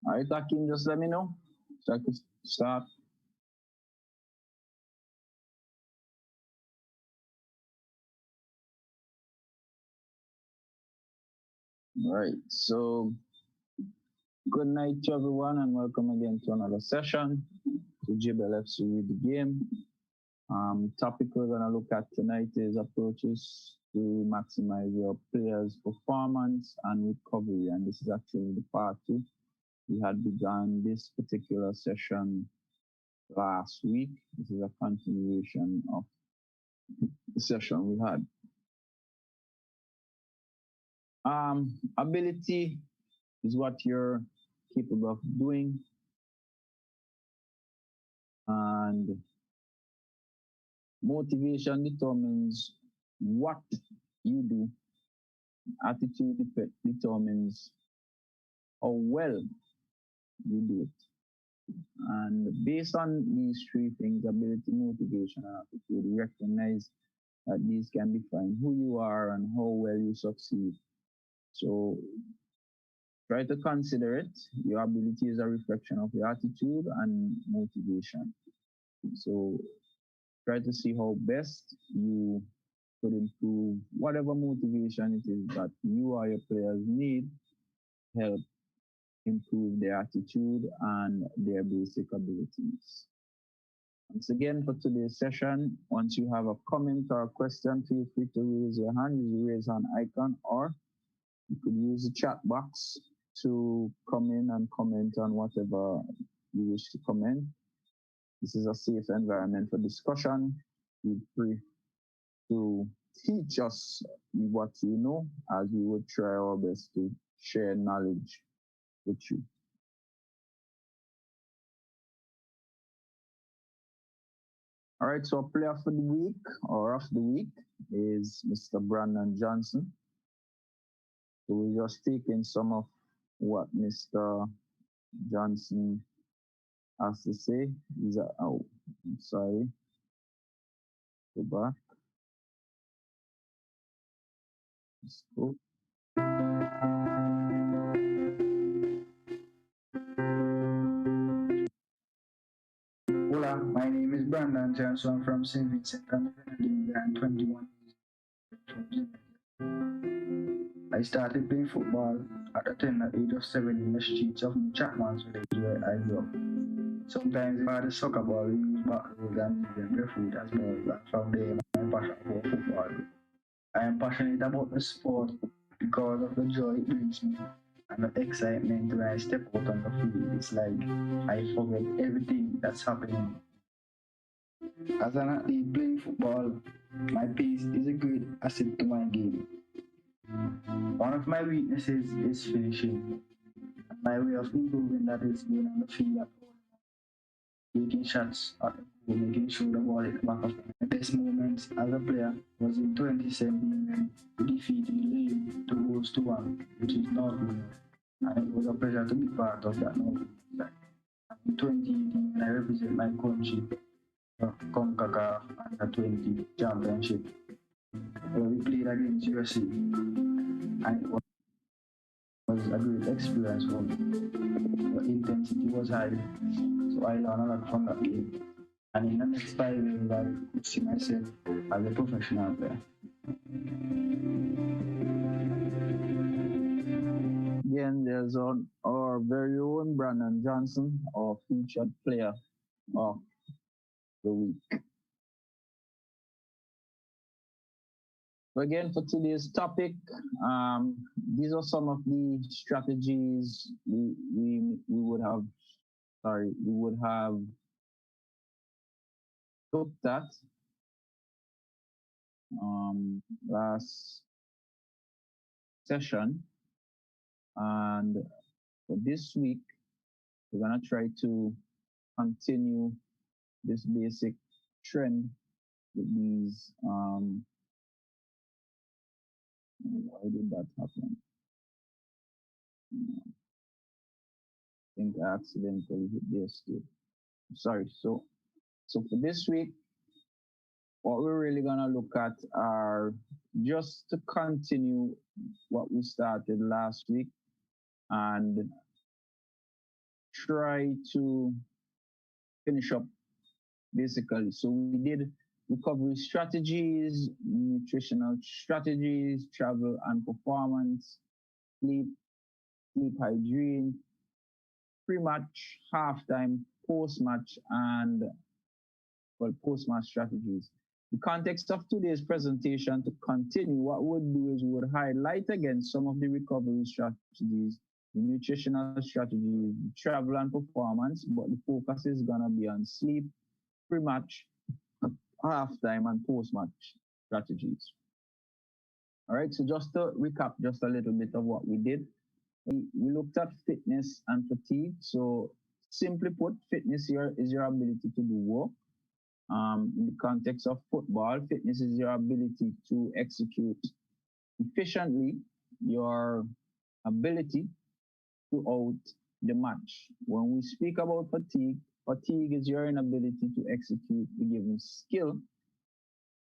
All right, Akim, just let me know so I can start. All right, so good night to everyone and welcome again to another session to JBLFC Read the Game. Topic we're going to look at tonight is approaches to maximize your players' performance and recovery, and this is actually the part two. We had begun this particular session last week. This is a continuation of the session we had. Ability is what you're capable of doing, and motivation determines what you do. Attitude determines how well you do it. And based on these three things, ability, motivation, and attitude, we recognize that these can define who you are and how well you succeed. So try to consider it. Your ability is a reflection of your attitude and motivation. So try to see how best you could improve whatever motivation it is that you or your players need, help improve their attitude and their basic abilities. Once again, for today's session, once you have a comment or a question, feel free to raise your hand, use the raise hand icon, or you could use the chat box to come in and comment on whatever you wish to comment. This is a safe environment for discussion. Feel free to teach us what you know, as we would try our best to share knowledge with you. All right, so player for the week or of the week is Mr. Brandon Johnson. So we're just taking some of what Mr. Johnson has to say. Oh, I'm sorry. Go back. Let's go. Hola, my name is Brandon Johnson from St. Vincent and I'm 21 years old. I started playing football at the tender age of 7 in the streets of Chapman's village where I grew up. Sometimes if I had a soccer ball, we use back roads and barefoot as well. And from there, my passion for football. I am passionate about the sport because of the joy it brings me and the excitement when I step out on the field. It's like I forget everything that's happening. As an athlete playing football, my pace is a great asset to my game. One of my weaknesses is finishing. My way of improving that is being on the field at all, taking shots at the goal, making sure the ball hit the back of the best moments as a player was in 2017 when we defeated Lille 2 goals to 1, which is not good. And it was a pleasure to be part of that North side. In 2018, when I represent my country, the CONCACAF Under 20 Championship, where we played against USA, and it was a great experience for me. The intensity was high, so I learned a lot from that game. And in the next 5 years, I could see myself as a professional player. Again, there's our very own Brandon Johnson, our featured player of the week. So again, for today's topic, these are some of the strategies we would have looked at last session, and for this week, we're gonna try to continue this basic trend with these. Why did that happen? I think I accidentally hit the escape. Sorry. So for this week, what we're really gonna look at are just to continue what we started last week and try to finish up basically. So we did recovery strategies, nutritional strategies, travel and performance, sleep, sleep hygiene, pre-match, halftime, post-match, and post-match strategies. The context of today's presentation to continue, what we'll do is we would highlight again some of the recovery strategies, the nutritional strategies, the travel and performance, but the focus is gonna be on sleep, pre-match, halftime, and post-match strategies. All right, so just to recap just a little bit of what we did, we looked at fitness and fatigue. So simply put, fitness here is your ability to do work. In the context of football, fitness is your ability to execute efficiently your ability throughout the match. When we speak about fatigue, fatigue is your inability to execute the given skill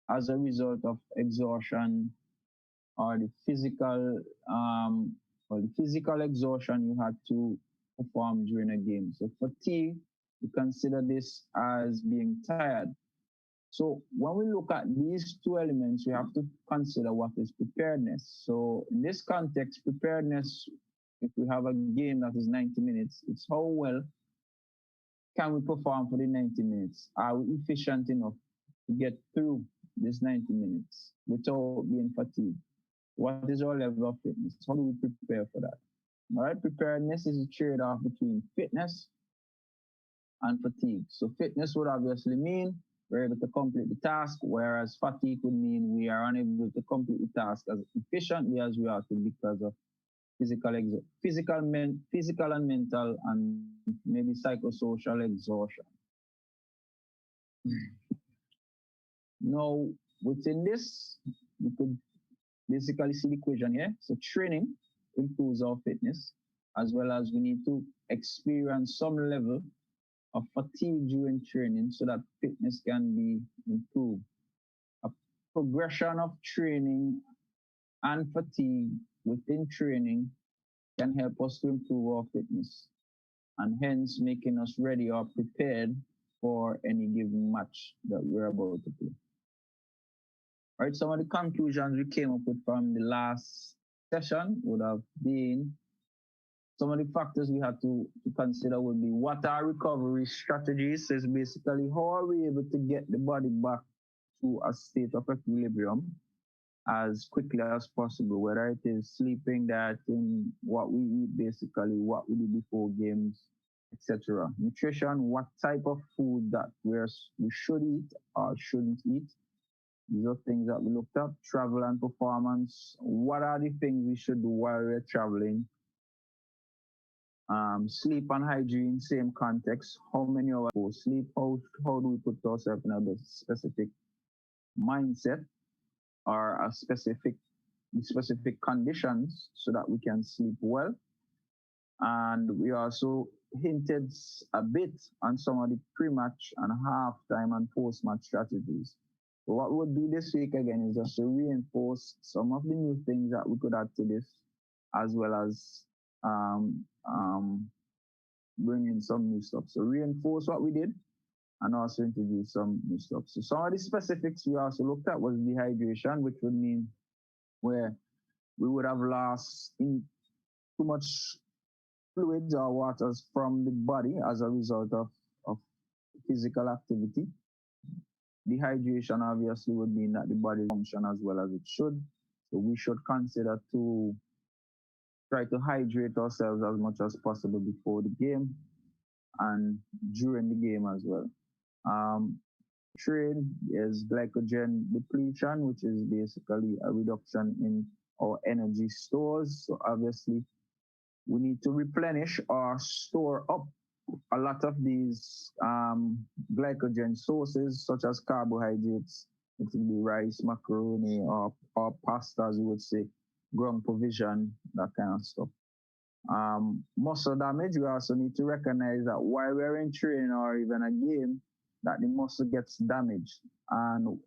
as a result of exhaustion or the physical exhaustion you had to perform during a game. So fatigue, we consider this as being tired. So when we look at these two elements, we have to consider what is preparedness. So in this context, preparedness, if we have a game that is 90 minutes, it's how well can we perform for the 90 minutes? Are we efficient enough to get through this 90 minutes without being fatigued? What is our level of fitness? How do we prepare for that? All right, preparedness is a trade-off between fitness and fatigue. So fitness would obviously mean we're able to complete the task, whereas fatigue would mean we are unable to complete the task as efficiently as we are to because of physical and mental and maybe psychosocial exhaustion. Now, within this, we could basically see the equation here. So training improves our fitness, as well as we need to experience some level of fatigue during training so that fitness can be improved. A progression of training and fatigue within training can help us to improve our fitness and hence making us ready or prepared for any given match that we're about to play. All right, some of the conclusions we came up with from the last session would have been some of the factors we had to consider would be what are recovery strategies? So it's basically how are we able to get the body back to a state of equilibrium as quickly as possible, whether it is sleeping, dieting, what we eat basically, what we do before games, etc. Nutrition, what type of food that we should eat or shouldn't eat. These are things that we looked at. Travel and performance. What are the things we should do while we're traveling? Sleep and hygiene, same context. How many hours for sleep? How do we put ourselves in a specific mindset or a specific conditions so that we can sleep well? And we also hinted a bit on some of the pre-match and halftime and post-match strategies. So what we'll do this week again is just to reinforce some of the new things that we could add to this, as well as bring in some new stuff. So reinforce what we did and also introduce some new stuff. So some of the specifics we also looked at was dehydration, which would mean where we would have lost in too much fluids or waters from the body as a result of physical activity. Dehydration obviously would mean that the body function as well as it should. So we should consider to try to hydrate ourselves as much as possible before the game and during the game as well. train, there's glycogen depletion, which is basically a reduction in our energy stores. So obviously, we need to replenish or store up a lot of these glycogen sources, such as carbohydrates. It could be rice, macaroni, or pasta, as we would say, ground provision, that kind of stuff. Muscle damage, we also need to recognize that while we're in training or even a game, that the muscle gets damaged. And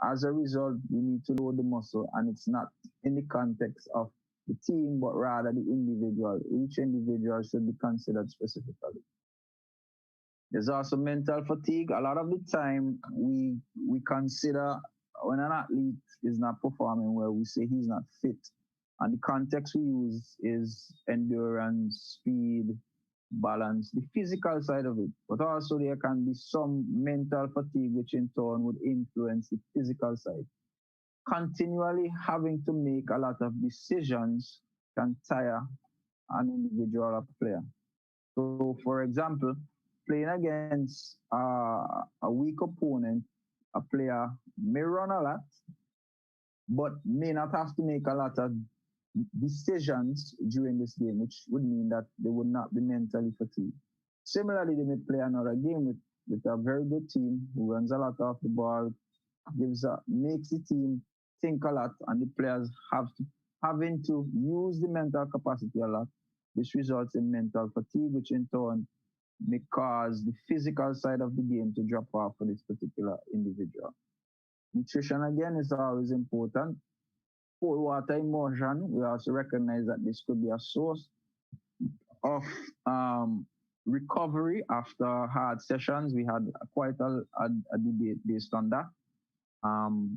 as a result, we need to load the muscle, and it's not in the context of the team, but rather the individual. Each individual should be considered specifically. There's also mental fatigue. A lot of the time, we consider when an athlete is not performing well, we say he's not fit. And the context we use is endurance, speed, balance, the physical side of it. But also there can be some mental fatigue, which in turn would influence the physical side. Continually having to make a lot of decisions can tire an individual or player. So, for example, playing against a weak opponent, a player may run a lot, but may not have to make a lot of decisions during this game, which would mean that they would not be mentally fatigued. Similarly, they may play another game with a very good team who runs a lot off the ball, makes the team think a lot, and the players having to use the mental capacity a lot. This results in mental fatigue, which in turn may cause the physical side of the game to drop off for this particular individual. Nutrition again is always important. Cold water immersion, we also recognize that this could be a source of recovery after hard sessions. We had quite a debate based on that.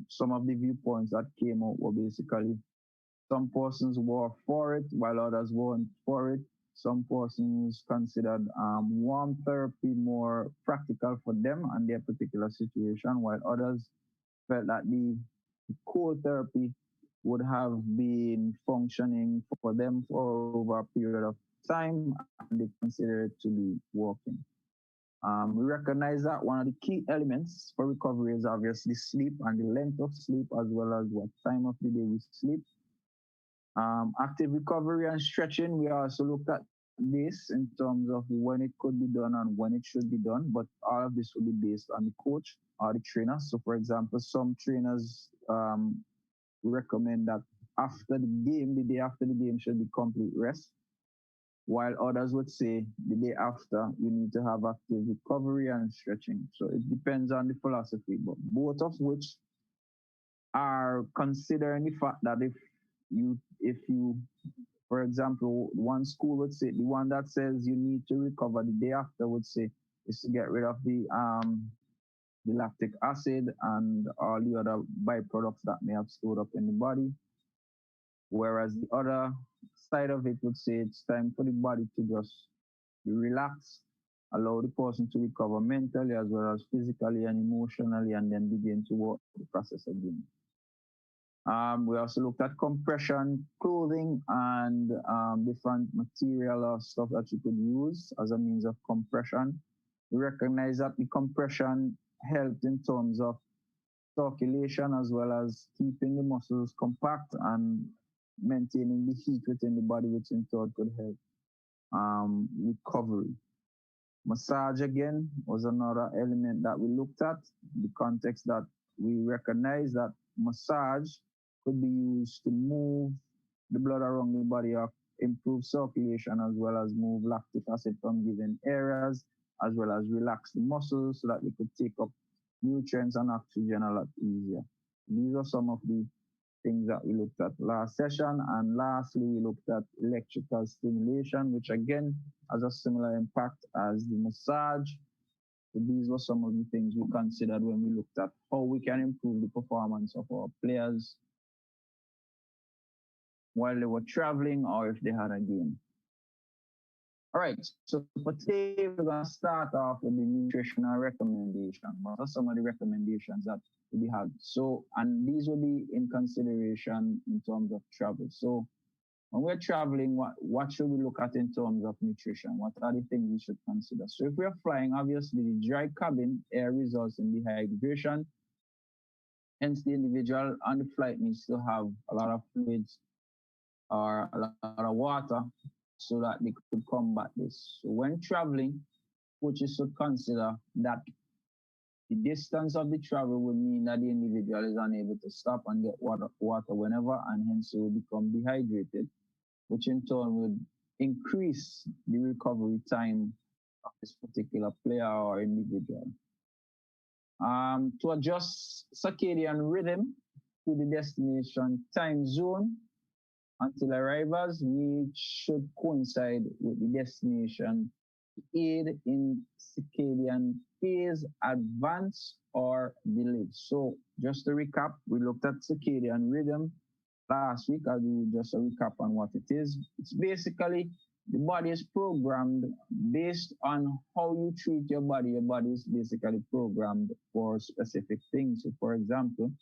Some of the viewpoints that came out were basically some persons were for it while others weren't for it. Some persons considered warm therapy more practical for them and their particular situation, while others felt that the cold therapy would have been functioning for them for over a period of time and they consider it to be working. We recognize that one of the key elements for recovery is obviously sleep and the length of sleep as well as what time of the day we sleep. Active recovery and stretching, we also looked at this in terms of when it could be done and when it should be done, but all of this will be based on the coach or the trainer. So, for example, some trainers recommend that after the game, the day after the game should be complete rest, while others would say the day after you need to have active recovery and stretching. So it depends on the philosophy, but both of which are considering the fact that if you for example, one school would say the one that says you need to recover the day after would say is to get rid of the lactic acid and all the other byproducts that may have stored up in the body. Whereas the other side of it would say it's time for the body to just relax, allow the person to recover mentally as well as physically and emotionally, and then begin to work the process again. We also looked at compression clothing and different material or stuff that you could use as a means of compression. We recognize that the compression helped in terms of circulation as well as keeping the muscles compact and maintaining the heat within the body, which in turn could help recovery. Massage again was another element that we looked at. The context that we recognize that massage could be used to move the blood around the body or improve circulation as well as move lactic acid from given areas, as well as relax the muscles so that they could take up nutrients and oxygen a lot easier. These are some of the things that we looked at last session. And lastly, we looked at electrical stimulation, which again has a similar impact as the massage. So these were some of the things we considered when we looked at how we can improve the performance of our players while they were traveling or if they had a game. All right, so for today, we're going to start off with the nutritional recommendation. What are some of the recommendations that we had? So, and these will be in consideration in terms of travel. So, when we're traveling, what should we look at in terms of nutrition? What are the things we should consider? So if we're flying, obviously the dry cabin air results in dehydration. Hence, the individual on the flight needs to have a lot of fluids or a lot of water so that they could combat this. So when traveling, coaches should consider that the distance of the travel would mean that the individual is unable to stop and get water whenever, and hence he will become dehydrated, which in turn would increase the recovery time of this particular player or individual. To adjust circadian rhythm to the destination time zone until arrivals, which should coincide with the destination aid in circadian phase advance or delay. So just to recap, we looked at circadian rhythm last week. I'll do just a recap on what it is. It's basically the body is programmed based on how you treat your body. Your body is basically programmed for specific things. So for example,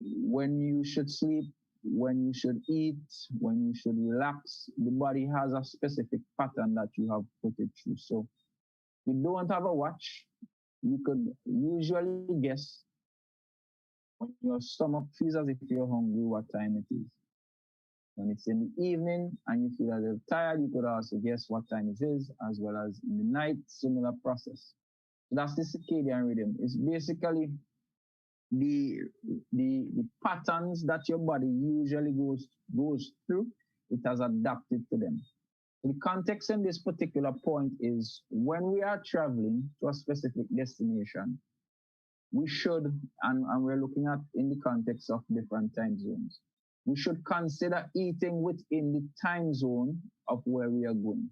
when you should sleep, when you should eat, when you should relax, the body has a specific pattern that you have put it through. So if you don't have a watch, you could usually guess when your stomach feels as if you're hungry what time it is. When it's in the evening and you feel a little tired, you could also guess what time it is, as well as in the night, similar process. So that's the circadian rhythm. It's basically the patterns that your body usually goes through. It has adapted to them. The context in this particular point is when we are traveling to a specific destination, we should, and we're looking at in the context of different time zones, we should consider eating within the time zone of where we are going.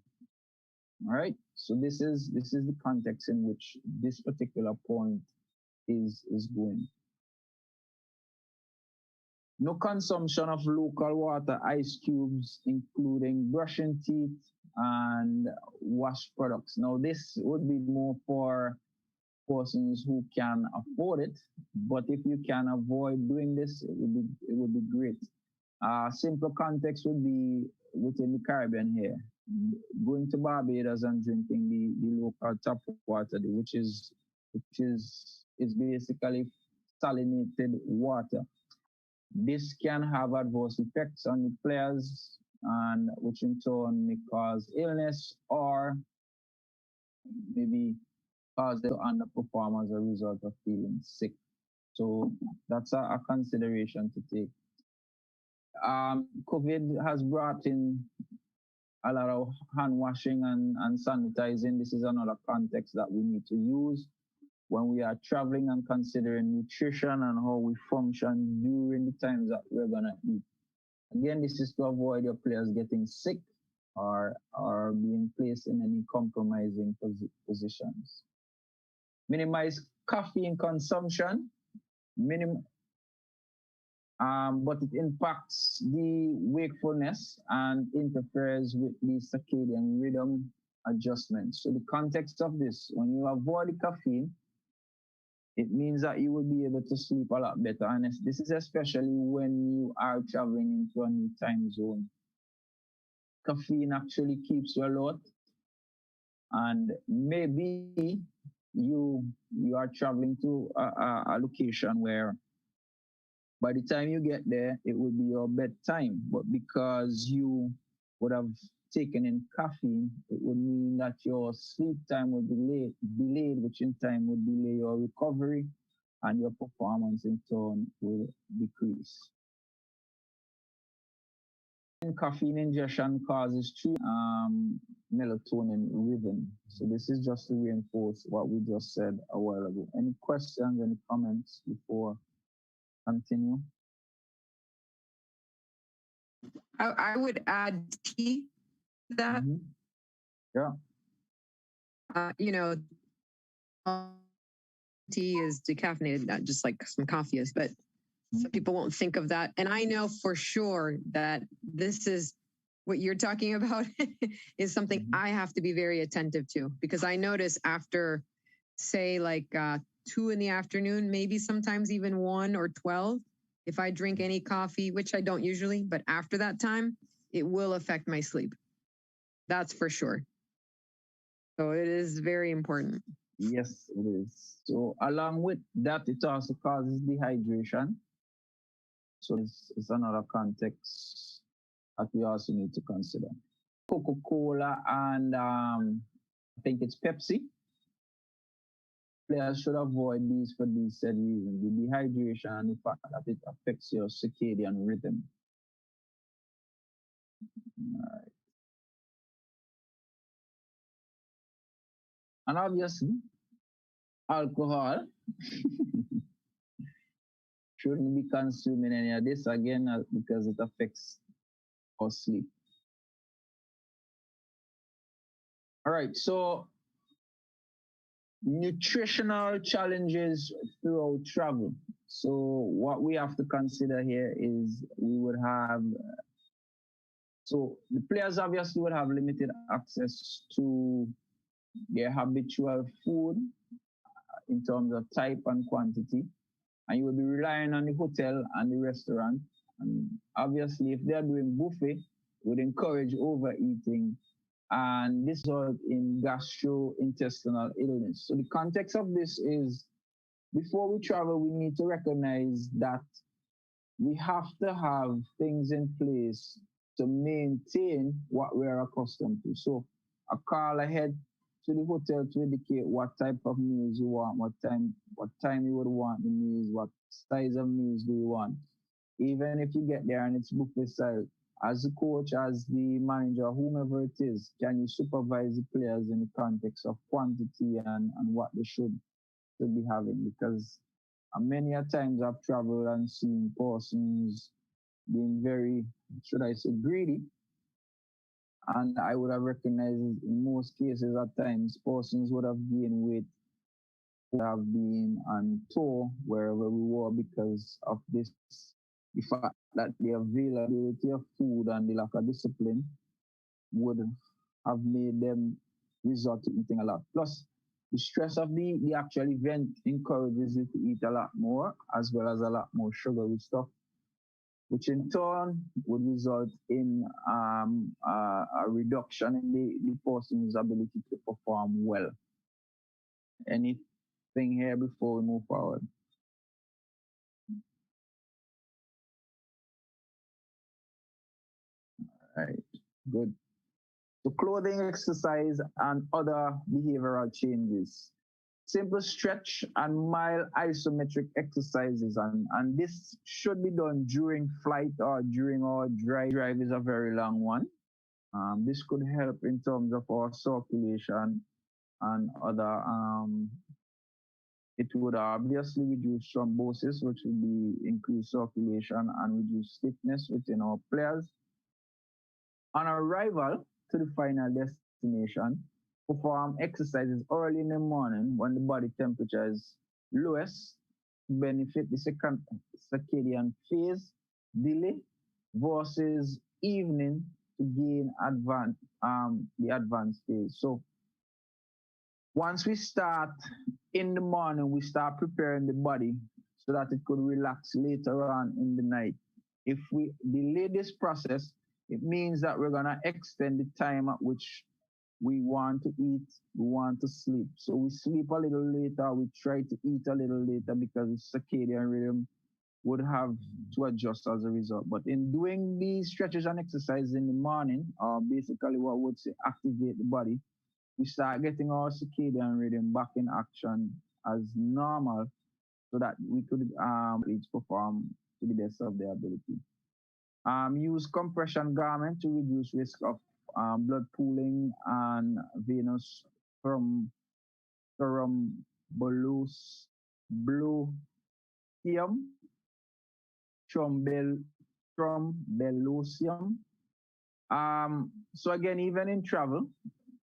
All right. So this is the context in which this particular point is going. No consumption of local water, ice cubes, including brushing teeth and wash products. Now, this would be more for persons who can afford it, but if you can avoid doing this, it would be great. Simple context would be within the Caribbean here, going to Barbados and drinking the local tap water, which is basically salinated water. This can have adverse effects on the players, and which in turn may cause illness or maybe cause them to underperform as a result of feeling sick. So that's a consideration to take. COVID has brought in a lot of hand washing and sanitizing. This is another context that we need to use when we are traveling and considering nutrition and how we function during the times that we're going to eat. Again, this is to avoid your players getting sick or being placed in any compromising positions. Minimize caffeine consumption, but it impacts the wakefulness and interferes with the circadian rhythm adjustment. So the context of this, when you avoid the caffeine, it means that you will be able to sleep a lot better. And this is especially when you are traveling into a new time zone. Caffeine actually keeps you alert, and maybe you are traveling to a location where by the time you get there, it will be your bedtime. But because you would have taken in caffeine, it would mean that your sleep time will be delayed, which in time would delay your recovery, and your performance in turn will decrease. Caffeine ingestion causes melatonin rhythm. So this is just to reinforce what we just said a while ago. Any questions, any comments before continue? I would add tea to that. Mm-hmm. Yeah. Tea is decaffeinated, not just like some coffee is, but some people won't think of that. And I know for sure that this is what you're talking about is something I have to be very attentive to, because I notice after, say, like 2 in the afternoon, maybe sometimes even 1 or 12, if I drink any coffee, which I don't usually, but after that time, it will affect my sleep. That's for sure. So it is very important. Yes, it is. So along with that, it also causes dehydration. So it's another context that we also need to consider. Coca-Cola and I think it's Pepsi. Players should avoid these for these said reasons. The dehydration and the fact that it affects your circadian rhythm. All right. And obviously, alcohol shouldn't be consuming any of this again because it affects our sleep. All right, so nutritional challenges throughout travel. So what we have to consider here is we would have, so the players obviously would have limited access to their habitual food in terms of type and quantity, and you will be relying on the hotel and the restaurant. And obviously, if they're doing buffet, would encourage overeating, and this results in gastrointestinal illness. So the context of this is before we travel, we need to recognize that we have to have things in place to maintain what we're accustomed to. So a call ahead to the hotel to indicate what type of meals you want, what time you would want the meals, what size of meals do you want. Even if you get there and it's buffet style, as the coach, as the manager, whomever it is, can you supervise the players in the context of quantity and what they should be having? Because many a times I've traveled and seen persons being very, should I say, greedy. And I would have recognized in most cases at times persons would have gained weight, would have been on tour wherever we were because of this, the fact that the availability of food and the lack of discipline would have made them resort to eating a lot. Plus, the stress of the actual event encourages you to eat a lot more, as well as a lot more sugary stuff, which in turn would result in a reduction in the person's ability to perform well. Anything here before we move forward? All right, good. So clothing, exercise, and other behavioral changes. Simple stretch and mild isometric exercises, and this should be done during flight or during our drive. Drive is a very long one. This could help in terms of our circulation and other. It would obviously reduce thrombosis, which would be increased circulation and reduce stiffness within our players. On arrival to the final destination, perform exercises early in the morning when the body temperature is lowest to benefit the second circadian phase delay versus evening to gain the advanced phase. So once we start in the morning, we start preparing the body so that it could relax later on in the night. If we delay this process, it means that we're gonna extend the time at which we want to eat, we want to sleep. So we sleep a little later, we try to eat a little later because the circadian rhythm would have to adjust as a result. But in doing these stretches and exercises in the morning, basically what would say activate the body, we start getting our circadian rhythm back in action as normal so that we could perform to the best of their ability. Use compression garment to reduce risk of blood pooling and venous thrombolytium, thrombellosium. So again, even in travel,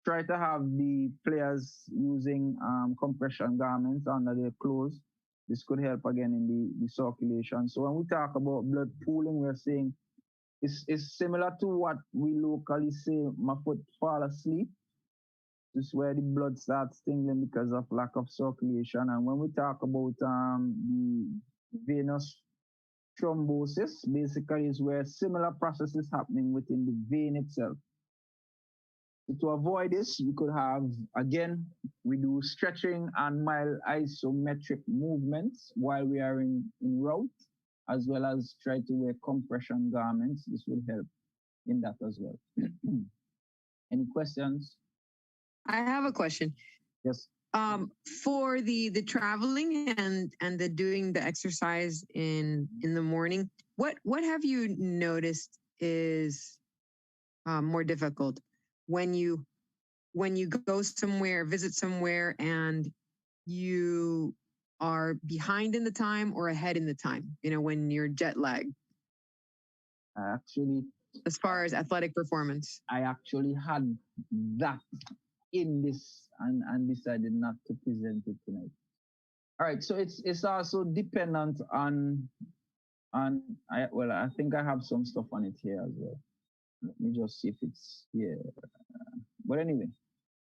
try to have the players using compression garments under their clothes. This could help again in the circulation. So when we talk about blood pooling, we're saying it's similar to what we locally say, my foot fall asleep. This is where the blood starts tingling because of lack of circulation. And when we talk about the venous thrombosis basically is where similar processes happening within the vein itself. To avoid this, you could have, again, we do stretching and mild isometric movements while we are in route, as well as try to wear compression garments. This will help in that as well. Any questions? I have a question. Yes. For the traveling and the doing the exercise in the morning, what have you noticed is more difficult when you go somewhere, visit somewhere, and you are behind in the time or ahead in the time? You know, when you're jet lagged. Actually, as far as athletic performance, I actually had that in this and decided not to present it tonight. All right, so it's also dependent on I think I have some stuff on it here as well. Let me just see if it's here. But anyway,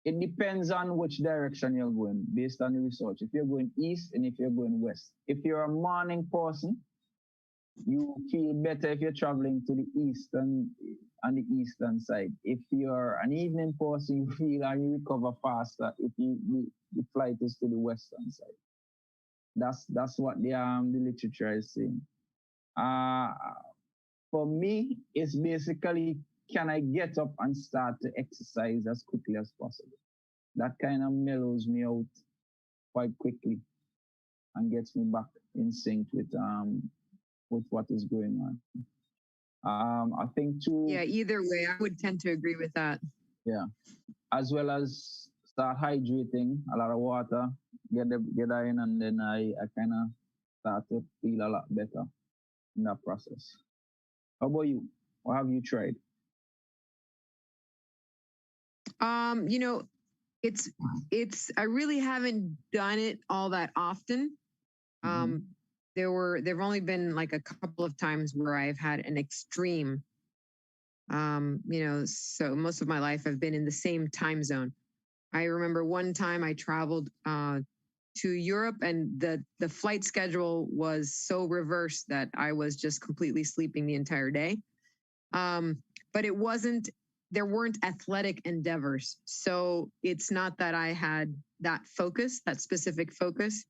it depends on which direction you're going based on the research. If you're going east and if you're going west. If you're a morning person, you feel better if you're traveling to the eastern on the eastern side. If you're an evening person, you feel and you recover faster if the flight is to the western side. That's what the literature is saying. For me, it's basically, can I get up and start to exercise as quickly as possible? That kind of mellows me out quite quickly and gets me back in sync with what is going on. I think too. Yeah, either way, I would tend to agree with that. Yeah, as well as start hydrating, a lot of water, get that in, and then I kind of start to feel a lot better in that process. How about you? What have you tried? You know, it's I really haven't done it all that often. There've only been like a couple of times where I've had an extreme. You know, so most of my life I've been in the same time zone. I remember one time I traveled to Europe, and the flight schedule was so reversed that I was just completely sleeping the entire day. But there weren't athletic endeavors. So it's not that I had that focus, that specific focus.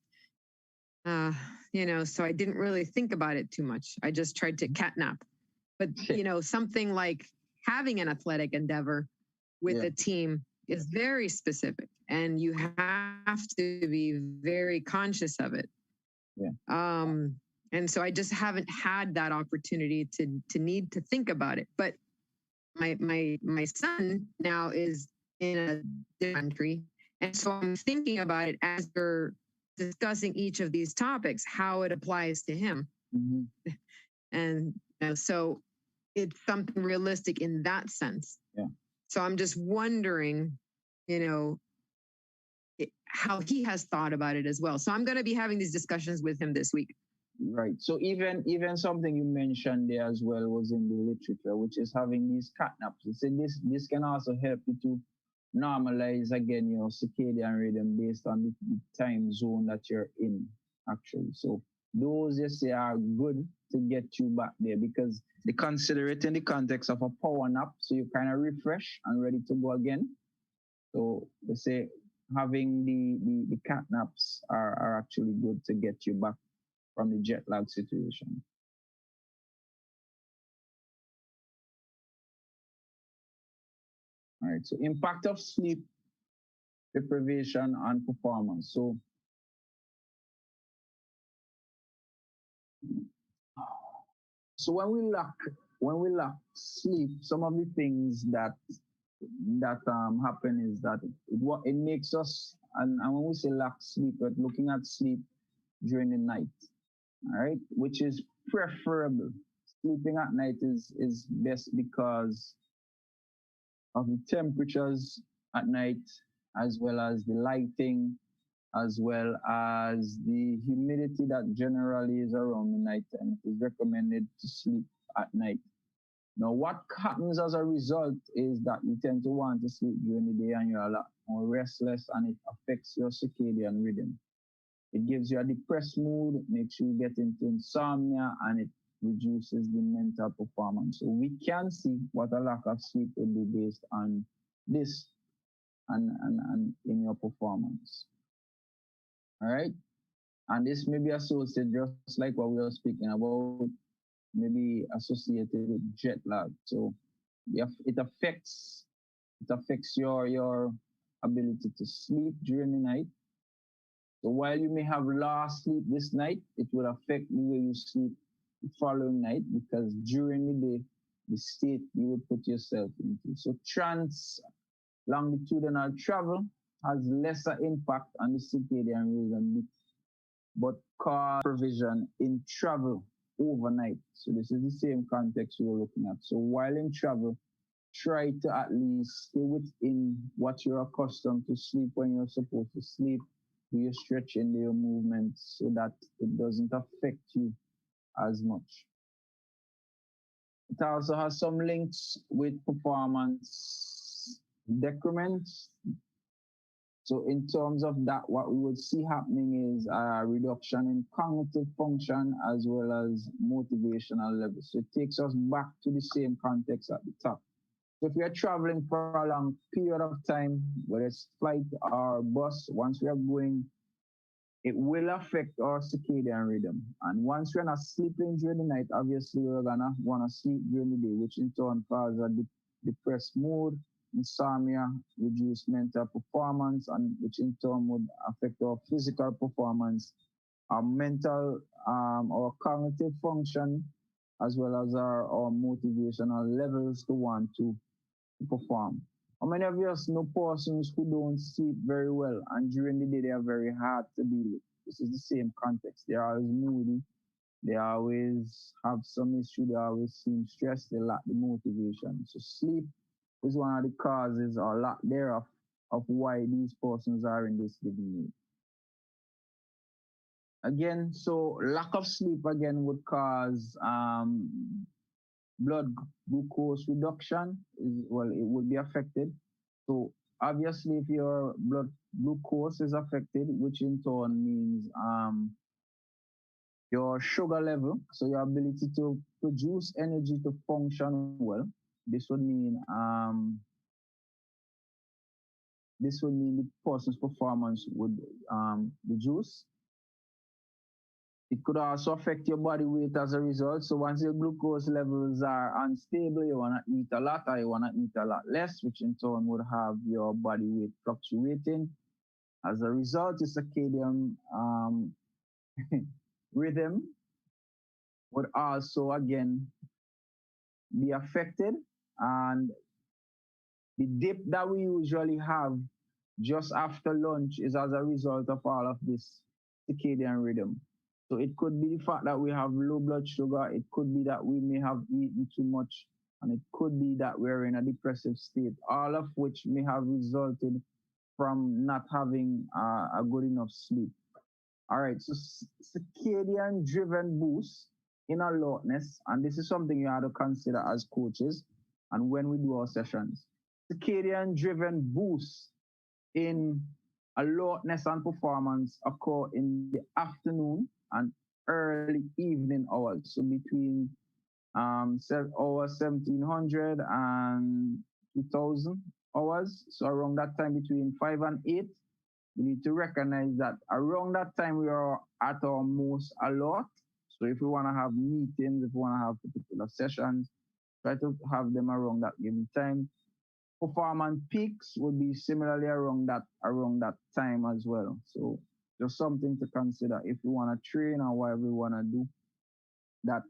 You know, so I didn't really think about it too much. I just tried to catnap. But, you know, something like having an athletic endeavor with a team is very specific, and you have to be very conscious of it. Yeah. And so I just haven't had that opportunity to need to think about it. But my son now is in a different country, and so I'm thinking about it as we're discussing each of these topics, how it applies to him. And you know, so it's something realistic in that sense. Yeah. So I'm just wondering, you know, how he has thought about it as well. So I'm going to be having these discussions with him this week. Right. So even something you mentioned there as well was in the literature, which is having these catnaps. You see, this can also help you to normalize again your circadian rhythm based on the time zone that you're in, actually. So those, you say, are good to get you back there because they consider it in the context of a power nap, so you kind of refresh and ready to go again. So they say having the cat naps are actually good to get you back from the jet lag situation. All right, so impact of sleep deprivation on performance. So when we lack sleep, some of the things that happen is that it makes us, and when we say lack sleep, we're looking at sleep during the night, all right, which is preferable. Sleeping at night is best because of the temperatures at night, as well as the lighting, as well as the humidity that generally is around the night time. It is recommended to sleep at night. Now, what happens as a result is that you tend to want to sleep during the day and you're a lot more restless, and it affects your circadian rhythm. It gives you a depressed mood, it makes you get into insomnia, and it reduces the mental performance. So we can see what a lack of sleep will do based on this and in your performance. All right. And this may be associated, just like what we were speaking about, maybe associated with jet lag. So it affects your ability to sleep during the night. So while you may have lost sleep this night, it will affect the way you sleep the following night because during the day, the state you would put yourself into. So trans longitudinal travel has lesser impact on the circadian rhythm, but cause provision in travel overnight. So this is the same context we were looking at. So while in travel, try to at least stay within what you're accustomed to sleep when you're supposed to sleep. Do your stretching, do your movements so that it doesn't affect you as much. It also has some links with performance decrements. So in terms of that, what we would see happening is a reduction in cognitive function as well as motivational levels. So it takes us back to the same context at the top. So if we are traveling for a long period of time, whether it's flight or bus, once we are going, it will affect our circadian rhythm. And once we're not sleeping during the night, obviously we're gonna wanna sleep during the day, which in turn causes a depressed mood, insomnia, reduced mental performance, and which in turn would affect our physical performance, our mental, our cognitive function, as well as our motivational levels to want to perform. How many of us know persons who don't sleep very well and during the day they are very hard to deal with? This is the same context. They are always moody, they always have some issue, they always seem stressed, they lack the motivation. So sleep is one of the causes or lack thereof of why these persons are in this given mood. Again, so lack of sleep again would cause blood glucose reduction well, it will be affected. So obviously, if your blood glucose is affected, which in turn means your sugar level, so your ability to produce energy to function well, this would mean the person's performance would reduce. It could also affect your body weight as a result. So once your glucose levels are unstable, you want to eat a lot or you want to eat a lot less, which in turn would have your body weight fluctuating. As a result, your circadian rhythm would also again be affected. And the dip that we usually have just after lunch is as a result of all of this circadian rhythm. So it could be the fact that we have low blood sugar. It could be that we may have eaten too much. And it could be that we're in a depressive state, all of which may have resulted from not having a good enough sleep. All right, so circadian driven boost in alertness, and this is something you have to consider as coaches and when we do our sessions. Circadian driven boost in alertness and performance occur in the afternoon and early evening hours. So between hours 1700 and 2000 hours. So around that time between 5 and 8, we need to recognize that around that time we are at our most alert. So if we want to have meetings, if we want to have particular sessions, try to have them around that given time. Performance peaks would be similarly around that time as well. So just something to consider if we want to train or whatever we want to do. That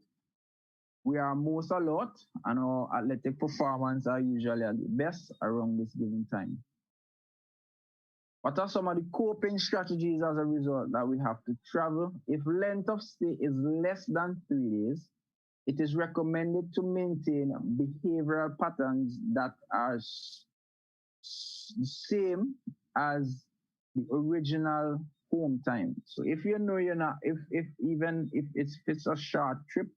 we are most alert and our athletic performance are usually at the best around this given time. What are some of the coping strategies as a result that we have to travel? If length of stay is less than 3 days, it is recommended to maintain behavioral patterns that are the same as the original home time. So if you know you're not, if even if it's a short trip,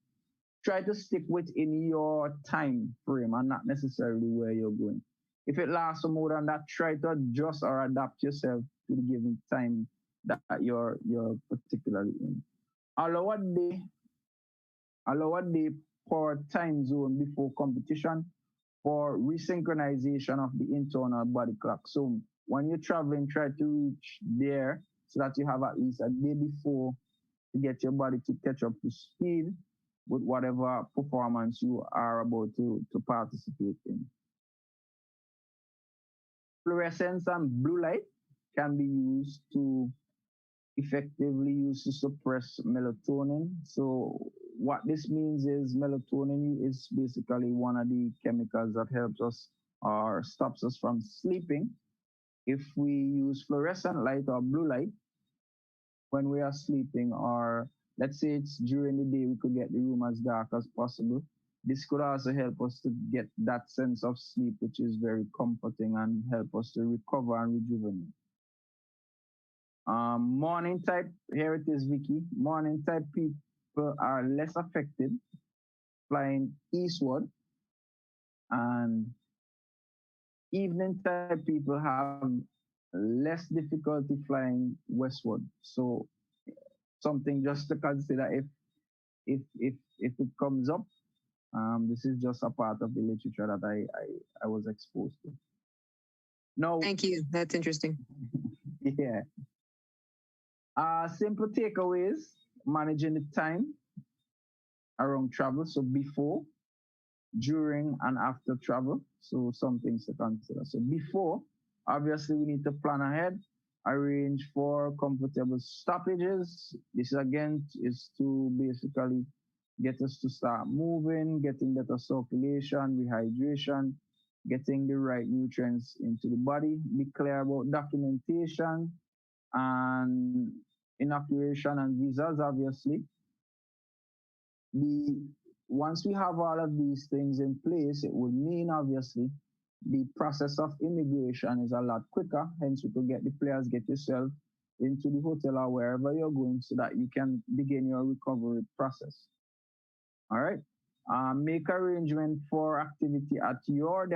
try to stick within your time frame and not necessarily where you're going. If it lasts for more than that, try to adjust or adapt yourself to the given time that you're particularly in. Allow allow a day per time zone before competition for resynchronization of the internal body clock. So when you're traveling, try to reach there so that you have at least a day before to get your body to catch up to speed with whatever performance you are about to participate in. Fluorescence and blue light can be used to effectively used to suppress melatonin. So what this means is melatonin is basically one of the chemicals that helps us or stops us from sleeping. If we use fluorescent light or blue light when we are sleeping, or let's say it's during the day, we could get the room as dark as possible. This could also help us to get that sense of sleep, which is very comforting and help us to recover and rejuvenate. Morning type, here it is, Vicky. Morning type people are less affected flying eastward, and evening type people have less difficulty flying westward. So something just to consider if it comes up. This is just a part of the literature that I was exposed to. No. Thank you. That's interesting. Yeah. Simple takeaways: managing the time around travel. So before, during, and after travel. So some things to consider. So before, obviously we need to plan ahead, arrange for comfortable stoppages. This again is to basically get us to start moving, getting better circulation, rehydration, getting the right nutrients into the body. Be clear about documentation and inoculation and visas, obviously. The Once we have all of these things in place, it would mean obviously the process of immigration is a lot quicker. Hence, you could get the players, get yourself into the hotel or wherever you're going so that you can begin your recovery process. All right. Make arrangement for activity at your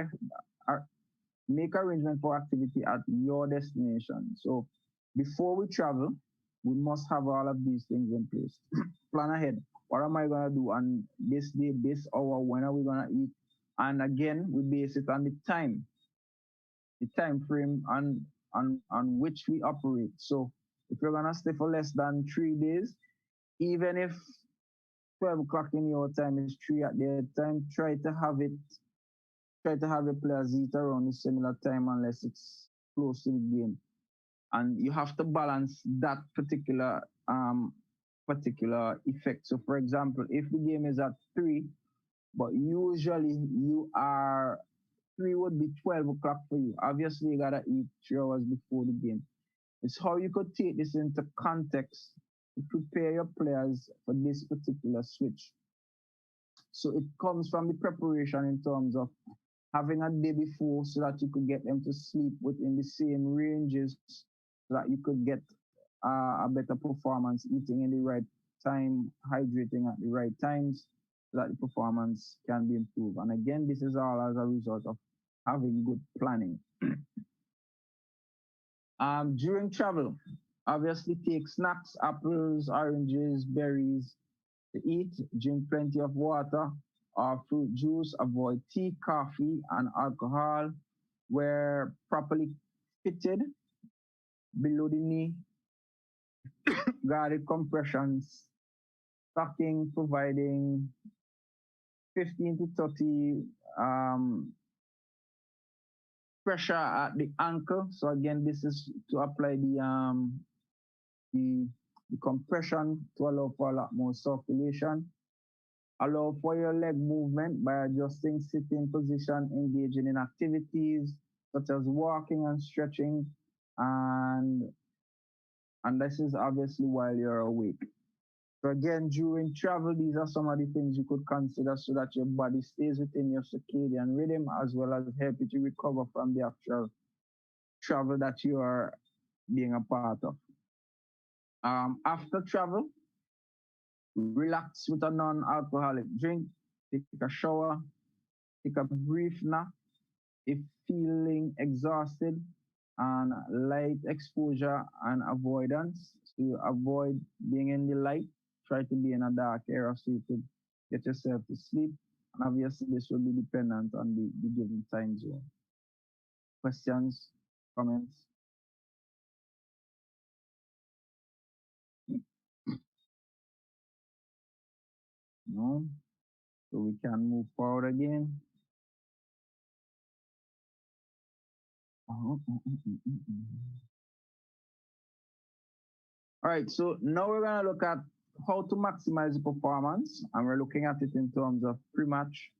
make arrangement for activity at your destination. So before we travel, we must have all of these things in place. Plan ahead. What am I gonna do on this day, this hour? When are we gonna eat? And again, we base it on the time frame on which we operate. So if you're gonna stay for less than 3 days, even if 12 o'clock in your time is 3 at their time, try to have your players eat around a similar time unless it's close to the game. And you have to balance that particular effect. So for example, if the game is at 3, but usually 3 would be 12 o'clock for you. Obviously you gotta eat 3 hours before the game. It's how you could take this into context to prepare your players for this particular switch. So it comes from the preparation in terms of having a day before so that you could get them to sleep within the same ranges so that you could get a better performance, eating in the right time, hydrating at the right times so that the performance can be improved. And again, this is all as a result of having good planning. During travel, obviously take snacks, apples, oranges, berries to eat, drink plenty of water or fruit juice, avoid tea, coffee, and alcohol. Wear properly fitted below the knee, guarded compressions, stocking providing 15 to 30 pressure at the ankle. So again, this is to apply the compression to allow for a lot more circulation. Allow for your leg movement by adjusting sitting position, engaging in activities such as walking and stretching, and this is obviously while you're awake. So again, during travel, these are some of the things you could consider so that your body stays within your circadian rhythm, as well as help you to recover from the actual travel that you are being a part of. After travel, relax with a non-alcoholic drink, take a shower, take a brief nap. If feeling exhausted, and light exposure and avoidance. So you avoid being in the light, try to be in a dark area so you could get yourself to sleep. And obviously, this will be dependent on the given time zone. Questions, comments? No? So we can move forward again. All right, so now we're going to look at how to maximize the performance, and we're looking at it in terms of pre-match,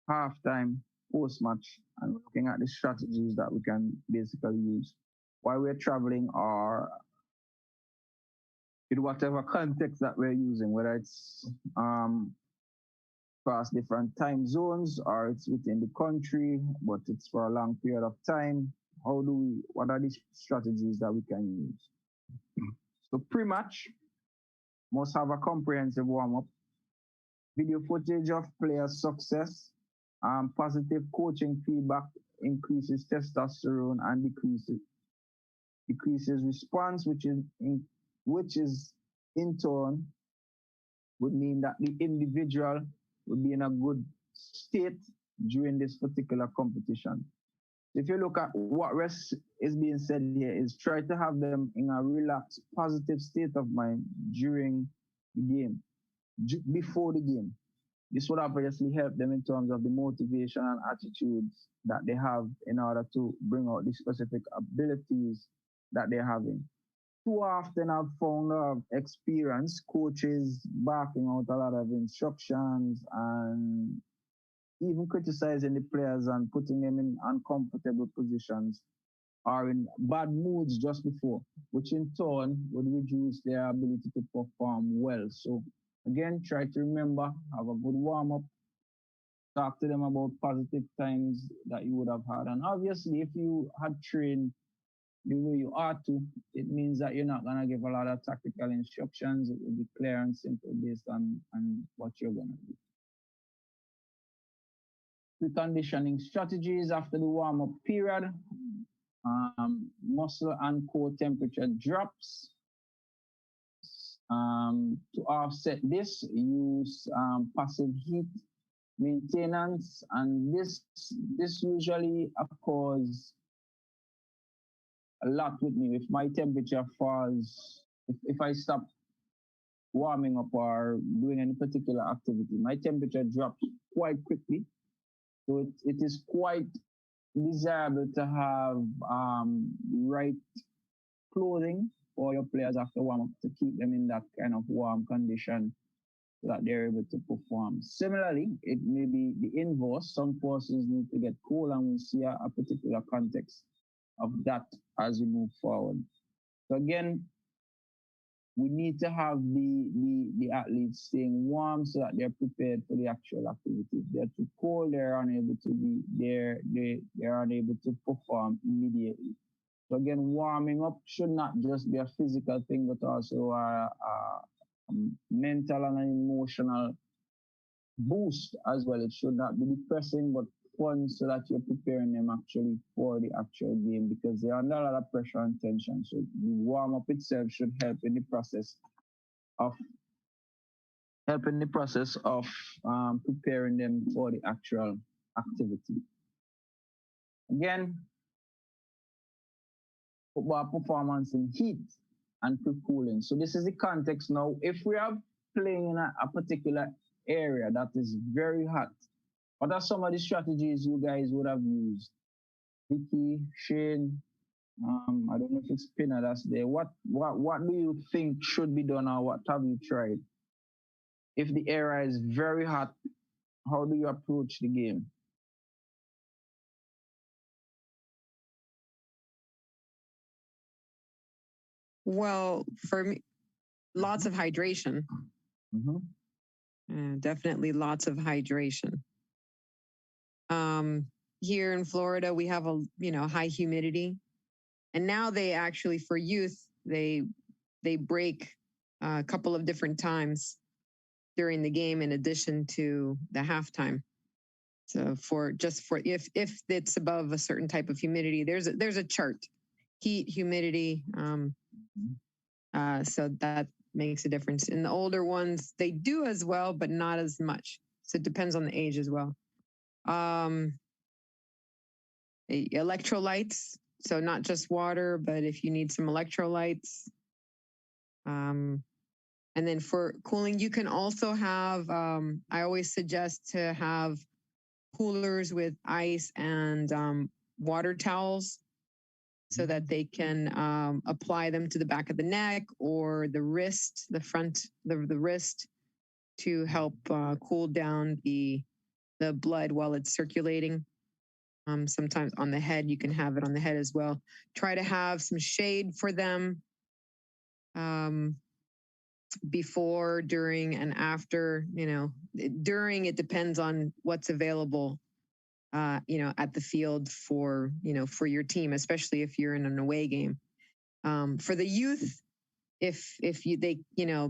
halftime, post-match, and we're looking at the strategies that we can basically use while we're traveling or in whatever context that we're using, whether it's across different time zones or it's within the country, but it's for a long period of time. What are the strategies that we can use? So pre-match must have a comprehensive warm-up, video footage of players' success, positive coaching feedback increases testosterone and decreases response, which is in turn would mean that the individual would be in a good state during this particular competition. If you look at what rest is being said here is try to have them in a relaxed, positive state of mind during the game, before the game. This would obviously help them in terms of the motivation and attitudes that they have in order to bring out the specific abilities that they're having. Too often I've found experience coaches barking out a lot of instructions and even criticizing the players and putting them in uncomfortable positions or in bad moods just before, which in turn would reduce their ability to perform well. So again, try to remember, have a good warm-up, talk to them about positive times that you would have had. And obviously, if you had trained the way you ought to, it means that you're not going to give a lot of tactical instructions. It will be clear and simple based on what you're going to do. Reconditioning strategies after the warm-up period. Muscle and core temperature drops. To offset this, use passive heat maintenance, and this usually occurs a lot with me. If my temperature falls, if I stop warming up or doing any particular activity, my temperature drops quite quickly. So it is quite desirable to have right clothing for your players after warm up to keep them in that kind of warm condition so that they're able to perform. Similarly, it may be the inverse. Some persons need to get cool, and we'll see a particular context of that as we move forward. So again, we need to have the athletes staying warm so that they're prepared for the actual activity. If they're too cold, they're unable to be there, they're unable to perform immediately. So again, warming up should not just be a physical thing, but also a mental and an emotional boost as well. It should not be depressing, but fun, so that you're preparing them actually for the actual game, because they're under a lot of pressure and tension. So the warm up itself should help in the process of preparing them for the actual activity. Again, football performance in heat and pre-cooling. So this is the context now. If we are playing in a particular area that is very hot, what are some of the strategies you guys would have used? Vicky, Shane, I don't know if it's Pinna that's there. What do you think should be done, or what have you tried? If the area is very hot, how do you approach the game? Well, for me, lots of hydration. Definitely lots of hydration. Here in Florida, we have high humidity, and now they actually, for youth, they break a couple of different times during the game in addition to the halftime. So if it's above a certain type of humidity, there's a chart, heat, humidity. So that makes a difference. In the older ones, they do as well, but not as much. So it depends on the age as well. Electrolytes. So not just water, but if you need some electrolytes. And then for cooling, you can also have, I always suggest to have coolers with ice and water towels so that they can apply them to the back of the neck or the wrist, the front, the wrist to help cool down the blood while it's circulating. Sometimes on the head, you can have it on the head as well. Try to have some shade for them before, during, and after. During, it depends on what's available, at the field for, for your team, especially if you're in an away game. For the youth, if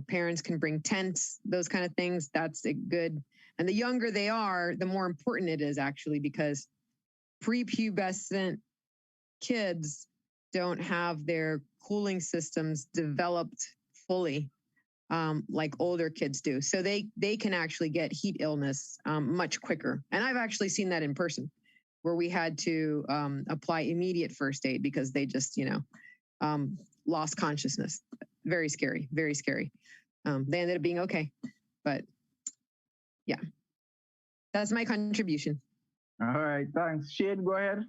parents can bring tents, those kind of things, that's good. And the younger they are, the more important it is actually, because prepubescent kids don't have their cooling systems developed fully like older kids do. So they can actually get heat illness much quicker. And I've actually seen that in person, where we had to apply immediate first aid because they just, lost consciousness. Very scary, very scary. They ended up being okay. But yeah, that's my contribution. All right, thanks. Shade, go ahead.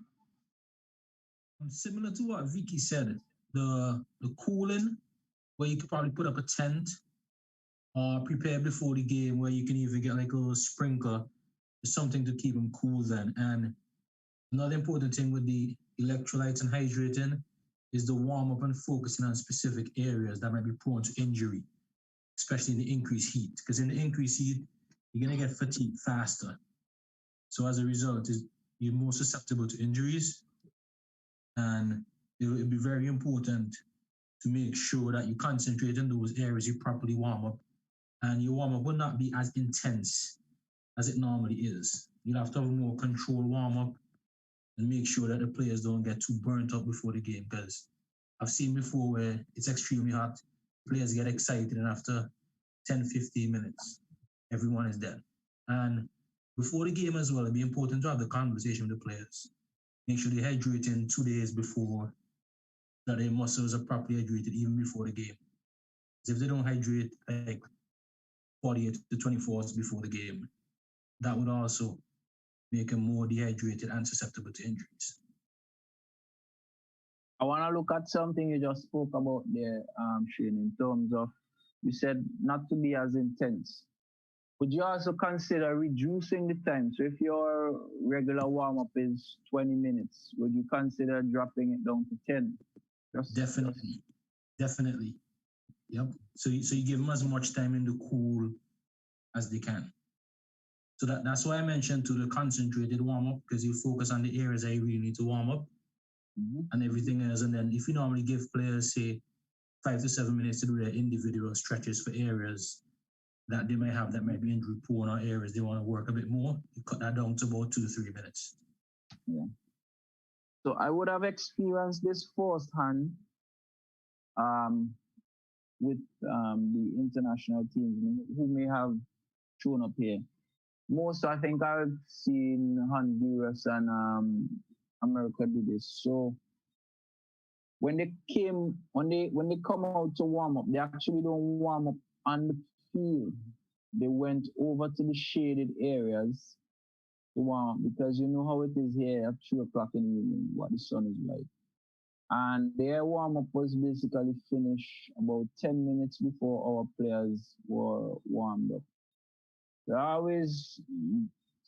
Similar to what Vicky said, the cooling, where you could probably put up a tent or prepare before the game, where you can even get like a little sprinkler, something to keep them cool then. And another important thing with the electrolytes and hydrating is the warm up and focusing on specific areas that might be prone to injury, especially in the increased heat. Because in the increased heat, you're going to get fatigued faster. So as a result, you're more susceptible to injuries. And it'll be very important to make sure that you concentrate on those areas you properly warm up. And your warm up will not be as intense as it normally is. You'll have to have a more controlled warm up and make sure that the players don't get too burnt up before the game. Because I've seen before where it's extremely hot, players get excited, and after 10, 15 minutes, everyone is dead. And before the game as well, it'd be important to have the conversation with the players. Make sure they're hydrating 2 days before, that their muscles are properly hydrated even before the game. Because if they don't hydrate like 48 to 24 hours before the game, that would also make them more dehydrated and susceptible to injuries. I want to look at something you just spoke about there, Shane, in terms of, you said not to be as intense. Would you also consider reducing the time? So if your regular warm-up is 20 minutes, would you consider dropping it down to 10? Definitely. Yep. So you give them as much time in the cool as they can. So that's why I mentioned to the concentrated warm-up, because you focus on the areas that you really need to warm up and everything else. And then if you normally give players, say, 5 to 7 minutes to do their individual stretches for areas that they might have that might be injury prone, or areas they want to work a bit more, you cut that down to about 2 to 3 minutes. Yeah. So I would have experienced this firsthand with the international teams who may have shown up here. Most, I think I've seen Honduras and America do this. So when they come out to warm up, they actually don't warm up on the field. They went over to the shaded areas to warm up, because you know how it is here at 2 o'clock in the evening, what the sun is like. And their warm up was basically finished about 10 minutes before our players were warmed up. So I always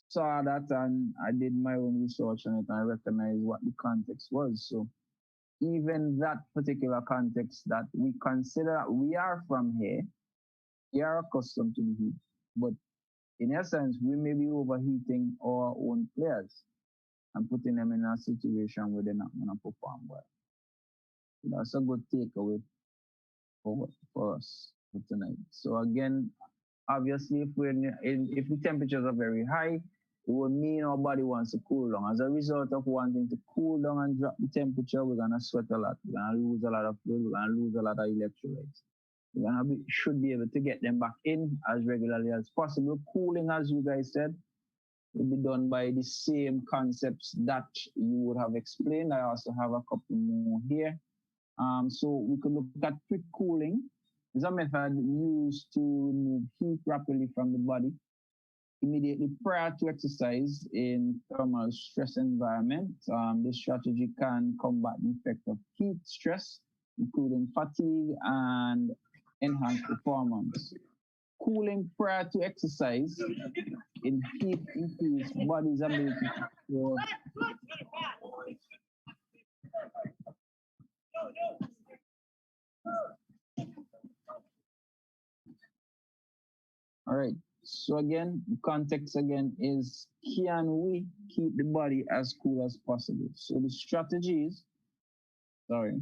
saw that, and I did my own research on it, and I recognized what the context was. So even that particular context, that we consider we are from here, we are accustomed to the heat, but in essence, we may be overheating our own players and putting them in a situation where they're not going to perform well. So that's a good takeaway for us for tonight. So again, obviously, if the temperatures are very high, it would mean our body wants to cool down. As a result of wanting to cool down and drop the temperature, we're going to sweat a lot. We're going to lose a lot of fluid. We're going to lose a lot of electrolytes. should be able to get them back in as regularly as possible. Cooling, as you guys said, will be done by the same concepts that you would have explained. I also have a couple more here. So we could look at quick cooling. It's a method used to remove heat rapidly from the body immediately prior to exercise in thermal stress environment. This strategy can combat the effect of heat stress, including fatigue and enhanced performance. Cooling prior to exercise in heat increase body's ability to store. All right. So again, the context again is, can we keep the body as cool as possible? So the strategies, sorry.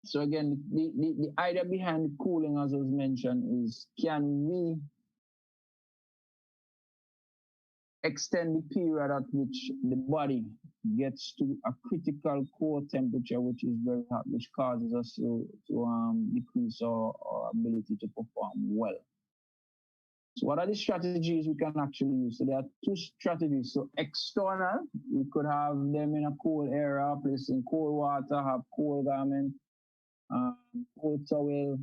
So again, the idea behind the cooling, as was mentioned, is can we extend the period at which the body gets to a critical core temperature, which is very hot, which causes us to decrease our ability to perform well. So what are the strategies we can actually use? So there are two strategies. So external, we could have them in a cold area, place in cold water, have cold garment, cold towel,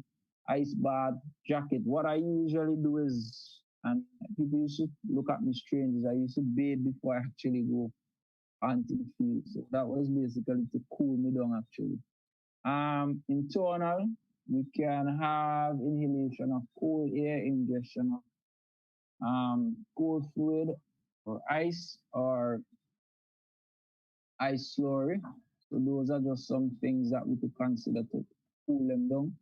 ice bath, jacket. What I usually do is, and people used to look at me strange, is I used to bathe before I actually go onto the field. So that was basically to cool me down actually. Internal, we can have inhalation of cold air, ingestion of cold fluid or ice slurry. So those are just some things that we could consider to cool them down.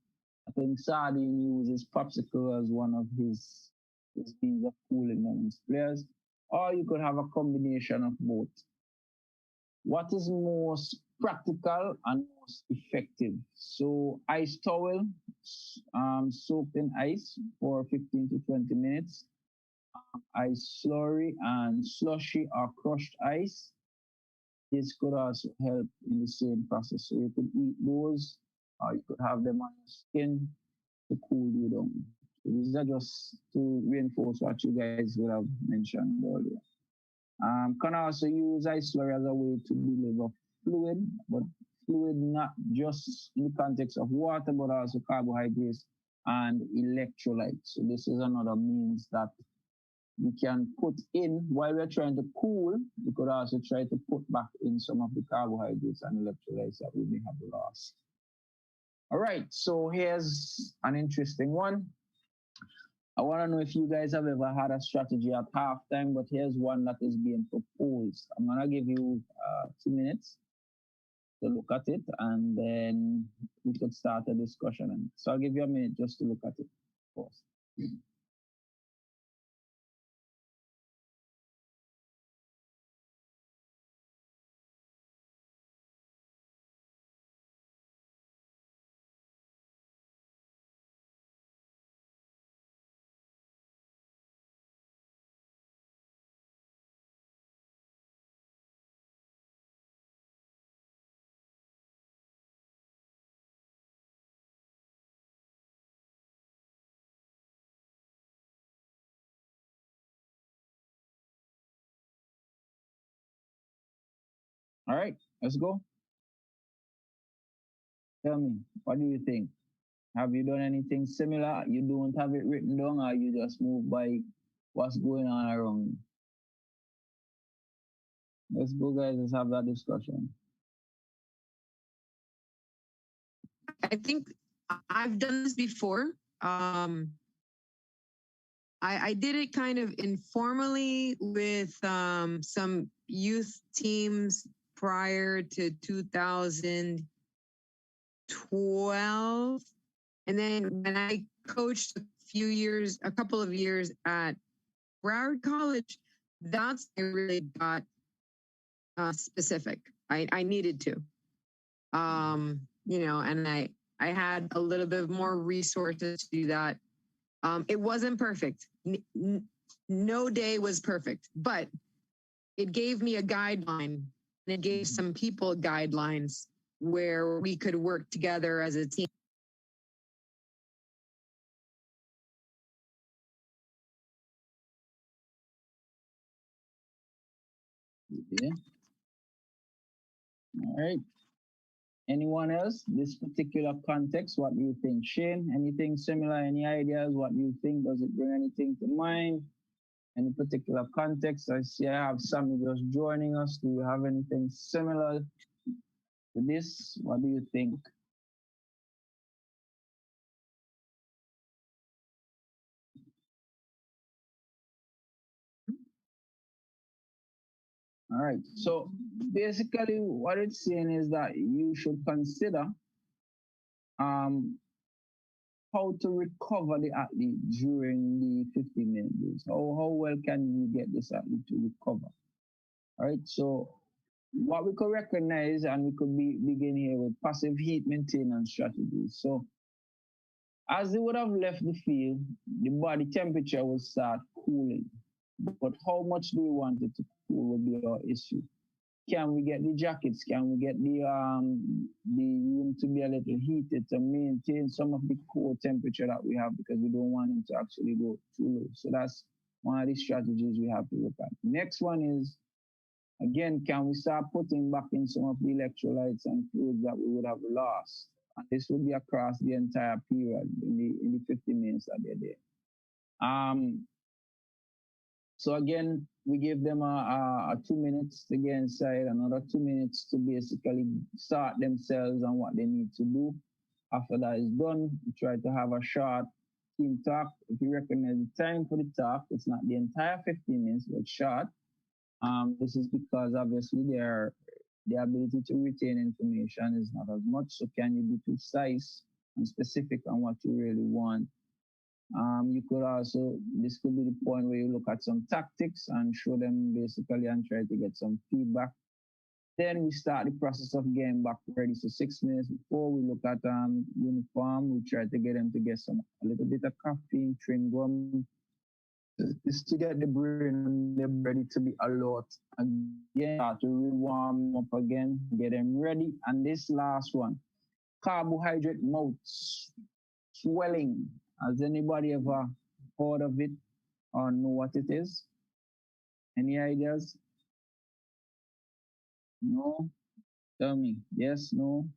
I think Sardine uses popsicle as one of his means of cooling down his players. Or you could have a combination of both. What is most practical and most effective? So ice towel soaked in ice for 15 to 20 minutes. Ice slurry and slushy or crushed ice. This could also help in the same process. So you could eat those, or you could have them on your skin to cool you down. So these are just to reinforce what you guys would have mentioned earlier. Can also use ice slurry as a way to deliver fluid, but fluid not just in the context of water, but also carbohydrates and electrolytes. So this is another means that we can put in while we're trying to cool. We could also try to put back in some of the carbohydrates and electrolytes that we may have lost. All right, so here's an interesting one. I want to know if you guys have ever had a strategy at halftime, but here's one that is being proposed. I'm going to give you 2 minutes to look at it, and then we could start a discussion. So I'll give you a minute just to look at it first. All right, let's go. Tell me, what do you think? Have you done anything similar? You don't have it written down, or you just move by what's going on around you? Let's go, guys. Let's have that discussion. I think I've done this before. I did it kind of informally with some youth teams prior to 2012. And then when I coached a couple of years at Broward College, that's when I really got specific. I needed to. And I had a little bit more resources to do that. It wasn't perfect. No day was perfect, but it gave me a guideline, and it gave some people guidelines where we could work together as a team. Yeah. All right. Anyone else? This particular context, what do you think? Shane, anything similar? Any ideas? What do you think? Does it bring anything to mind? Any particular context? I see I have Sammy just joining us. Do you have anything similar to this? What do you think? All right. So basically, what it's saying is that you should consider um, how to recover the athlete during the 15 minutes. How well can you get this athlete to recover? All right. So what we could recognize, and we could begin here with passive heat maintenance strategies. So as they would have left the field, the body temperature will start cooling. But how much do we want it to cool will be our issue. Can we get the jackets? Can we get the room to be a little heated to maintain some of the core temperature that we have, because we don't want it to actually go too low. So that's one of the strategies we have to look at. Next one is, again, can we start putting back in some of the electrolytes and fluids that we would have lost? And this would be across the entire period in the 50 minutes that they're there. So again, we give them a 2 minutes to get inside, another 2 minutes to basically start themselves on what they need to do. After that is done, we try to have a short team talk. If you recognize the time for the talk, it's not the entire 15 minutes, but short. This is because obviously the ability to retain information is not as much. So can you be precise and specific on what you really want? You could also, this could be the point where you look at some tactics and show them basically and try to get some feedback. Then we start the process of getting back ready. So 6 minutes before we look at uniform, we try to get them to get a little bit of caffeine, chewing gum. Is to get the brain ready to be alert again, start to rewarm up again, get them ready. And this last one, carbohydrate mouth swelling. Has anybody ever heard of it or know what it is? Any ideas? No? Tell me. Yes, no?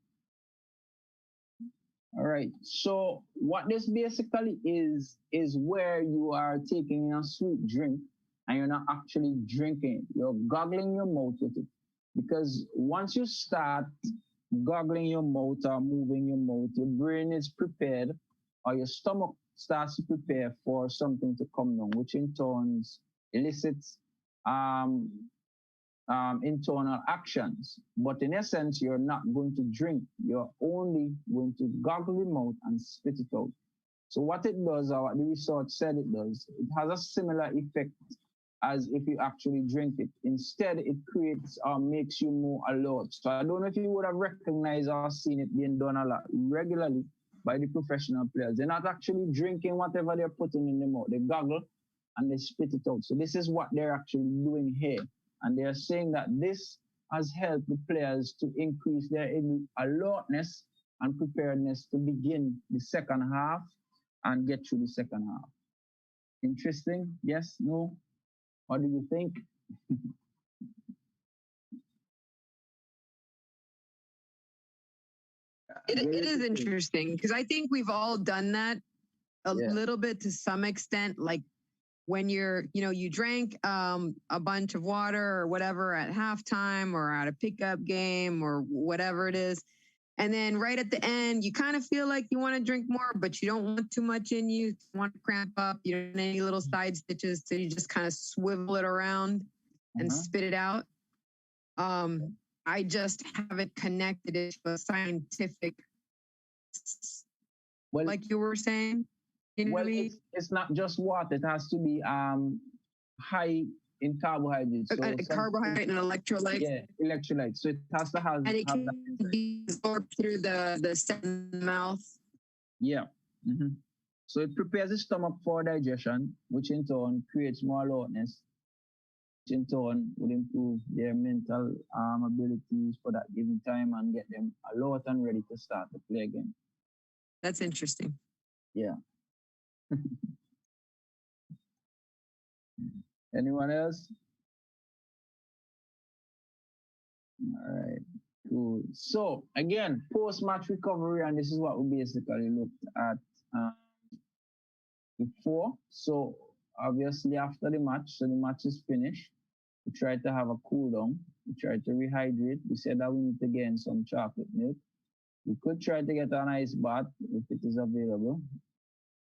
All right. So what this basically is where you are taking a sweet drink and you're not actually drinking it. You're goggling your mouth with it. Because once you start goggling your mouth or moving your mouth, your brain is prepared, or your stomach starts to prepare for something to come down, which in turn elicits internal actions. But in essence, you're not going to drink. You're only going to goggle your mouth and spit it out. So what it does, or what the research said it does, it has a similar effect as if you actually drink it. Instead, it creates or makes you more alert. So I don't know if you would have recognized or seen it being done a lot regularly by the professional players. They're not actually drinking whatever they're putting in their mouth. They goggle and they spit it out. So this is what they're actually doing here. And they're saying that this has helped the players to increase their alertness and preparedness to begin the second half and get through the second half. Interesting? Yes? No? What do you think? It is interesting because I think we've all done that a little bit to some extent. Like when you drank a bunch of water or whatever at halftime or at a pickup game or whatever it is. And then right at the end, you kind of feel like you want to drink more, but you don't want too much in you. You want to cramp up. You don't want any little side stitches. So you just kind of swivel it around and spit it out. I just haven't connected it to a scientific, like you were saying. Well, it's not just water. It has to be high in carbohydrates. So carbohydrate and electrolytes. Yeah, electrolytes. So it has to have. And it can be absorbed through the mouth. Yeah. Mm-hmm. So it prepares the stomach for digestion, which in turn creates more alertness. in turn would improve their mental abilities for that given time and get them alert and ready to start to play again. That's interesting. Yeah. Anyone else? All right. Cool. So again, post-match recovery, and this is what we basically looked at before. So obviously after the match, so the match is finished. We try to have a cool down. We try to rehydrate. We said that we need to get in some chocolate milk. We could try to get an ice bath if it is available.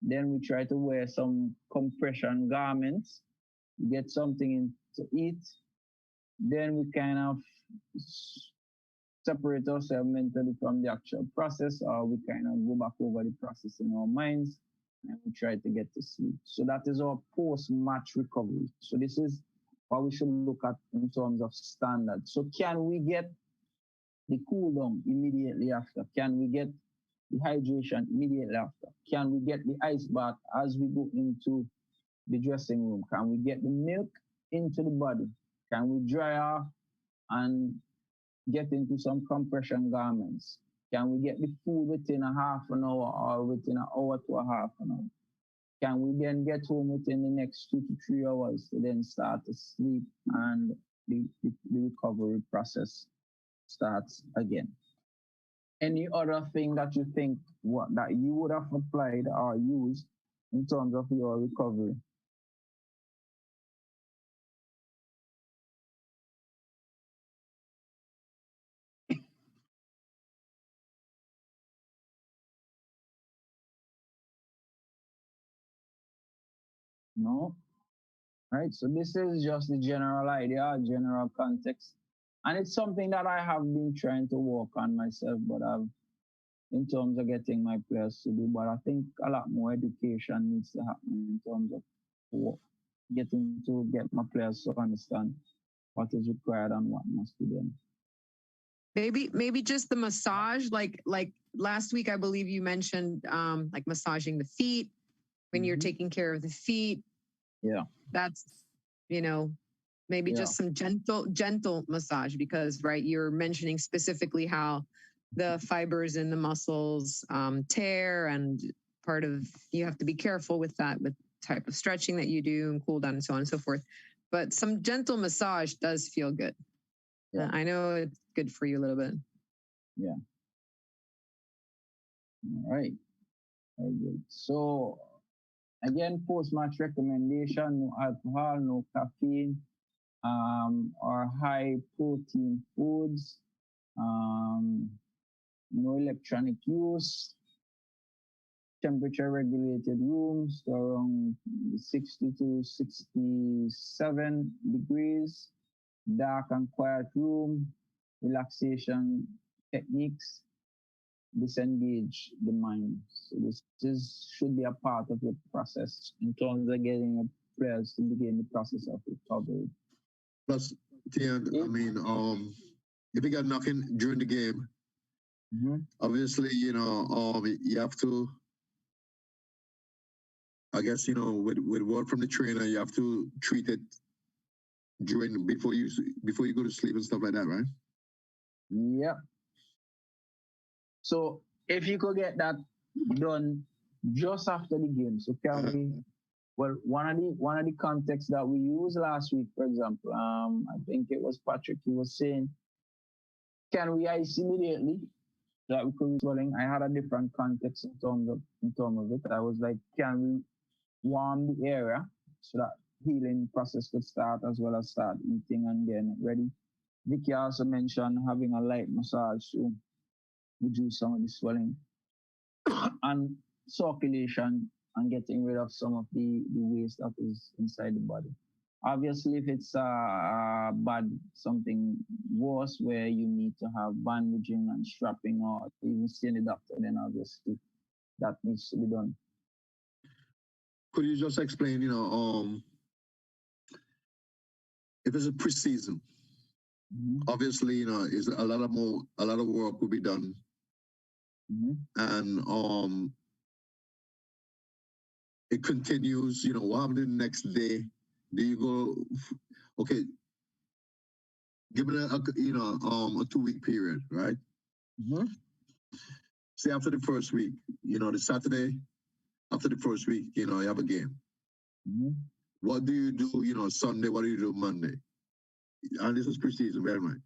Then we try to wear some compression garments, get something in to eat. Then we kind of separate ourselves mentally from the actual process, or we kind of go back over the process in our minds and we try to get to sleep. So that is our post-match recovery. So this is what we should look at in terms of standards. So can we get the cool down immediately after? Can we get the hydration immediately after? Can we get the ice bath as we go into the dressing room? Can we get the milk into the body? Can we dry off and get into some compression garments? Can we get the food within a half an hour or within an hour to a half an hour? Can we then get home within the next 2 to 3 hours to then start to sleep and the recovery process starts again? Any other thing that you think that you would have applied or used in terms of your recovery? No? Right? So this is just the general idea, general context. And it's something that I have been trying to work on myself, but in terms of getting my players to do. But I think a lot more education needs to happen in terms of getting to get my players to understand what is required and what must be done. Maybe just the massage, like last week, I believe you mentioned like massaging the feet when you're taking care of the feet. Yeah. That's, maybe just some gentle massage, because right, you're mentioning specifically how the fibers in the muscles tear, and part of you have to be careful with that, with type of stretching that you do and cool down and so on and so forth. But some gentle massage does feel good. Yeah. I know it's good for you a little bit. Yeah. All right. Very good. So again, post-match recommendation: no alcohol, no caffeine, or high protein foods, no electronic use, temperature regulated rooms to around 60 to 67 degrees, dark and quiet room, relaxation techniques, disengage the mind. So this should be a part of your process in terms of getting players to begin the process of recovery. Plus, Theon, I mean, if you got knocking during the game, obviously, you have to, I guess, with word from the trainer, you have to treat it before you go to sleep and stuff like that, right? Yeah. So if you could get that done just after the game, so can we? Well, one of the contexts that we used last week, for example, I think it was Patrick. He was saying, can we ice immediately so that we could swelling? I had a different context in terms of it. I was like, can we warm the area so that healing process could start, as well as start eating and getting it ready? Vicky also mentioned having a light massage to reduce some of the swelling and circulation and getting rid of some of the waste that is inside the body. Obviously, if it's something worse where you need to have bandaging and strapping or even seeing the doctor, then obviously that needs to be done. Could you just explain, if it's a preseason, obviously, is a lot of work will be done. And it continues, what happened the next day? Do you go, okay, given a 2 week period, right? Mm-hmm. Say after the first week, the Saturday after the first week, you have a game. Mm-hmm. What do you do, Sunday? What do you do Monday? And this is preseason, bear in mind.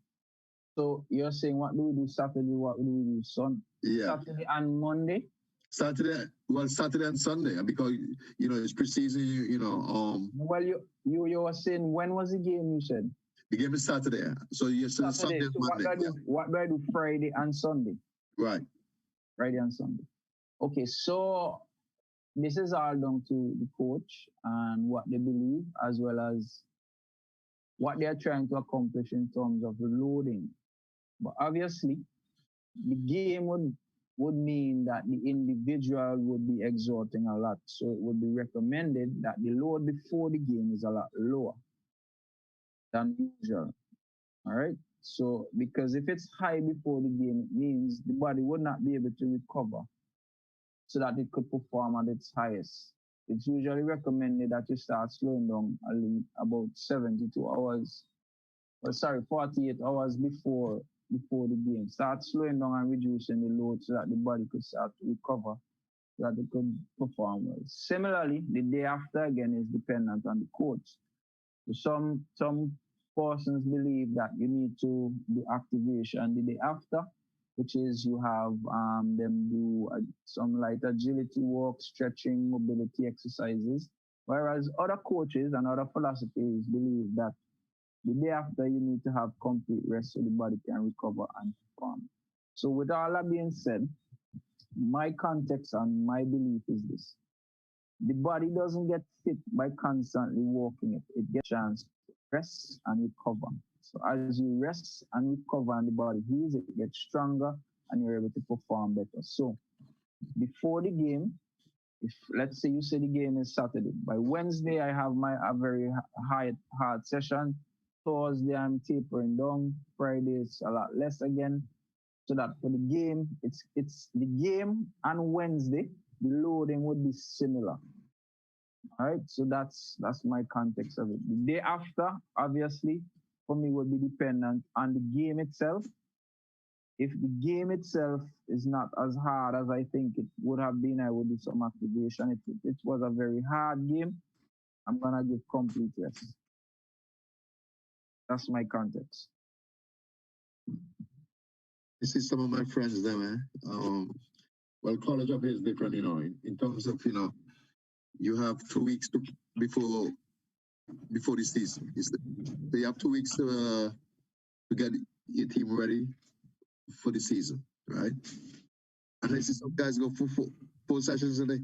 So you're saying what do we do Saturday? What do we do Yeah. Saturday and Monday? Saturday and Sunday, because it's preseason. Well, you were saying when was the game? You said the game is Saturday, so you said Sunday and So Monday. what do I do Friday and Sunday? Right. Friday and Sunday. Okay, so this is all down to the coach and what they believe, as well as what they are trying to accomplish in terms of loading. But obviously, the game would mean that the individual would be exerting a lot. So it would be recommended that the load before the game is a lot lower than usual. All right. So because if it's high before the game, it means the body would not be able to recover so that it could perform at its highest. It's usually recommended that you start slowing down about 72 hours, 48 hours before the game. Start slowing down and reducing the load so that the body could start to recover, so that it could perform well. Similarly, the day after again is dependent on the coach. So some persons believe that you need to do activation the day after, which is you have them do some light agility work, stretching, mobility exercises. Whereas other coaches and other philosophies believe that the day after you need to have complete rest so the body can recover and perform. So with all that being said, my context and my belief is this. The body doesn't get fit by constantly working it. It gets a chance to rest and recover. So as you rest and recover and the body heals, it gets stronger and you're able to perform better. So before the game, if let's say you say the game is Saturday, by Wednesday I have a very hard session. Thursday I'm tapering down. Friday is a lot less again. So that for the game, it's the game and Wednesday, the loading would be similar. All right, so that's my context of it. The day after, obviously, for me would be dependent on the game itself. If the game itself is not as hard as I think it would have been, I would do some activation. If it was a very hard game, I'm gonna give complete rest. That's my context. This is some of my friends there, man. Well, college up here is different, in terms of, you have 2 weeks before the season. So you have 2 weeks to get your team ready for the season, right? And I see some guys go for four sessions a day.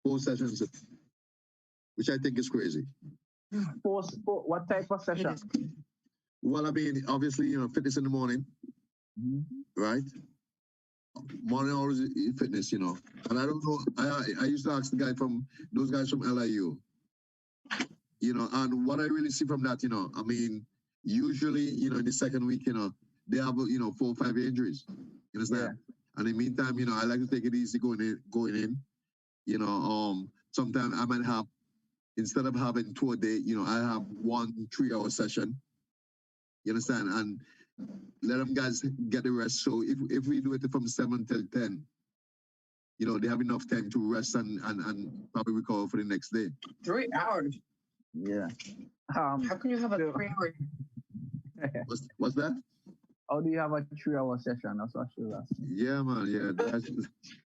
4 sessions, which I think is crazy. What type of session? Well, I mean, obviously, fitness in the morning, right? Morning hours fitness, And I don't know. I used to ask those guys from LIU, and what I really see from that, I mean, usually, in the second week, they have, 4 or 5 injuries. You understand? Yeah. And in the meantime, I like to take it easy going in. Sometimes I might have, instead of having 2 a day, I have 1 3-hour session. You understand? And let them guys get the rest. So if we do it from 7 till 10, they have enough time to rest and probably recover for the next day. 3 hours. Yeah. How can you have a 3-hour? What's that? How do you have a 3-hour session? That's what she was asking. Yeah, man. Yeah.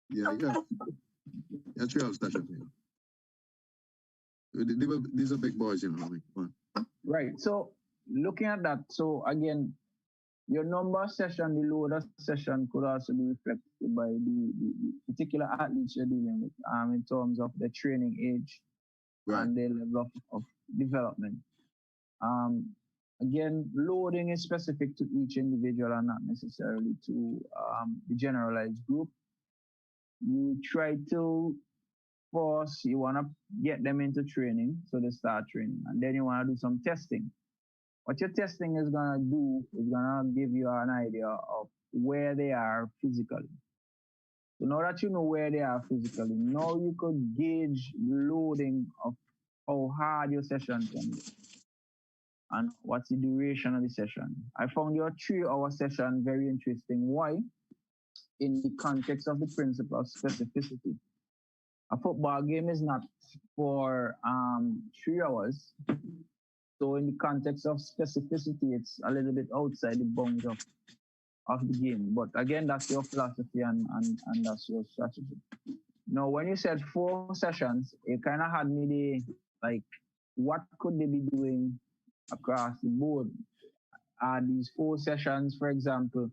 Yeah, 3-hour session. These are big boys, Right. So looking at that, so again, your number session, the loader session could also be reflected by the particular athletes you're dealing with in terms of the training age and their level of development. Again, loading is specific to each individual and not necessarily to the generalized group. You try to force, you want to get them into training, so they start training, and then you want to do some testing. What your testing is going to do is going to give you an idea of where they are physically. So now that you know where they are physically, now you could gauge the loading of how hard your session can be and what's the duration of the session. I found your 3 hour session very interesting. Why? In the context of the principle of specificity. A football game is not for 3 hours. So in the context of specificity, it's a little bit outside the bounds of the game. But again, that's your philosophy and that's your strategy. Now, when you said 4 sessions, it kind of had me like, what could they be doing across the board? Are these 4 sessions, for example,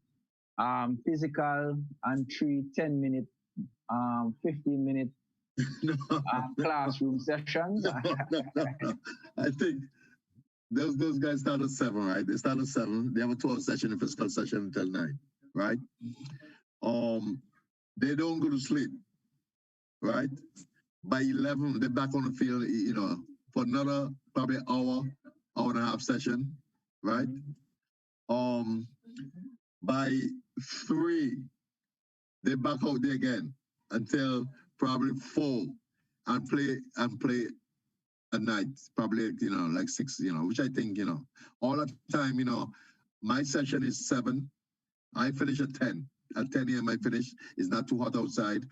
physical and 10-minute, 15-minute No, classroom sessions? no. I think those guys start at 7, right? They start at 7. They have a 12 session, a physical session until 9, right? They don't go to sleep, right? By 11, they're back on the field, for another probably hour and a half session, right? By 3, they're back out there again until probably 4 and play at night, probably, like 6, which I think, all that time, my session is 7. I finish at 10. At 10 a.m. I finish. It's not too hot outside,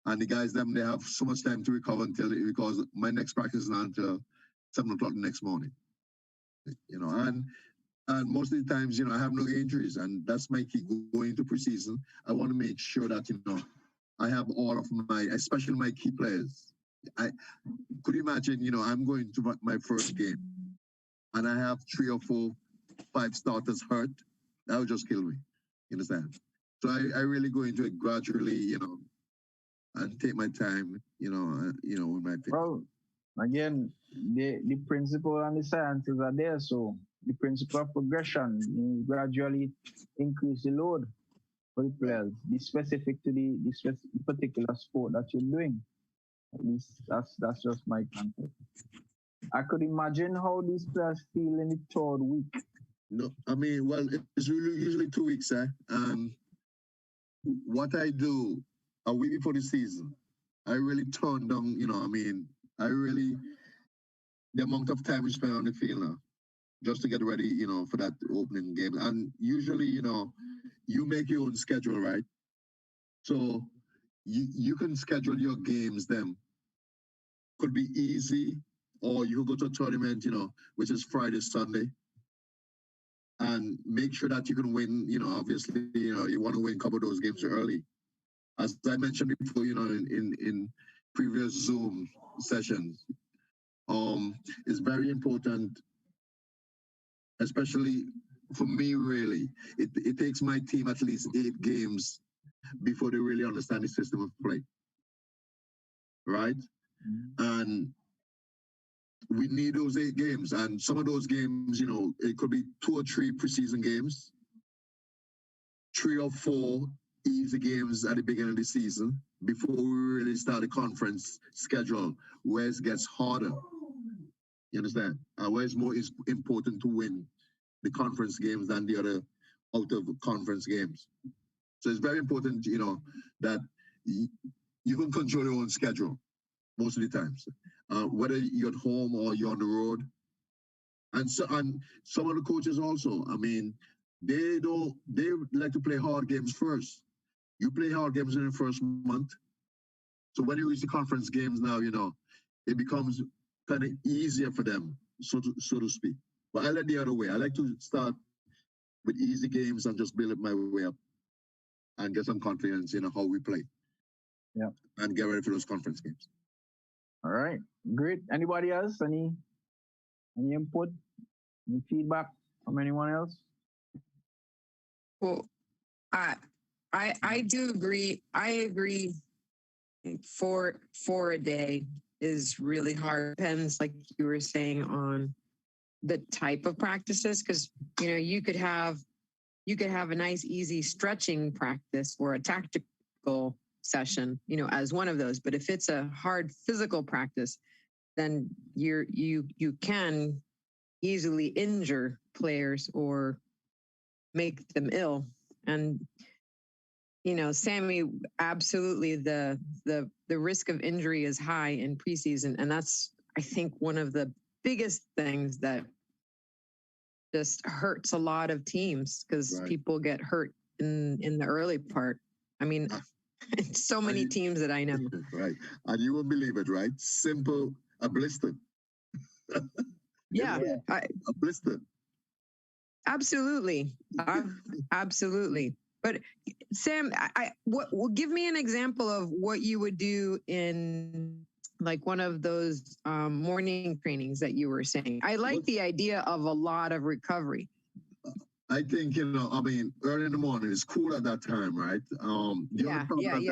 and the guys, they have so much time to recover because my next practice is not until 7 o'clock the next morning, and most of the times, I have no injuries, and that's my key going into preseason. I want to make sure that, I have all of especially my key players. I could imagine, I'm going to my first game and I have 3 or 4, 5 starters hurt. That would just kill me. You understand? So I really go into it gradually, and take my time, with my thing. Well, again, the principle and the sciences are there. So the principle of progression is gradually increase the load for the players, be specific to the particular sport that you're doing. At least that's just my concept. I could imagine how these players feel in the 3rd week. No, I mean, well, it's usually 2 weeks, what I do a week before the season, I really turn down, the amount of time we spend on the field now, just to get ready, for that opening game. And usually, you make your own schedule, right? So you can schedule your games then. Could be easy, or you go to a tournament, which is Friday, Sunday, and make sure that you can win, obviously, you want to win a couple of those games early. As I mentioned before, in previous Zoom sessions, it's very important, especially for me, really. It takes my team at least 8 games before they really understand the system of play, right? And we need those 8 games. And some of those games, it could be 2 or 3 preseason games, 3 or 4 easy games at the beginning of the season before we really start the conference schedule, where it gets harder. You understand? Where it's more important to win the conference games than the other out of conference games. So it's very important, that you can control your own schedule most of the times, whether you're at home or you're on the road. And some of the coaches also, I mean, they like to play hard games first. You play hard games in the first month. So when you reach the conference games now, it becomes kind of easier for them, so to speak. But I like the other way. I like to start with easy games and just build my way up and get some confidence in how we play. Yeah. And get ready for those conference games. All right. Great. Anybody else? Any input? Any feedback from anyone else? Well, I do agree. I agree. For a day is really hard. Depends, like you were saying, on the type of practices, because you could have a nice easy stretching practice or a tactical session, as one of those. But if it's a hard physical practice, then you can easily injure players or make them ill. And Sammy, absolutely, the risk of injury is high in preseason, and that's I think, one of the biggest things that just hurts a lot of teams because Right. people get hurt in the early part. I mean, it's so many teams that I know. Right. And you won't believe it, right? Simple, a blister. Yeah, A blister. absolutely. Absolutely. But Sam, give me an example of what you would do in like one of those morning trainings that you were saying. I like the idea of a lot of recovery. I think, I mean, early in the morning, it's cool at that time, right? Yeah.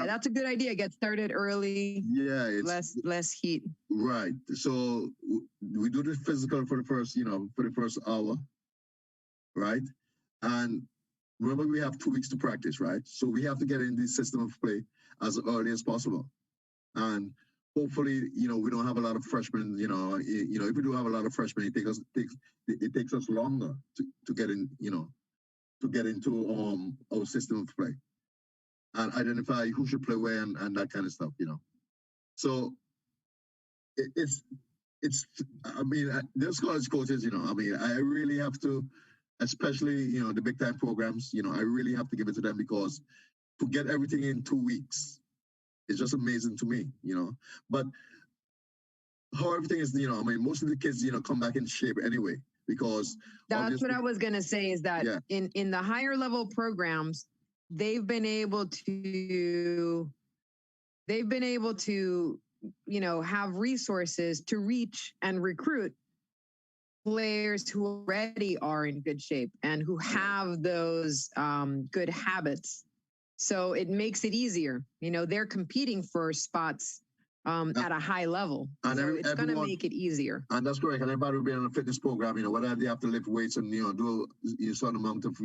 That's a good idea. Get started early. Yeah, it's less heat. Right. So we do the physical for the first hour, right? And remember, we have 2 weeks to practice, right? So we have to get in the system of play as early as possible. And hopefully, we don't have a lot of freshmen, if we do have a lot of freshmen, it takes us longer to get in, to get into our system of play and identify who should play where and that kind of stuff, So it's I mean, those college coaches, I mean, I really have to, especially, the big time programs, I really have to give it to them because to get everything in 2 weeks is just amazing to me, But how everything is, I mean, most of the kids, come back in shape anyway, because that's what I was going to say is that in the higher level programs, they've been able to, have resources to reach and recruit players who already are in good shape and who have those good habits. So it makes it easier. They're competing for spots at a high level. So it's going to make it easier. And that's correct. And everybody will be on a fitness program, whether they have to lift weights and, do a certain amount of,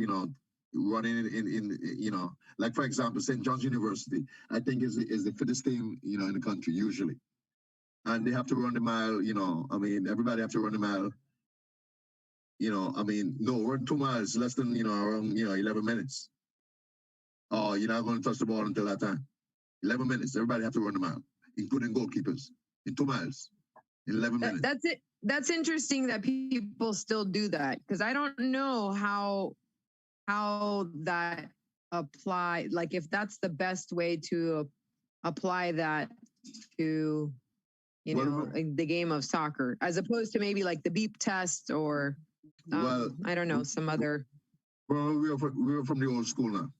running in like, for example, St. John's University, I think is the fittest team, in the country, usually. And they have to run the mile, I mean, everybody have to run the mile. I mean, no, run 2 miles, less than, around, 11 minutes. Oh, you're not going to touch the ball until that time. 11 minutes. Everybody have to run the mile, including goalkeepers, in 2 miles, in 11 minutes. That's it. That's interesting that people still do that because I don't know how that apply. Like if that's the best way to apply that to, like the game of soccer, as opposed to maybe like the beep test or I don't know, some other. Well, we are from the old school now.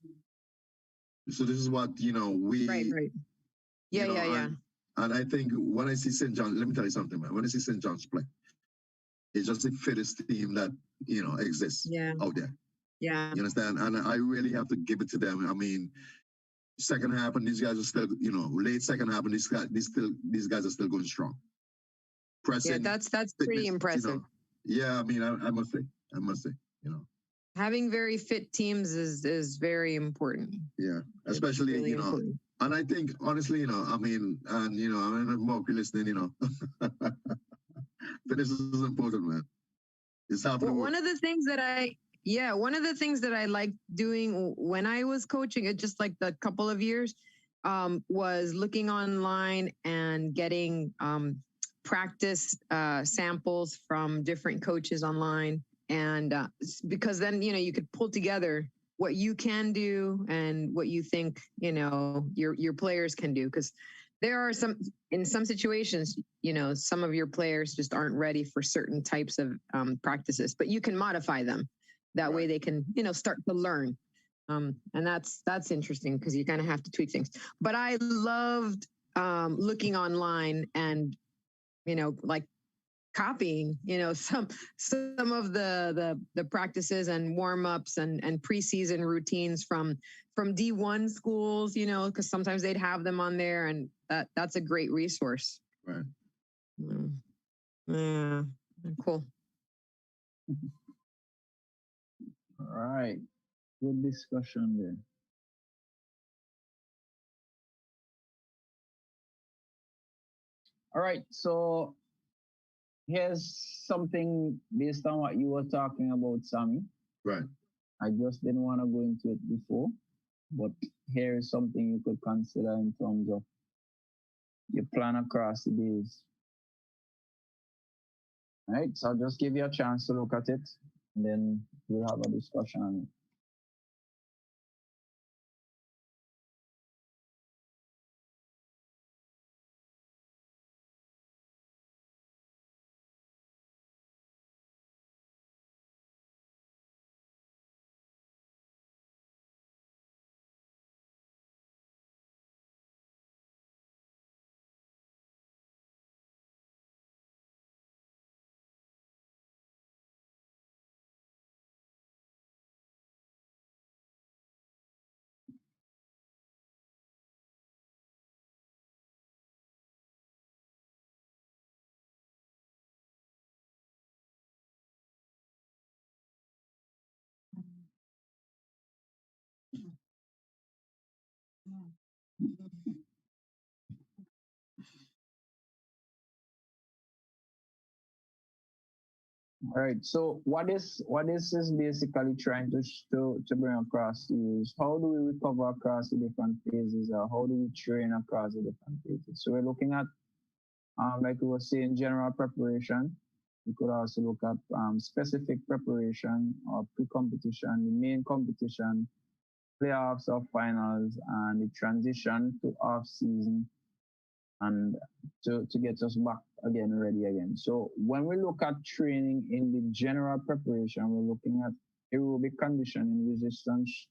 So this is what, we... Right. Yeah. And I think when I see St. John's, let me tell you something, man. When I see St. John's play, it's just the fittest team that, exists out there. Yeah. You understand? And I really have to give it to them. I mean, second half, and these guys are still, late second half, and these guys are still going strong. Pressing. Yeah, that's pretty impressive. Yeah, I mean, I must say, Having very fit teams is very important. Yeah, especially, really important. And I think, honestly, I mean, and, I mean, more listening, fitness is important, man. It's half the work. One of the things that I liked doing when I was coaching it, just like the couple of years, was looking online and getting practice samples from different coaches online. And because then, you could pull together what you can do and what you think, your players can do. Because there are in some situations, some of your players just aren't ready for certain types of practices, but you can modify them. That way they can, start to learn. And that's interesting because you kind of have to tweak things. But I loved looking online and, like copying, some of the practices and warm-ups and preseason routines from D1 schools, because sometimes they'd have them on there, and that's a great resource. Right. Yeah. Cool. All right. Good discussion there. All right. So here's something based on what you were talking about, Sammy. Right. I just didn't want to go into it before, but here is something you could consider in terms of your plan across the days. Right? So I'll just give you a chance to look at it, and then we'll have a discussion on it. All right. So what this is basically trying to bring across is how do we recover across the different phases, or how do we train across the different phases? So we're looking at like we were saying, general preparation. We could also look at specific preparation or pre-competition, the main competition, playoffs or finals, and the transition to off season, and to get us back again, ready again. So when we look at training in the general preparation, we're looking at aerobic conditioning, resistance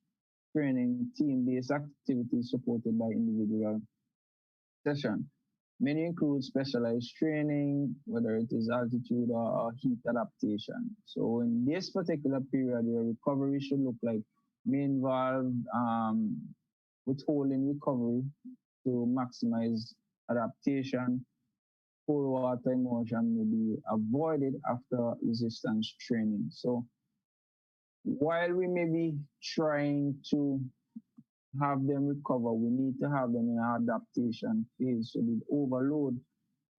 training, team-based activities supported by individual session. Many include specialized training, whether it is altitude or heat adaptation. So in this particular period, your recovery should look like may involve withholding recovery to maximize adaptation. Cold water immersion may be avoided after resistance training. So while we may be trying to have them recover, we need to have them in an adaptation phase so the overload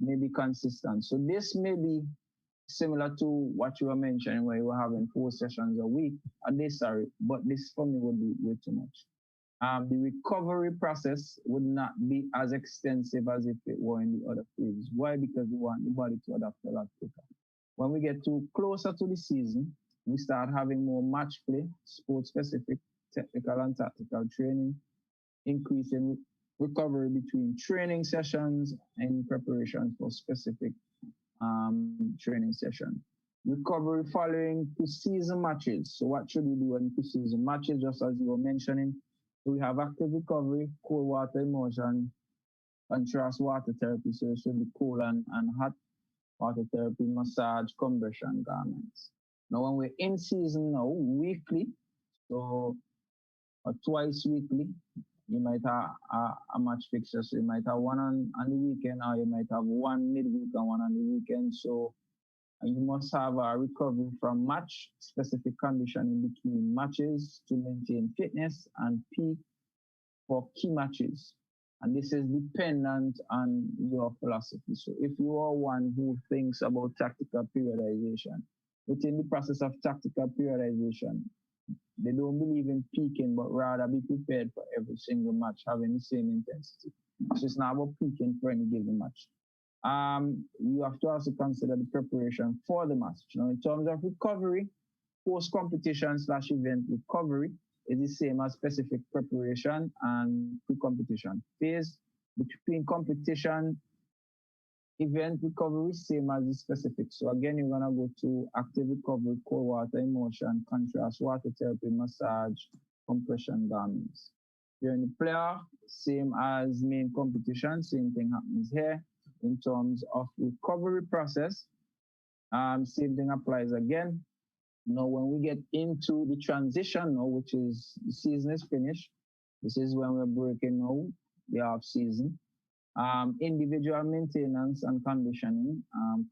may be consistent. So this may be similar to what you were mentioning where you were having 4 sessions a week, a day, sorry, but this for me would be way too much. The recovery process would not be as extensive as if it were in the other phases. Why? Because we want the body to adapt a lot quicker. When we get too closer to the season, we start having more match play, sport specific, technical and tactical training, increasing recovery between training sessions and preparation for specific training session. Recovery following preseason matches. So what should we do in preseason matches? Just as you were mentioning, we have active recovery, cold water immersion, contrast water therapy. So it should be cool and hot water therapy, massage, compression garments. Now when we're in season now, weekly, so twice weekly, you might have a match fixture. So you might have one on the weekend, or you might have one midweek and one on the weekend. So you must have a recovery from match specific condition in between matches to maintain fitness and peak for key matches. And this is dependent on your philosophy. So if you are one who thinks about tactical periodization, within the process of tactical periodization, they don't believe in peaking, but rather be prepared for every single match having the same intensity. So it's not about peaking for any given match. You have to also consider the preparation for the match. Now, in terms of recovery, post competition slash event recovery is the same as specific preparation and pre-competition phase. Between competition event recovery, same as the specific. So again, you're gonna go to active recovery, cold water immersion, contrast water therapy, massage, compression garments. During the playoff, same as main competition, same thing happens here in terms of recovery process. Same thing applies again. Now, when we get into the transition now, which is the season is finished, this is when we're breaking now the off season. Individual maintenance and conditioning,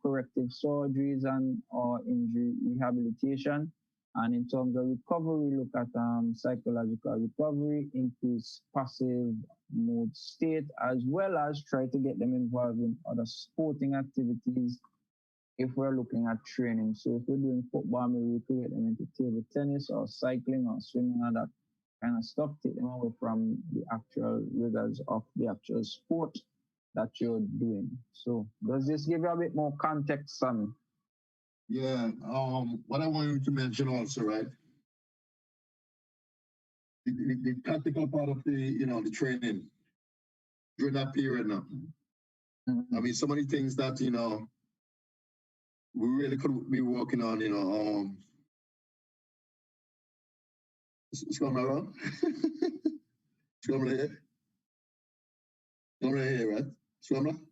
corrective surgeries and or injury rehabilitation. And in terms of recovery, we look at psychological recovery, increase passive mode state, as well as try to get them involved in other sporting activities if we're looking at training. So if we're doing football, maybe we could get them into table tennis or cycling or swimming and that kind of stuff, take them away from the actual rigors of the actual sport that you're doing. So does this give you a bit more context, Sammy? Yeah. What I wanted to mention also, right? The tactical part of the training during that period now. I mean, so many things that we really could be working on. Scrum Scrum here, right? Scrum.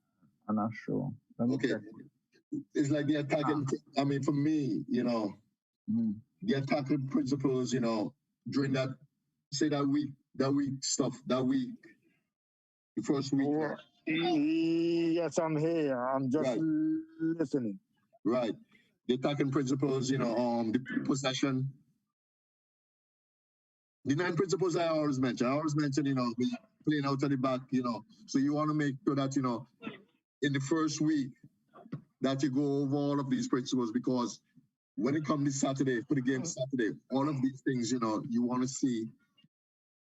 I'm not sure. Okay. It's like the attacking. I mean, for me, the attacking principles, during that, say that week stuff, the first week. Yes, I'm here. I'm just listening. Right. The attacking principles, the possession. The 9 principles I always mention, playing out of the back, So you want to make sure that, in the first week that you go over all of these principles, because when it comes this Saturday, for the game Saturday, all of these things, you want to see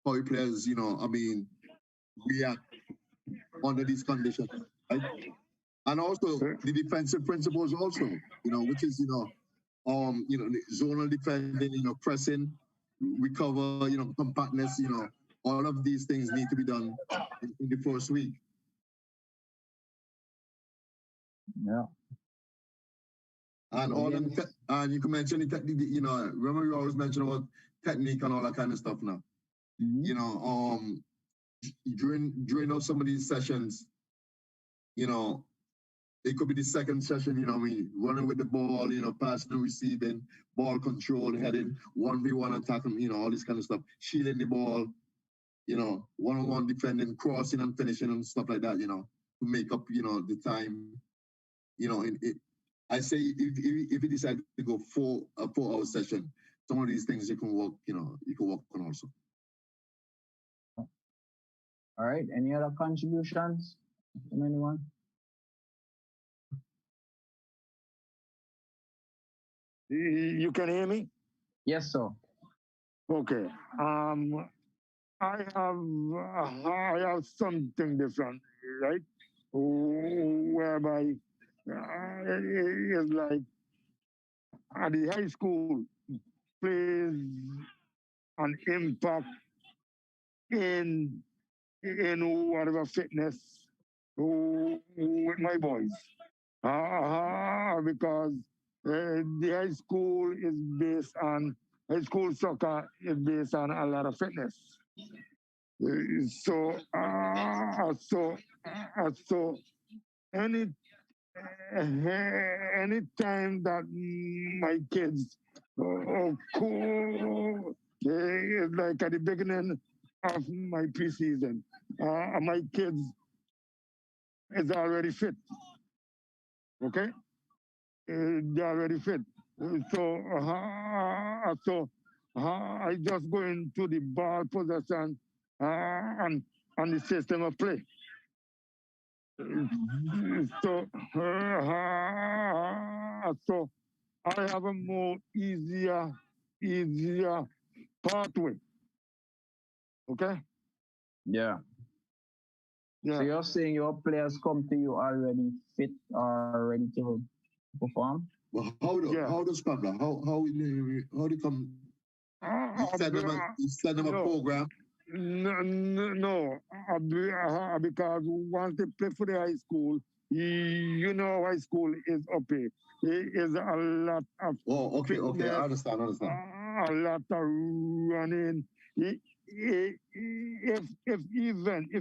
how your players, react under these conditions, right? And also the defensive principles also, which is, zonal defending, pressing, recover, compactness, all of these things need to be done in the first week. Yeah. And all and you can mention the technique, remember you always mention about technique and all that kind of stuff now. During some of these sessions, it could be the second session, running with the ball, passing and receiving, ball control, heading, 1v1 attacking, all this kind of stuff, shielding the ball, one-on-one defending, crossing and finishing and stuff like that, to make up, the time, I say if you decide to go for a 4-hour session, some of these things you can work, you can work on also. All right. Any other contributions from anyone? You can hear me? Yes, sir. Okay. I have something different, right? Whereby it's like at the high school plays an impact in whatever fitness with my boys. Because the high school is based on high school soccer is based on a lot of fitness. So any time that my kids like at the beginning of my preseason, my kids is already fit. Okay, they're already fit. So I just go into the ball possession and the system of play. So I have a more easier pathway. Okay? Yeah. Yeah. So you're saying your players come to you already fit or ready to perform? Well, how does Pablo? How do you come? You send them a program. No, because once they play for the high school, high school is up here. It is a lot of. Oh, okay, I understand. A lot of running. If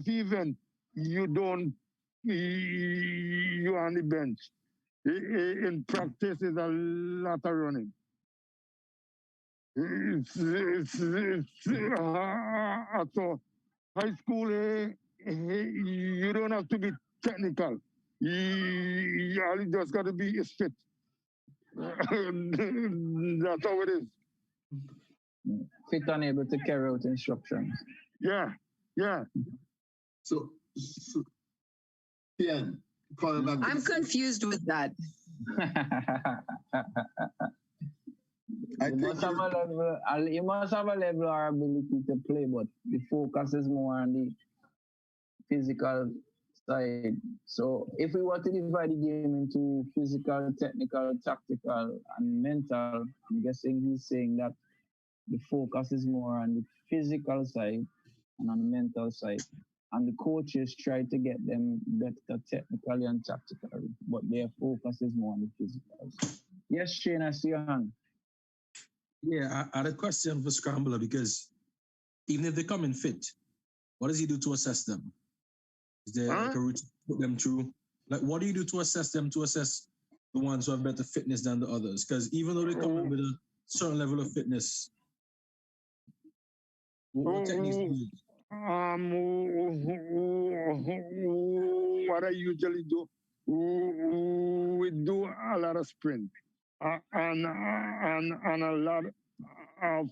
even you don't, you on the bench. In practice, is a lot of running. So high school, you don't have to be technical. You just got to be fit. That's how it is. Fit and able to carry out instructions. Yeah. So yeah, I'm confused with that. You must have a level or ability to play, but the focus is more on the physical side. So if we were to divide the game into physical, technical, tactical, and mental, I'm guessing he's saying that the focus is more on the physical side and on the mental side. And the coaches try to get them better technically and tactically, but their focus is more on the physical side. Yes, Shane, I see your hand. Yeah, I had a question for Scrambler because even if they come in fit, what does he do to assess them? Is there like a route to put them through? Like, what do you do to assess them, to assess the ones who have better fitness than the others? Because even though they come in with a certain level of fitness, what techniques do you use? What I usually do, we do a lot of sprint and a lot of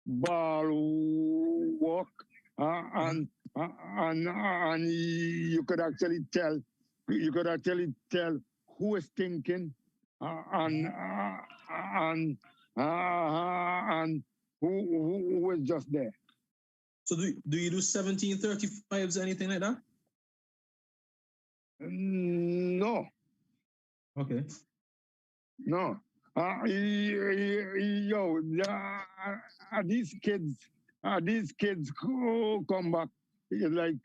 ball work and you could actually tell who is thinking and who is just there. So do you do 1735s, anything like that? No. Okay. No. These kids who come back like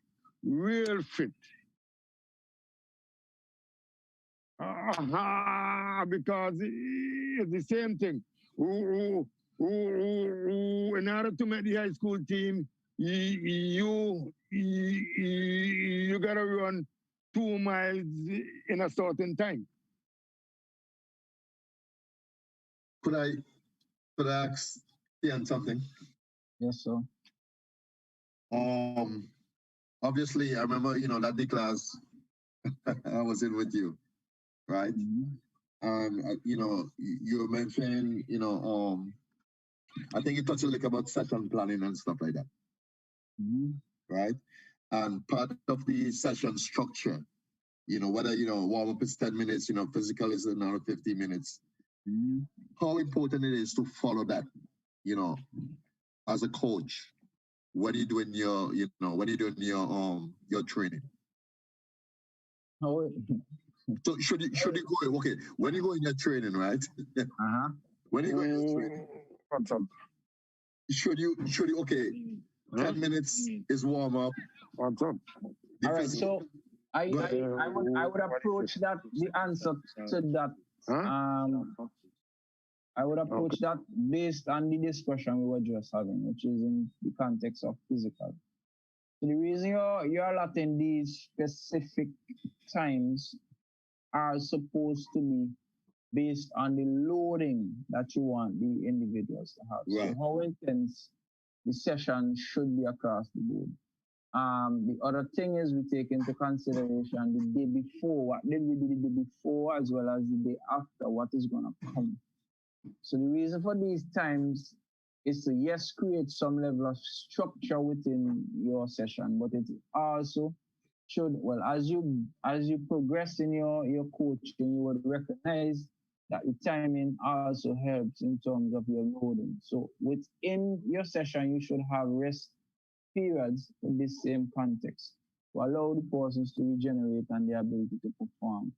real fit. Because it's the same thing. In order to make the high school team, you gotta run 2 miles in a certain time. Could I ask Theon something? Yes, sir. Obviously, I remember, that the class I was in with you, right? You mentioned, I think you touched a little about session planning and stuff like that, right? And part of the session structure, whether, warm up is 10 minutes, physical is another 50 minutes. How important it is to follow that, as a coach, when you're doing your, your training. How So should you go, okay, when you go in your training, right? When you go in your training, should you, okay, 10 minutes is warm up. What's up? All right, so I would approach that, the answer to that, I would approach that based on the discussion we were just having, which is in the context of physical. So the reason you're allotting these specific times are supposed to be based on the loading that you want the individuals to have. Right. So how intense the session should be across the board. The other thing is we take into consideration the day before, what did we do the day before as well as the day after, what is going to come. So the reason for these times is to, yes, create some level of structure within your session, but it also should, well, as you progress in your coaching, you would recognize that the timing also helps in terms of your loading. So within your session, you should have rest periods in this same context to allow the persons to regenerate and the ability to perform.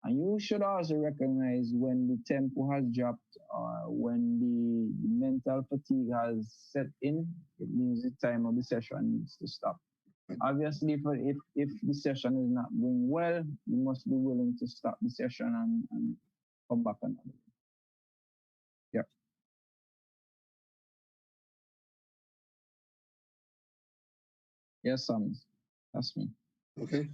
And you should also recognize when the tempo has dropped or when the mental fatigue has set in, it means the time of the session needs to stop. Obviously, if the session is not going well, you must be willing to stop the session and come back another day. Yeah. Yes, Sam. That's me. Okay.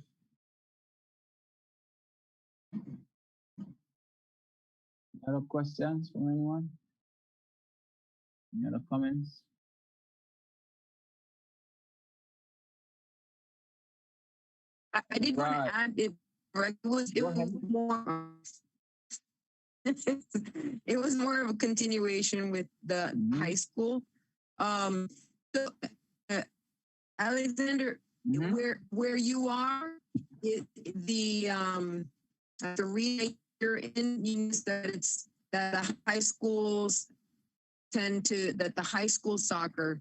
Any other questions from anyone? Any other comments? I did want to add it was more it was more of a continuation with the high school. So Alexander, where you are, the arena you're in means that it's that the high schools that the high school soccer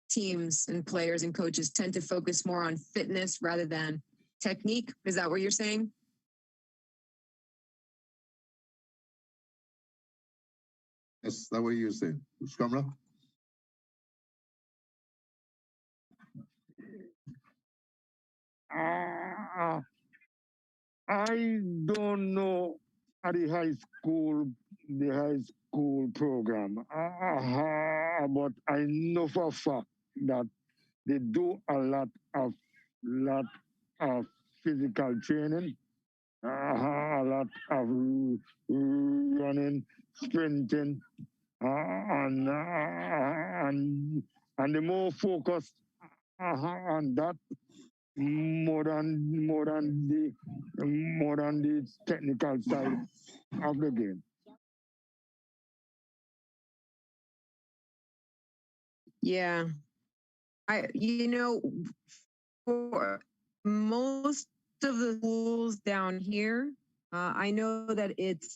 teams and players and coaches tend to focus more on fitness rather than technique. Is that what you're saying? Yes, that's what you're saying. Scrambler? I don't know at the high school program, but I know for a fact that they do lot of physical training, a lot of running, sprinting, and the more focused on that more than the technical side of the game. Yeah. For most of the schools down here, I know that it's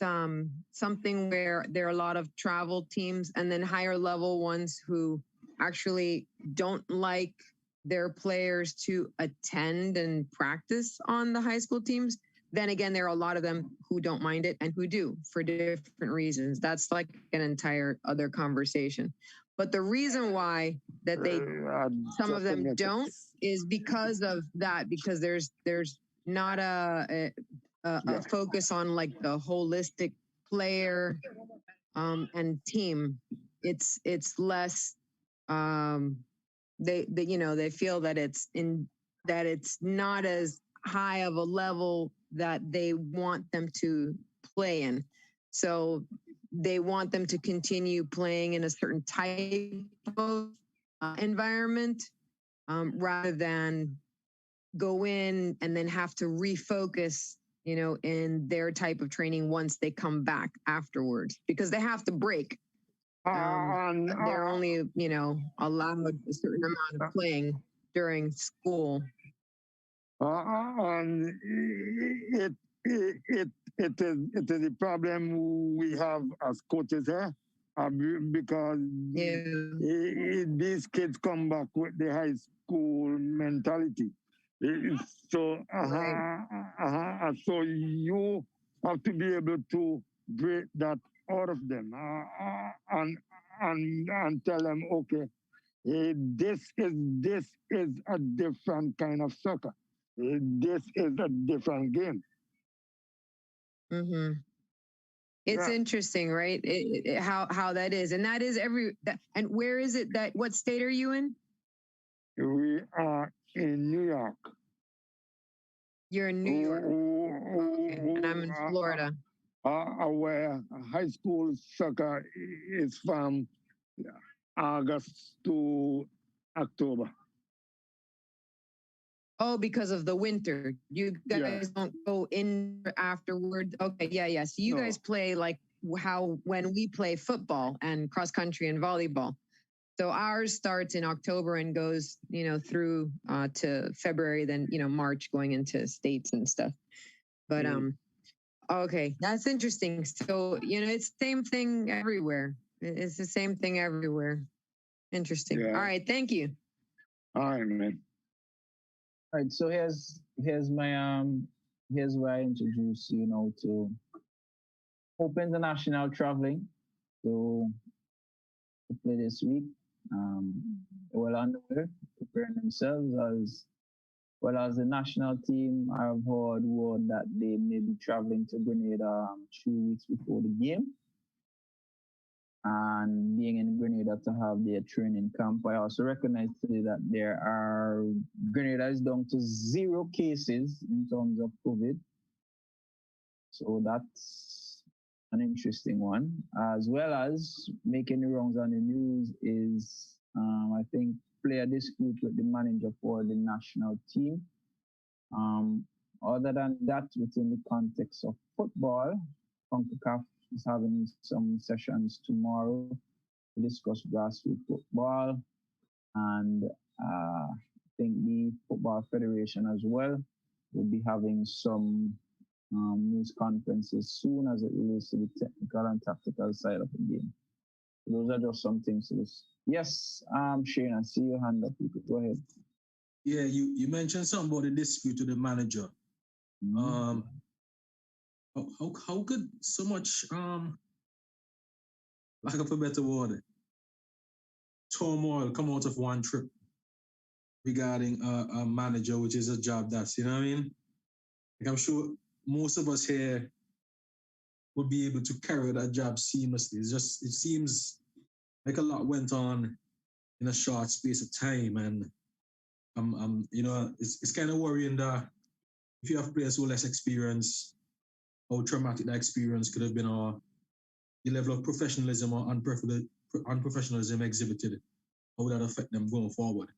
something where there are a lot of travel teams and then higher level ones who actually don't like their players to attend and practice on the high school teams. Then again, there are a lot of them who don't mind it and who do for different reasons. That's like an entire other conversation. But the reason why that some of them don't is because of that, because there's not a focus on like the holistic player and team. It's less they feel that it's not as high of a level that they want them to play in. So they want them to continue playing in a certain type of environment rather than go in and then have to refocus, in their type of training once they come back afterwards, because they have to break. They're only, allowed a certain amount of playing during school. And it is a problem we have as coaches here, because these kids come back with the high school mentality. So so you have to be able to break that out of them, and tell them, okay, this is a different kind of soccer. This is a different game. Mm-hmm. It's interesting, right? How that is, and that is and where is it that? What state are you in? We are in New York. You're in New York, okay. And I'm in Florida. Where high school soccer is from August to October. Oh, because of the winter. You guys don't go in afterward. Okay, yeah. So you guys play like when we play football and cross country and volleyball. So ours starts in October and goes, through to February, then March, going into states and stuff. But okay, that's interesting. So it's the same thing everywhere. It's the same thing everywhere. Interesting. All right, thank you. All right, man. All right, so here's my here's where I introduce to Hope International traveling to play this week. Well underway, preparing themselves as well as the national team. I've heard word that they may be traveling to Grenada 2 weeks before the game, and being in Grenada to have their training camp. I also recognize today that Grenada is down to 0 cases in terms of COVID. So that's an interesting one. As well as making the rounds on the news is, I think, player dispute with the manager for the national team. Other than that, within the context of football, CONCACAF is having some sessions tomorrow to discuss grassroots football, and I think the Football Federation as well will be having some news conferences soon as it relates to the technical and tactical side of the game. So those are just some things to this. Yes, Shane, I see your hand up. You could go ahead. Yeah, you mentioned something about the dispute with the manager. Mhm. How could so much lack of a better word turmoil come out of one trip regarding a manager, which is a job that's, you know what I mean? Like I'm sure most of us here would be able to carry that job seamlessly. It seems like a lot went on in a short space of time, and it's kind of worrying that if you have players who are less experienced, how traumatic that experience could have been, or the level of professionalism or unprofessionalism exhibited, how would that affect them going forward?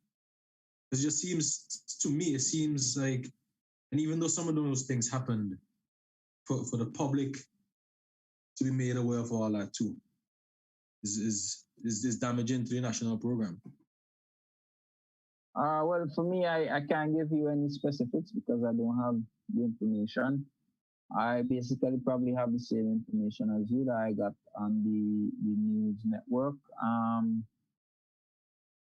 It just seems, to me, it seems like, and even though some of those things happened, for the public to be made aware of all that too is damaging to the national program. Well, for me, I can't give you any specifics because I don't have the information. I basically probably have the same information as you that I got on the news network.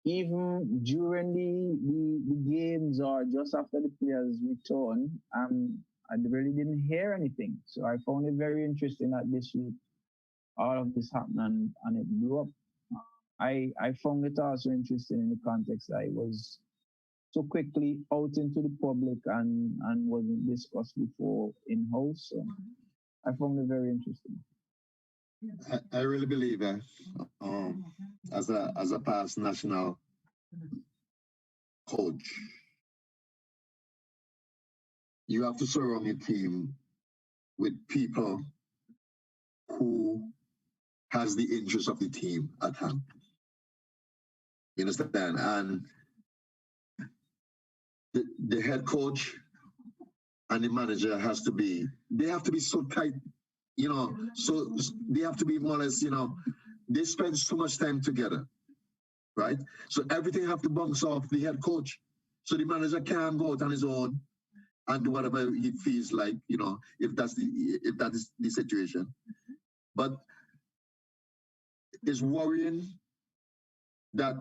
Even during the games or just after the players return, I really didn't hear anything. So I found it very interesting that this week all of this happened and it blew up. I found it also interesting in the context that it was so quickly out into the public and wasn't discussed before in house. So I found it very interesting. I really believe that as a past national coach, you have to surround your team with people who has the interest of the team at hand. You understand? And the head coach and the manager they have to be so tight, so they have to be more or less, they spend so much time together, right? So everything have to bounce off the head coach. So the manager can't go out on his own and do whatever he feels like, if that is the situation. But it's worrying that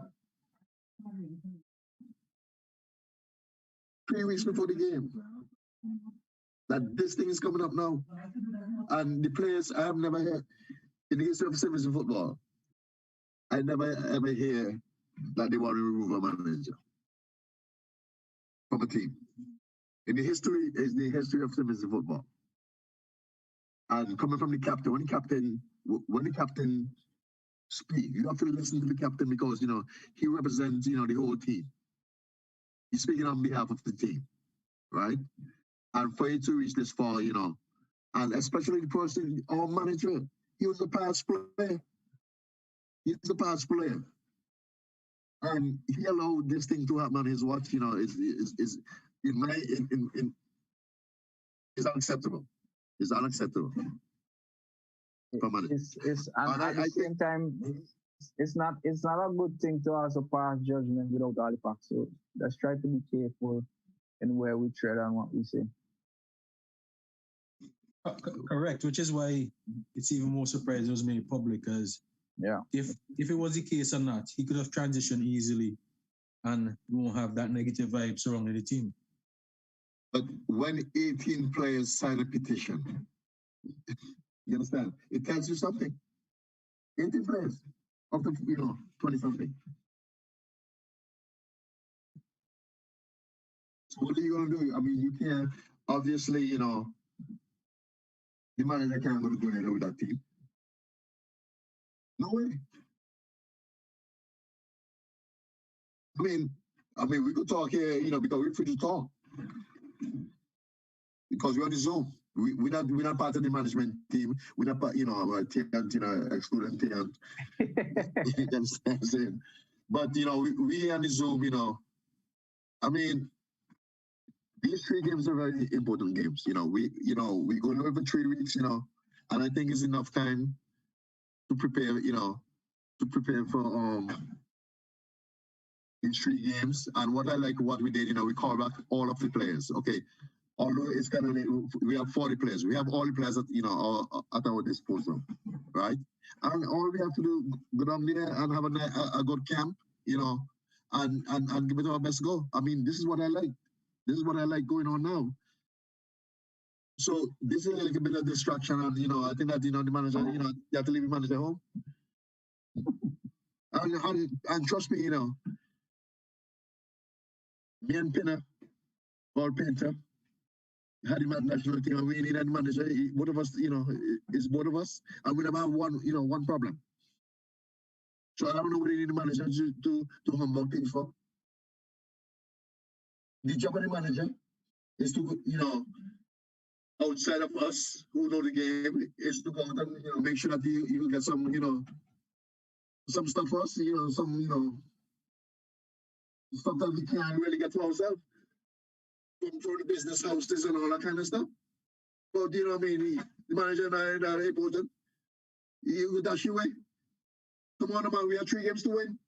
3 weeks before the game, that this thing is coming up now. And the players, I have never heard, in the history of sevens in football, I never ever hear that they want to remove a manager from a team. In the history, is the history of sevens in football. And coming from the captain, when the captain speak, you have to listen to the captain because, he represents, the whole team. He's speaking on behalf of the team, right? And for you to reach this far, and especially the person, our manager, he was a past player. He's a past player. And he allowed this thing to happen on his watch, is unacceptable. It's unacceptable. And at the same time, it's not a good thing to also pass judgment without all the facts. So let's try to be careful in where we tread and what we say. Correct, which is why it's even more surprising it was made public, because if it was the case or not, he could have transitioned easily and we won't have that negative vibe surrounding the team. But when 18 players sign a petition, you understand? It tells you something. 18 players of the 20-something. So what are you gonna do? I mean, you can't obviously, the manager can't go anywhere with that team. No way. I mean, we could talk here, because we're free to talk. Because we're on the Zoom. We're not part of the management team. We're not part, excluding Theon. You understand what I'm saying? But we on the Zoom, I mean, these 3 games are very important games. We go over 3 weeks, and I think it's enough time to prepare, for these 3 games. And what I like what we did, we call back all of the players. Okay. Although it's kind of, we have 40 players. We have all the players at our disposal, right? And all we have to do, go down there and have a good camp, and give it our best go. I mean, this is what I like. This is what I like going on now. So this is like a bit of distraction, and I think that the manager, you have to leave the manager home. And trust me, me and Pinner, or Painter, had him at national team, and we need a manager. Both of us, it's both of us, and we never have one problem. So I don't know what they need a manager to humbug things for. The job of the manager is to, outside of us who know the game, is to go out and make sure that you get some, some stuff for us, some, stuff that we can't really get for ourselves. From the business houses and all that kind of stuff. But you know what I mean? The manager and I are important. You dash your way. Come on, man, we have 3 games to win.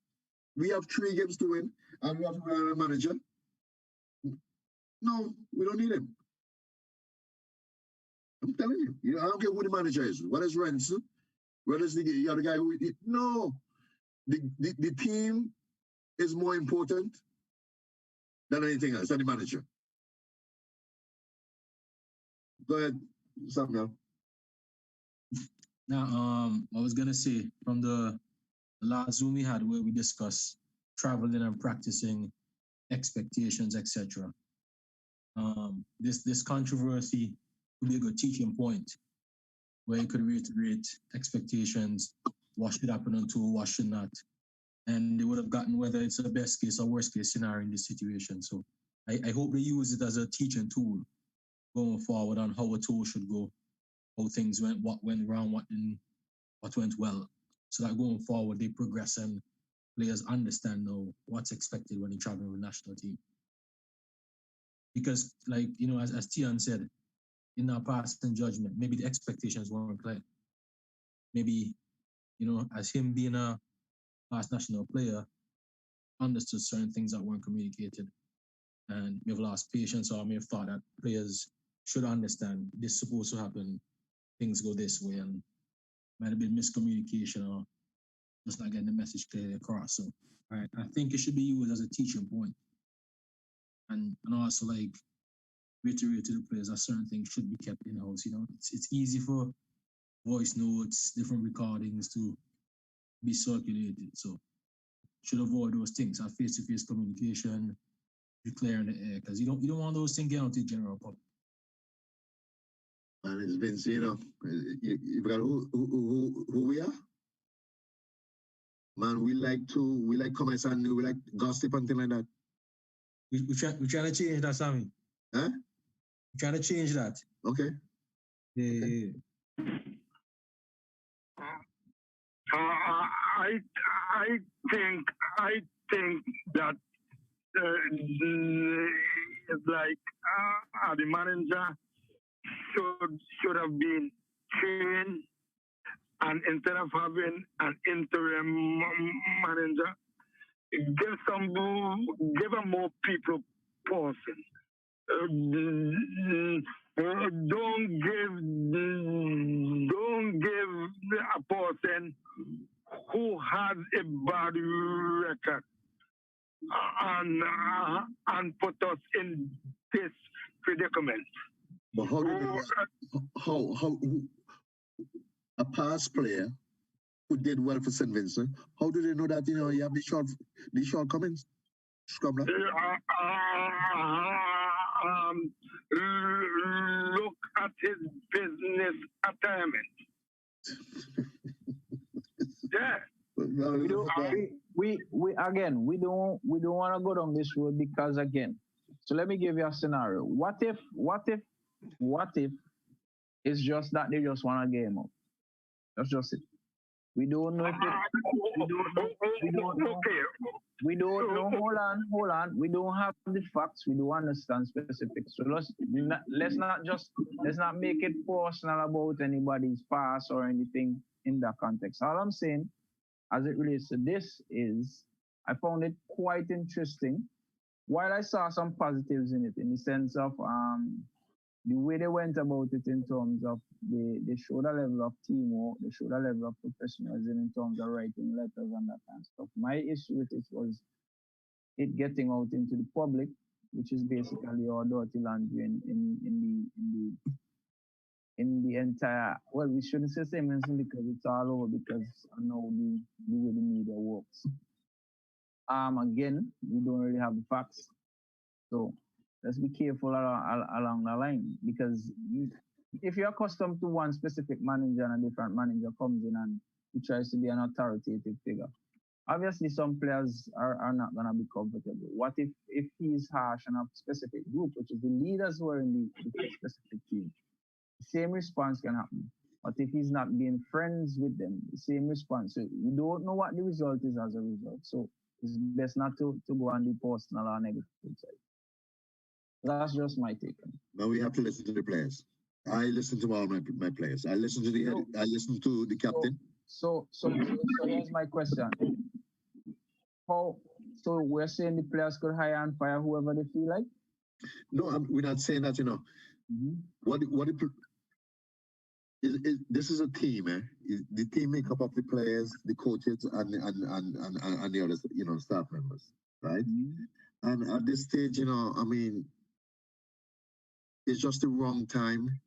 We have 3 games to win, and we have to run a manager. No, we don't need him. I'm telling you, I don't care who the manager is. What is Renz? What is the other guy who? No, the team is more important than anything else, than the manager. Go ahead, Samuel. Now, I was gonna say from the last Zoom we had where we discussed traveling and practicing expectations, etc. This controversy could be a good teaching point where you could reiterate expectations, what should happen on tour, what should not. And they would have gotten whether it's a best case or worst case scenario in this situation. So I hope they use it as a teaching tool going forward on how a tour should go, how things went, what went wrong, what went well. So that going forward, they progress and players understand now what's expected when they travel with the national team. Because, like, as Theon said, in our past in judgment, maybe the expectations weren't clear. Maybe, as him being a past national player, understood certain things that weren't communicated. And may have lost patience, or may have thought that players should understand this is supposed to happen, things go this way, and might have been miscommunication or just not getting the message clearly across. So I think it should be used as a teaching point. And also like reiterate to the players that certain things should be kept in-house. It's easy for voice notes, different recordings to be circulated. So should avoid those things, have face-to-face communication, be clear in the air, because you don't want those things getting out to the general public. And it's been, you forgot who we are? Man, we like comments and we like gossip and things like that. We're trying to change that, Sammy. Huh? We're trying to change that. Okay. Yeah. I think that it's like the manager should have been trained, and instead of having an interim manager, give a more people person. Don't give a person who has a bad record and put us in this predicament. But how a past player who did well for St. Vincent, how do they know that you have these shortcomings? Look at his business attainment. Yeah. We don't want to go down this road because again, so let me give you a scenario. What if it's just that they just want a game up? That's just it. We don't know if we don't know. Hold on. We don't have the facts. We don't understand specifics. So let's not make it personal about anybody's past or anything in that context. All I'm saying, as it relates to this, is I found it quite interesting. While I saw some positives in it, in the sense of the way they went about it in terms of they showed a level of teamwork, they showed a level of professionalism in terms of writing letters and that kind of stuff. My issue with it was it getting out into the public, which is basically our dirty laundry in the entire, well, we shouldn't say same because it's all over, because I know the way the media works. Again, we don't really have the facts, so let's be careful along the line, because if you're accustomed to one specific manager and a different manager comes in and he tries to be an authoritative figure, obviously some players are not going to be comfortable. What if he's harsh on a specific group, which is the leaders who are in the specific team? The same response can happen. But if he's not being friends with them, the same response. So we don't know what the result is as a result. So it's best not to go on the personal or negative side. That's just my take on it. Now we have to listen to the players. I listen to all my players. I listen to the captain. So here's my question. So we're saying the players could hire and fire whoever they feel like? No, we're not saying that, Mm-hmm. This is a team, eh? The team make up of the players, the coaches, and the other, staff members, right? Mm-hmm. And at this stage, it's just the wrong time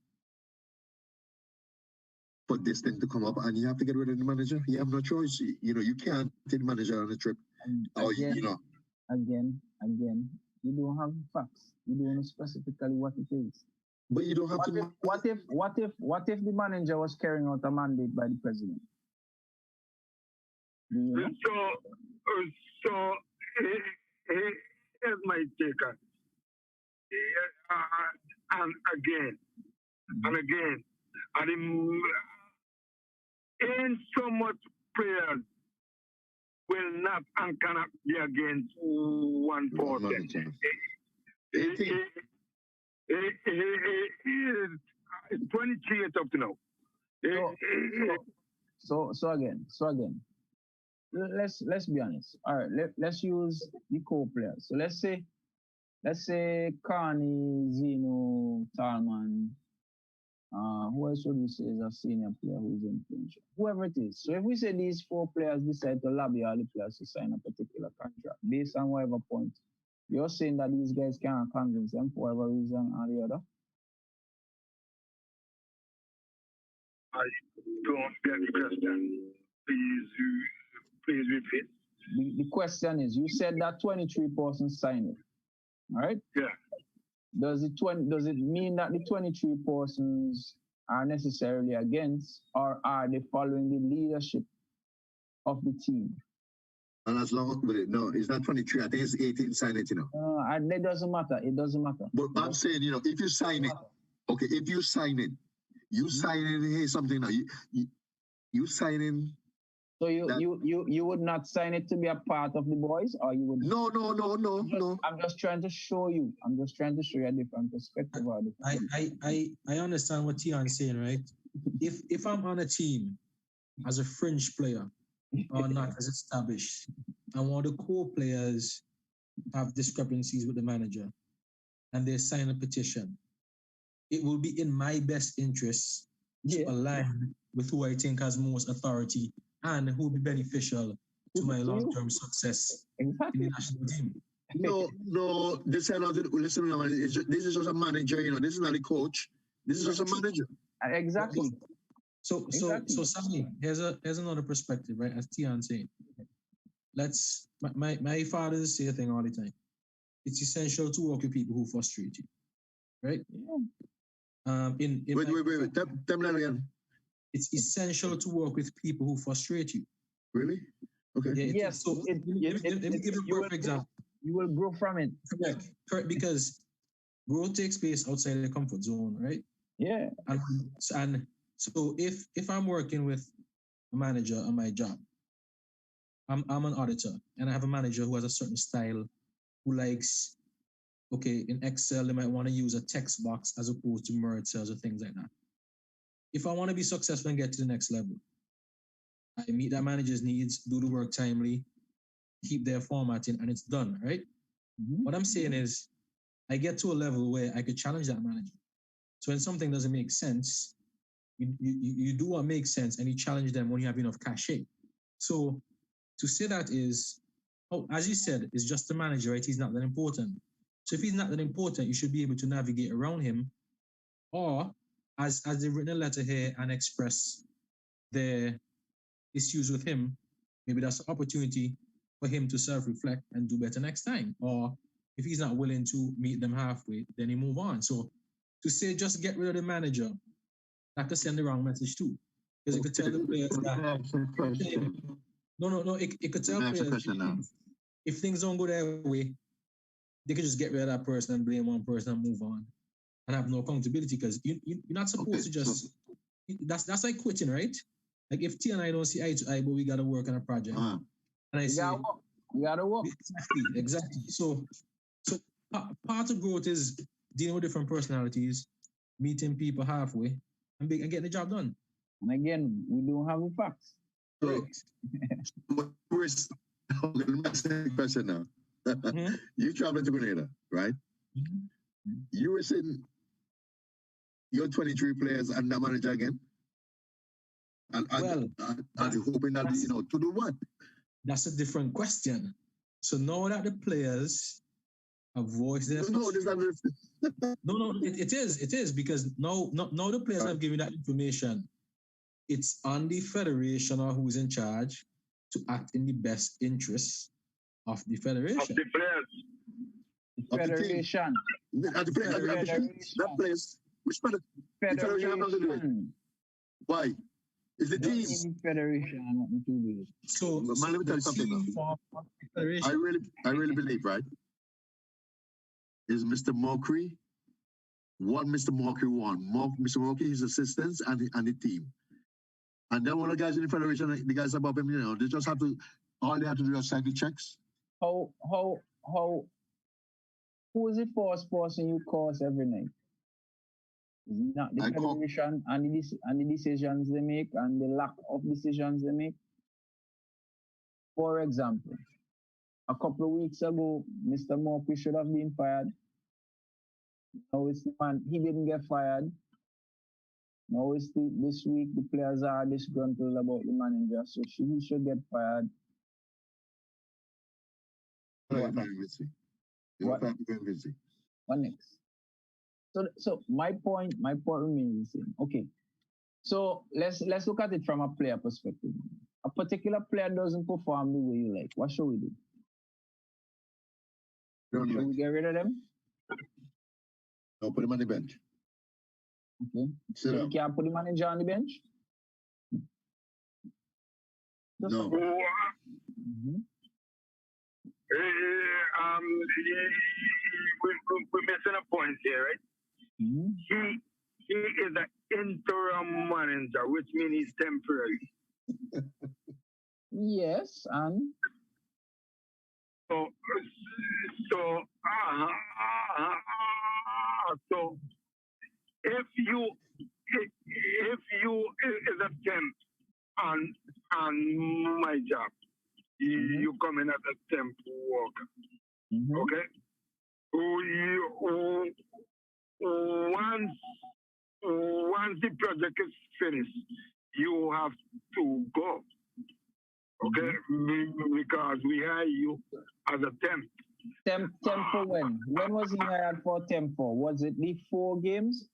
for this thing to come up, and you have to get rid of the manager. You have no choice. You can't take the manager on a trip. Again, you don't have facts. You don't know specifically what it is. But you don't have What if the manager was carrying out a mandate by the president? So here's my take on and again, ain't so much players will not and cannot be against one person. It's 23 up to now. So again, let's be honest. All right, let's use the co-players. So let's say Carney, Zeno, Talman. Who else would we say is a senior player who's influential? Whoever it is. So if we say these 4 players decide to lobby all the players to sign a particular contract based on whatever point, you're saying that these guys can't convince them for whatever reason or the other? I don't get the question. Please repeat. The question is, you said that 23 persons signed it, right? Yeah. Does it mean that the 23 persons are necessarily against, or are they following the leadership of the team? And as long as no, it's not 23. I think it's 18 signed it, It doesn't matter. It doesn't matter. But I'm saying, if you sign it, okay, if you sign it, you sign in here something now. You sign in. So you would not sign it to be a part of the boys, or you would? No. I'm just trying to show you. A different perspective. I understand what Theon's saying, right? If I'm on a team as a fringe player or not as established, and one of the core players have discrepancies with the manager, and they sign a petition, it will be in my best interest to align with who I think has most authority and who will be beneficial to my long-term success in the national team. No, this is not. Listen, this is just a manager. This is not a coach. This is just a manager. Exactly. So Sammy, here's another perspective, right? As Theon saying, my father say a thing all the time. It's essential to work with people who frustrate you, right? Yeah. Wait. Tell me that again. It's essential to work with people who frustrate you. Really? Okay. Yeah, yes. So let me give you a perfect example. You will grow from it. Correct. Because growth takes place outside the comfort zone, right? Yeah. And so if I'm working with a manager on my job, I'm an auditor, and I have a manager who has a certain style, who likes, in Excel, they might want to use a text box as opposed to merge cells or things like that. If I want to be successful and get to the next level, I meet that manager's needs, do the work timely, keep their formatting, and it's done, right? Mm-hmm. What I'm saying is, I get to a level where I could challenge that manager. So when something doesn't make sense, you do what makes sense, and you challenge them when you have enough cachet. So to say that is, Oh, as you said, it's just the manager, right? He's not that important. So if he's not that important, you should be able to navigate around him, or as they've written a letter here and express their issues with him, maybe that's an opportunity for him to self-reflect and do better next time. Or if he's not willing to meet them halfway, then he move on. So to say just get rid of the manager, that could send the wrong message too. Because it could tell the players that no, it could tell players if things don't go their way, they could just get rid of that person and blame one person and move on and have no accountability, because you're not supposed to just that's like quitting, right? Like if T and I don't see eye to eye, but we gotta work on a project. And I say we gotta work. Exactly. So part of growth is dealing with different personalities, meeting people halfway, and getting the job done. And again, we don't have the facts. Correct. I'm going to ask you a question now. You traveled to Grenada, right? You were saying you're 23 players and that manager again? And hoping that, to do what? That's a different question. So now that the players have voiced their No, it is because now the players have given that information. It's on the federation or who's in charge to act in the best interests of the federation. Of the players. The federation. That place. Which part of the federation? Why? Is the team federation? So let me tell you something. I really believe, right? Is Mr. Mockery what Mr. Mockery won? Mr. Mockery, his assistants, and the team. And then one of the guys in the federation, the guys above him, they just have to, all they have to do is sign the checks. Who is the first person you call every night? Not the federation and the decisions they make and the lack of decisions they make. For example, a couple of weeks ago, Mr. Murphy should have been fired. Now it's the man, he didn't get fired. Now it's this week the players are disgruntled about the manager, so he should get fired. What next? So my point remains the same. Okay. So let's look at it from a player perspective. A particular player doesn't perform the way you like. What should we do? Should we get rid of them? No, put him on the bench. Okay. So you can't put the manager on the bench? No. We're missing a point here, right? He is an interim manager, which means he's temporary. Yes, and so if you is a temp on my job, you come in as a temp worker, okay? Once the project is finished, you have to go, okay? Because we hire you as a temp. Temp for when? When was he hired for temp for? Was it the 4 games?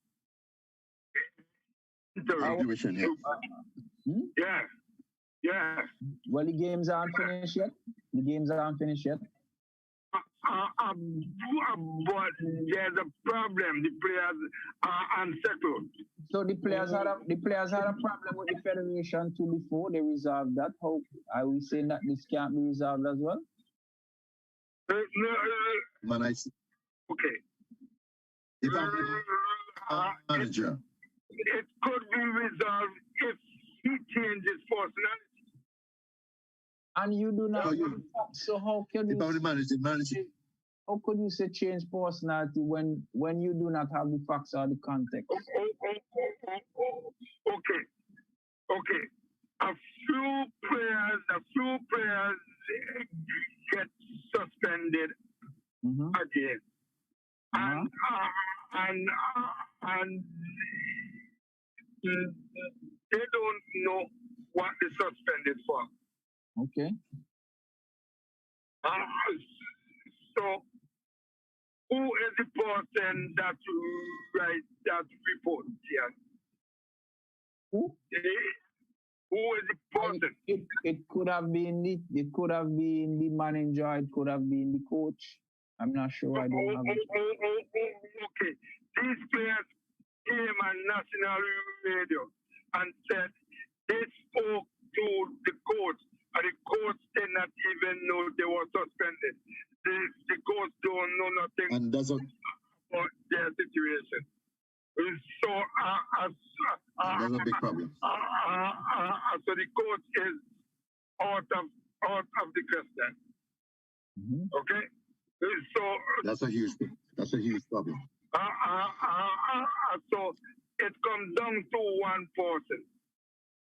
Yeah. Well, the games aren't finished yet. But there's a problem. The players are unsettled. So the players had a problem with the federation too before they resolved that. How are we saying that this can't be resolved as well? Okay. If I'm manager. It could be resolved if he changes personality. And you do not. So how can you? If I'm the manager. How could you say change personality when you do not have the facts or the context? Okay. A few players get suspended again, and they don't know what they're suspended for. Okay. So, who is the person that write that report here? Who? Who is the person? It could have been the manager, it could have been the coach. I'm not sure. I don't have it. Okay. These players came on national radio and said they spoke to the coach, and the coach did not even know they were suspended. The coach don't know nothing And that's a about their situation. So, that's a big problem. so the coach is out of the question. Mhm. Okay, so That's a huge problem. so it comes down to one person,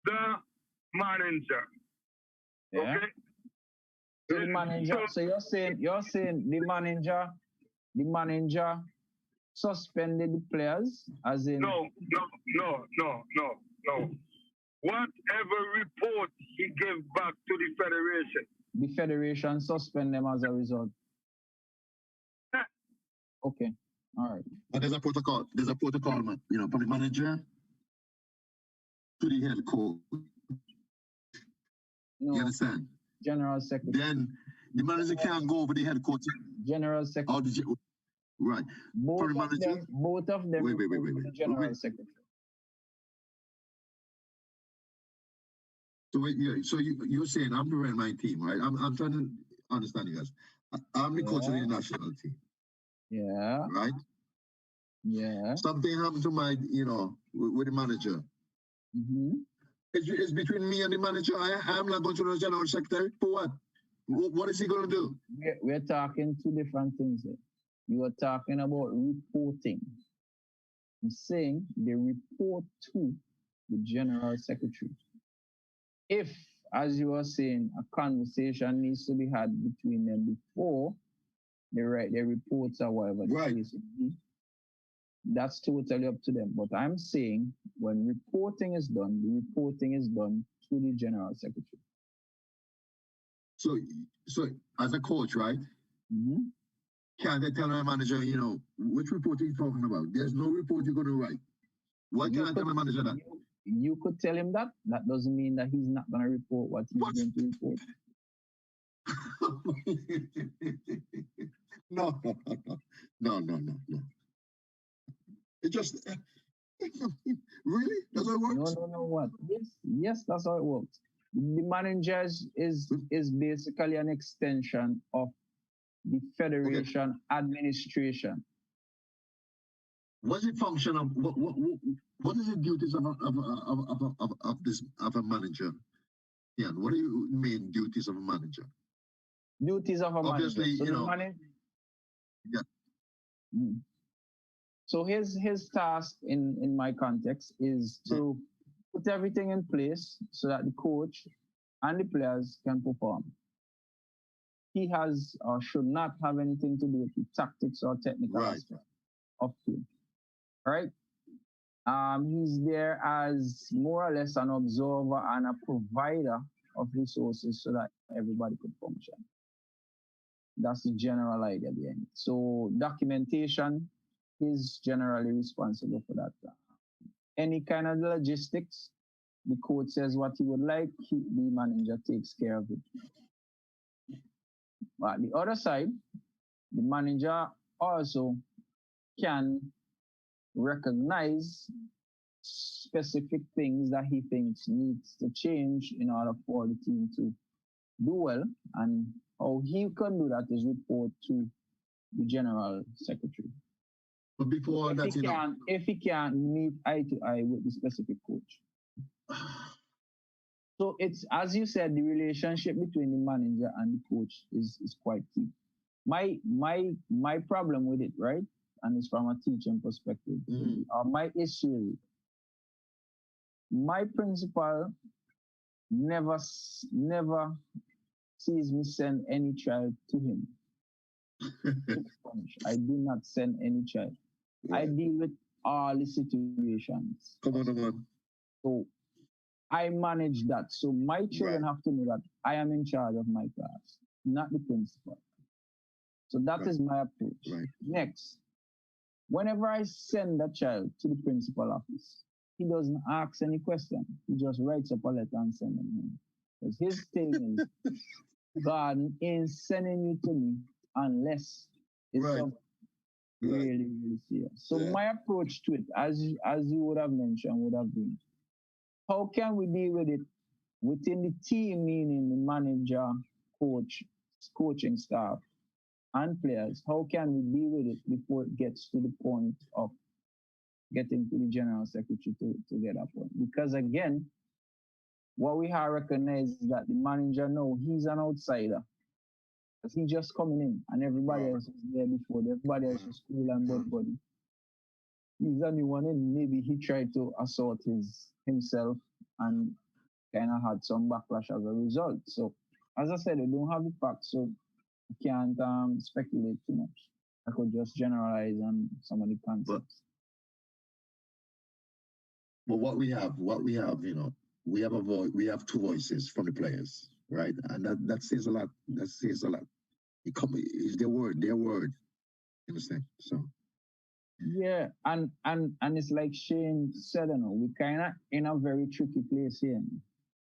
the manager. Yeah. Okay. So the manager. So you're saying the manager suspended the players, as in No. Whatever report he gave back to the federation. the federation suspend them as a result. Yeah. Okay. All right. But there's a protocol, man. From the manager to the head coach. No, You understand? general secretary. Then the manager can't go over the head coach. General secretary. Right. Both For the of manager. them. Both of them. Wait. report to the general secretary. So you're saying I'm the right my team, right? I'm trying to understand you guys. I'm the coach of the national team. Yeah. Right? Yeah. Something happened to my, with the manager. Mm-hmm. It's between me and the manager. I'm not going to the general secretary. For what? What is he going to do? We're talking two different things here. You are talking about reporting. I'm saying they report to the general secretary. If, as you are saying, a conversation needs to be had between them before they write their reports or whatever the Right. case may be, that's totally up to them. But I'm saying when reporting is done, the reporting is done to the general secretary. So as a coach, right? Mm-hmm. Can't they tell my manager, which report are you talking about? There's no report you're going to write. Why can't I tell my manager that? You could tell him that. That doesn't mean that he's not going to report what he's going to report. No. It just really? That's how it works? No. What? Yes, that's how it works. The manager is basically an extension of the federation administration. What's the function of what is the duties of a manager? Yeah, what are the main duties of a manager? Duties of a Obviously, manager. So yeah. Mm. So his task in my context is to put everything in place so that the coach and the players can perform. He has or should not have anything to do with the tactics or technical aspect of play. Right? He's there as more or less an observer and a provider of resources so that everybody could function. That's the general idea behind it. So documentation is generally responsible for that. Any kind of logistics, the coach says what he would like, the manager takes care of it. But the other side, the manager also can recognize specific things that he thinks needs to change in order for the team to do well, and how he can do that is report to the general secretary. But before if that, if he can't meet eye to eye with the specific coach. So it's, as you said, the relationship between the manager and the coach is quite key. My problem with it, right, and it's from a teaching perspective, my issue is my principal never sees me send any child to him. I do not send any child. Yeah. I deal with all the situations. Come on. So I manage that. So my children have to know that I am in charge of my class. not the principal. So that Right. is my approach. Right. Next, whenever I send a child to the principal office, he doesn't ask any question. He just writes up a letter and sends it home. Because his thing is, God ain't sending you to me unless it's Right. something Right. really, really serious. So Yeah. my approach to it, as you would have mentioned, would have been, how can we deal with it within the team, meaning the manager, coach, coaching staff, and players? How can we deal with it before it gets to the point of getting to the general secretary to get that point? Because again, what we have recognized is that the manager know he's an outsider. Because he just coming in and everybody else was there before. Everybody else was cool and buddy. He's the only one in. Maybe he tried to assert himself and kind of had some backlash as a result. So, as I said, I don't have the facts, so I can't speculate too much. I could just generalize on some of the concepts. But what we have, you know, we have we have two voices from the players, right? And that says a lot. That says a lot. It's their word. You understand? So Yeah, and it's like Shane said, you know, we kind of in a very tricky place here,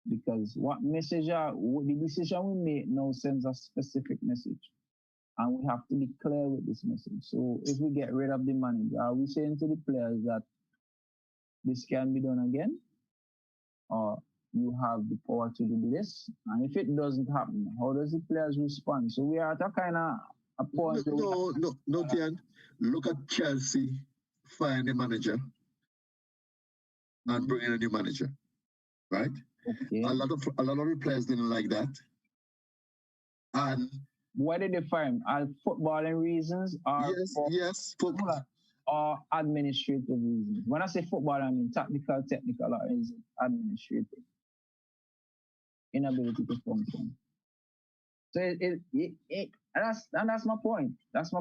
because the decision we make now sends a specific message, and we have to be clear with this message. So if we get rid of the manager, are we saying to the players that this can be done again, or you have the power to do this? And if it doesn't happen, how does the players respond? So we are at a kind of a point. no, Tian. Look at Chelsea firing the manager and bringing a new manager, right? Okay. A lot of the players didn't like that, and why did they fire him? Are footballing reasons or or administrative reasons? When I say football, I mean technical, or is it administrative? Inability to function. So that's my point. That's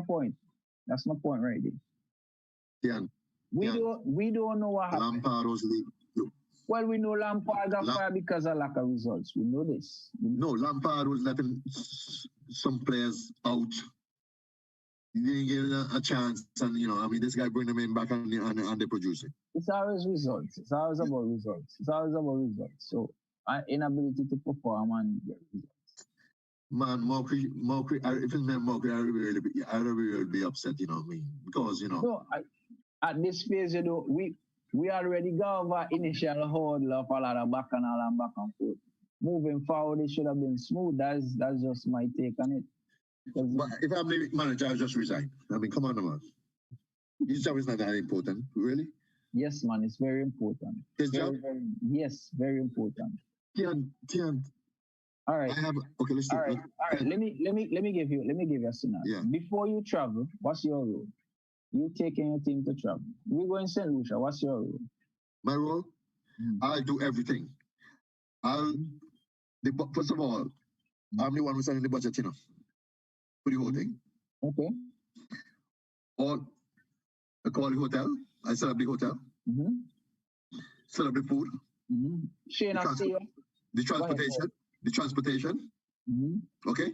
my point right there. Yeah. We don't know what happened. Lampard was well, we know Lampard got fired because of lack of results. We know this. No, Lampard was letting some players out. He didn't give them a chance, and you know, I mean, this guy bring them in back and they produce it. It's always results. It's always about results. So, inability to perform and get results. Man, Mokri, if it's me, Mokri, I really be upset, you know what I mean? Because, you know. No, at this phase, you know, we already got over initial hurdle of a lot of back and forth. Moving forward, it should have been smooth. That's just my take on it. But if I'm the manager, I'll just resign. I mean, come on, man. His job is not that important, really. Yes, man, it's very important. His job? Yes, very important. Tian. All right. Okay, let's do it. All right. Let me give you a scenario. Yeah. Before you travel, what's your role? You taking your team to travel. We go in St. Lucia. What's your role? My role? I'll do everything. First of all, I'm the one who's setting the budget, you know, for the whole thing. Okay. I call the hotel. I set up the hotel. Set up the food. Shane, I see you. The transportation. Okay.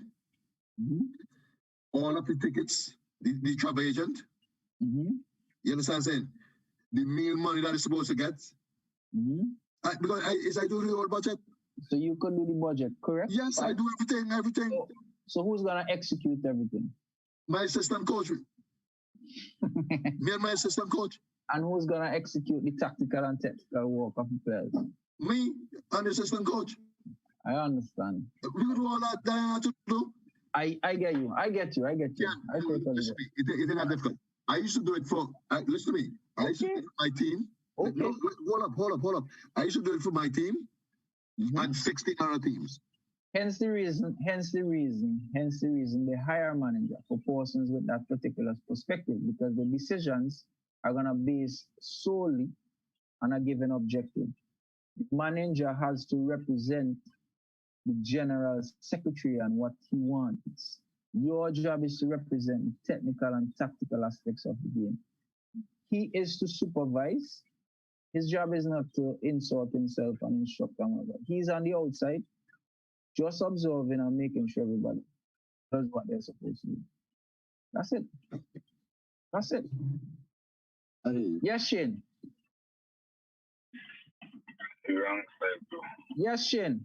All of the tickets. The travel agent. You understand what I'm saying? The meal money that is supposed to get. Because I do the whole budget. So you could do the budget, correct? Yes, I do everything. So who's gonna execute everything? My assistant coach. Me and my assistant coach. And who's gonna execute the tactical and technical work of the players? Me and the assistant coach. I understand. We do all that I have to do. I get you. Yeah, it's not difficult. I used to do it for, listen to me. I used to do it for my team. Okay. No, hold up. I used to do it for my team and 16 other teams. Hence the reason they hire a manager for persons with that particular perspective, because the decisions are going to be based solely on a given objective. The manager has to represent the general secretary and what he wants. Your job is to represent the technical and tactical aspects of the game. He is to supervise. His job is not to insult himself and instruct and whatever. He's on the outside, just observing and making sure everybody. does what they're supposed to do. That's it. That's it. Hey, Yes, Shane. Wrong side, bro. Yes, Shane.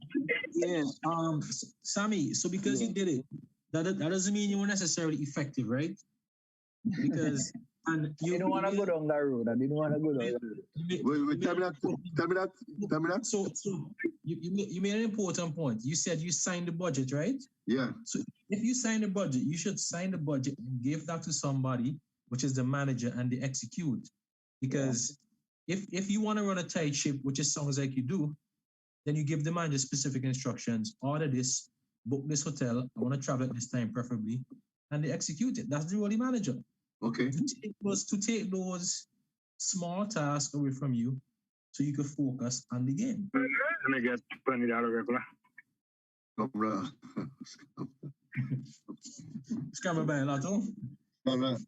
Yeah. Sammy. So because you did it, that doesn't mean you were necessarily effective, right? Because and I you didn't want to made go it- down that road. I didn't want to go down that road. you made- wait, you wait, made tell me an that. important- Tell me that. Tell me that. So you made an important point. You said you signed the budget, right? Yeah. So if you sign the budget, you should sign the budget and give that to somebody, which is the manager, and they execute. Because if you want to run a tight ship, which it sounds like you do, then you give the manager specific instructions, order this, book this hotel, I want to travel at this time preferably, and they execute it. That's the role of the manager. Okay. To take those small tasks away from you so you can focus on the game. And I get $20 regular. Come, bro. Scramble by a lot, oh?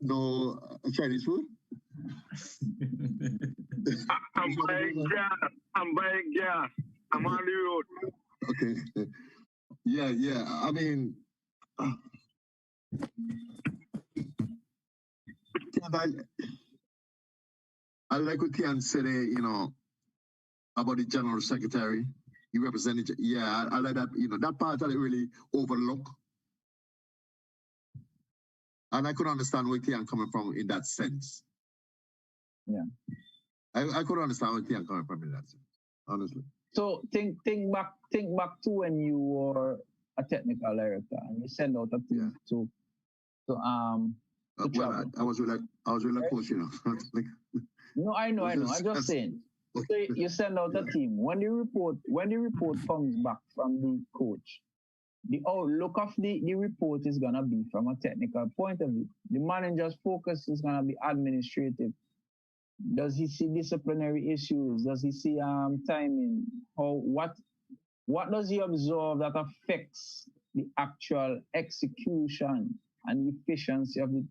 No Chinese food? I'm buying gas. I'm buying gas. I'm on the road. Okay. Yeah. I mean, I like what Tian said, about the general secretary. He represented, I like that, that part I didn't really overlook. And I could understand where Tian coming from in that sense. Yeah. I could understand where Tian coming from in that sense, honestly. So think back to when you were a technical director and you send out a team to Well, travel. I was with a coach, Like, No, I know. I'm just saying. So you send out a team. When the report comes back from the coach, the outlook of the report is gonna be from a technical point of view. The manager's focus is gonna be administrative. Does he see disciplinary issues? Does he see timing? Or what does he observe that affects the actual execution and efficiency of the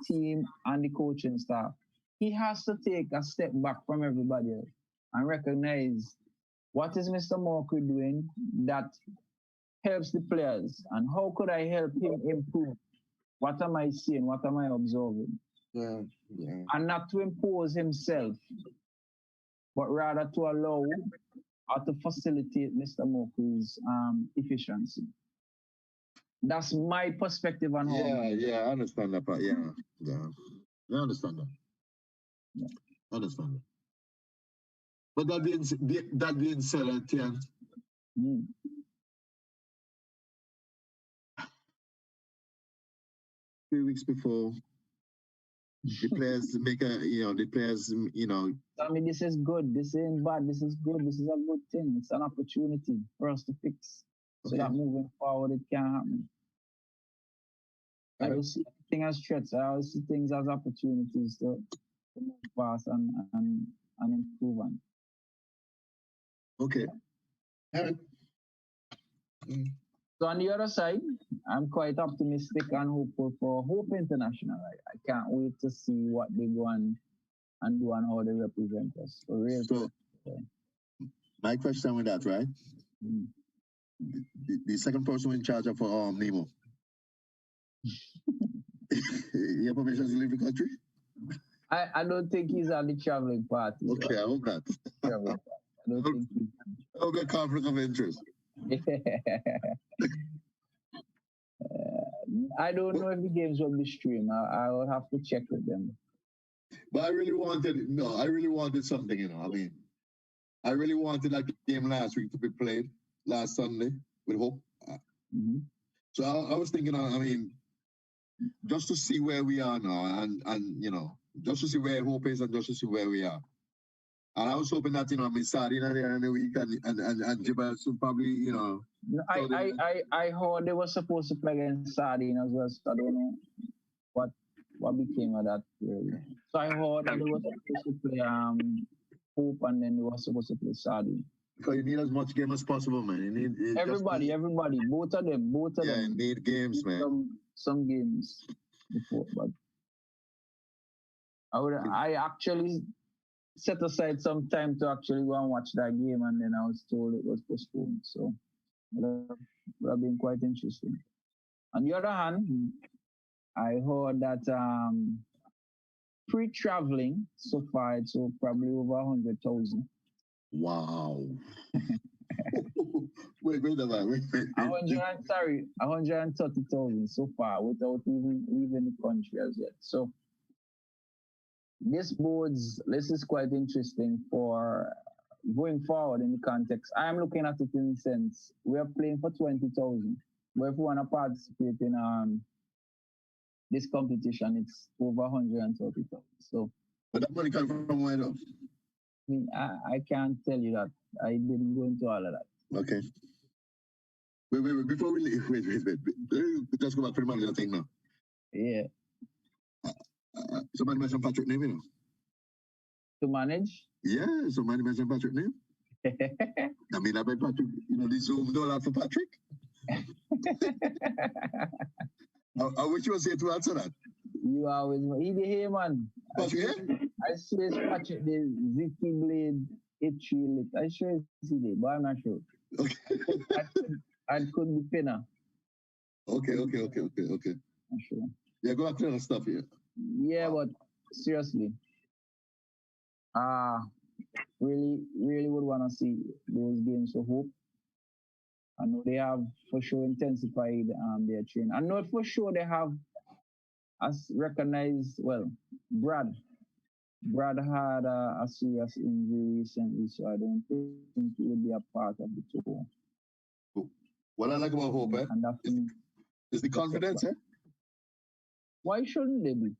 team and the coaching staff? He has to take a step back from everybody else and recognize what is Mr. Morky doing that helps the players, and how could I help him improve? What am I seeing? What am I observing? yeah. And not to impose himself, but rather to allow or to facilitate Mr. Morky's efficiency. That's my perspective on how. I understand that part. Yeah. I understand that. Yeah. I understand that. But that being said, Tian, Mm. 3 weeks before the players I mean, this is good. This ain't bad. This is good. This is a good thing. It's an opportunity for us to fix so that moving forward it can happen. I don't see anything as threats. I always see things as opportunities to move fast and improve on. Okay. All right. So on the other side, I'm quite optimistic and hopeful for Hope International. I can't wait to see what they go and do and how they represent us. For real. So, my question with that, right? Mm. The second person in charge of Nemo. You have permission to leave the country? I don't think he's on the traveling party. Okay, I hope not. I don't think he's I hope a conflict of interest. I don't know if the games will be streamed. I will have to check with them. But I really wanted something, I mean, I really wanted that game last week to be played last Sunday with Hope. Mm-hmm. So I was thinking, I mean, just to see where we are now and just to see where Hope is and just to see where we are. And I was hoping that, I mean, Sardina there in the week and Jibba should probably, I heard they were supposed to play against Sardine as well, so I don't know what became of that. Really. So I heard that they were supposed to play Hope and then they were supposed to play Sardine. Because you need as much game as possible, man. You need everybody, both of them. Yeah, you need games, man. Some games before, but I actually set aside some time to actually go and watch that game, and then I was told it was postponed. So it would have been quite interesting. On the other hand, I heard that pre-traveling so far it's probably over 100,000. Wow. wait a minute. Wait. 130,000 so far without even leaving the country as yet. So this is quite interesting for going forward in the context. I'm looking at it in the sense we are playing for 20,000. But if we want to participate in this competition, it's over 130,000. So, but that money comes from where though? I mean, I can't tell you that. I didn't go into all of that. Okay. Wait. Before we leave, wait. Let's go back to the manager thing now. Yeah. Somebody mentioned Patrick name, you know? To manage? Yeah, somebody mentioned Patrick name. I mean, I bet Patrick, this Zoom don't have for Patrick. I wish you was here to answer that. You always, he be here, man. Patrick, I swear it's Patrick, the Zicky Blade, H3 I sure it's he, but I'm not sure. Okay. I couldn't be pinner. Okay. I'm sure. Yeah, go back to the stuff here. Yeah, but seriously, really would want to see those games. So hope. I know they have for sure intensified their training. I know for sure they have as recognized. Well, Brad had a serious injury recently, so I don't think he would be a part of the tour. What I like about Hope, is the confidence, Why shouldn't they be?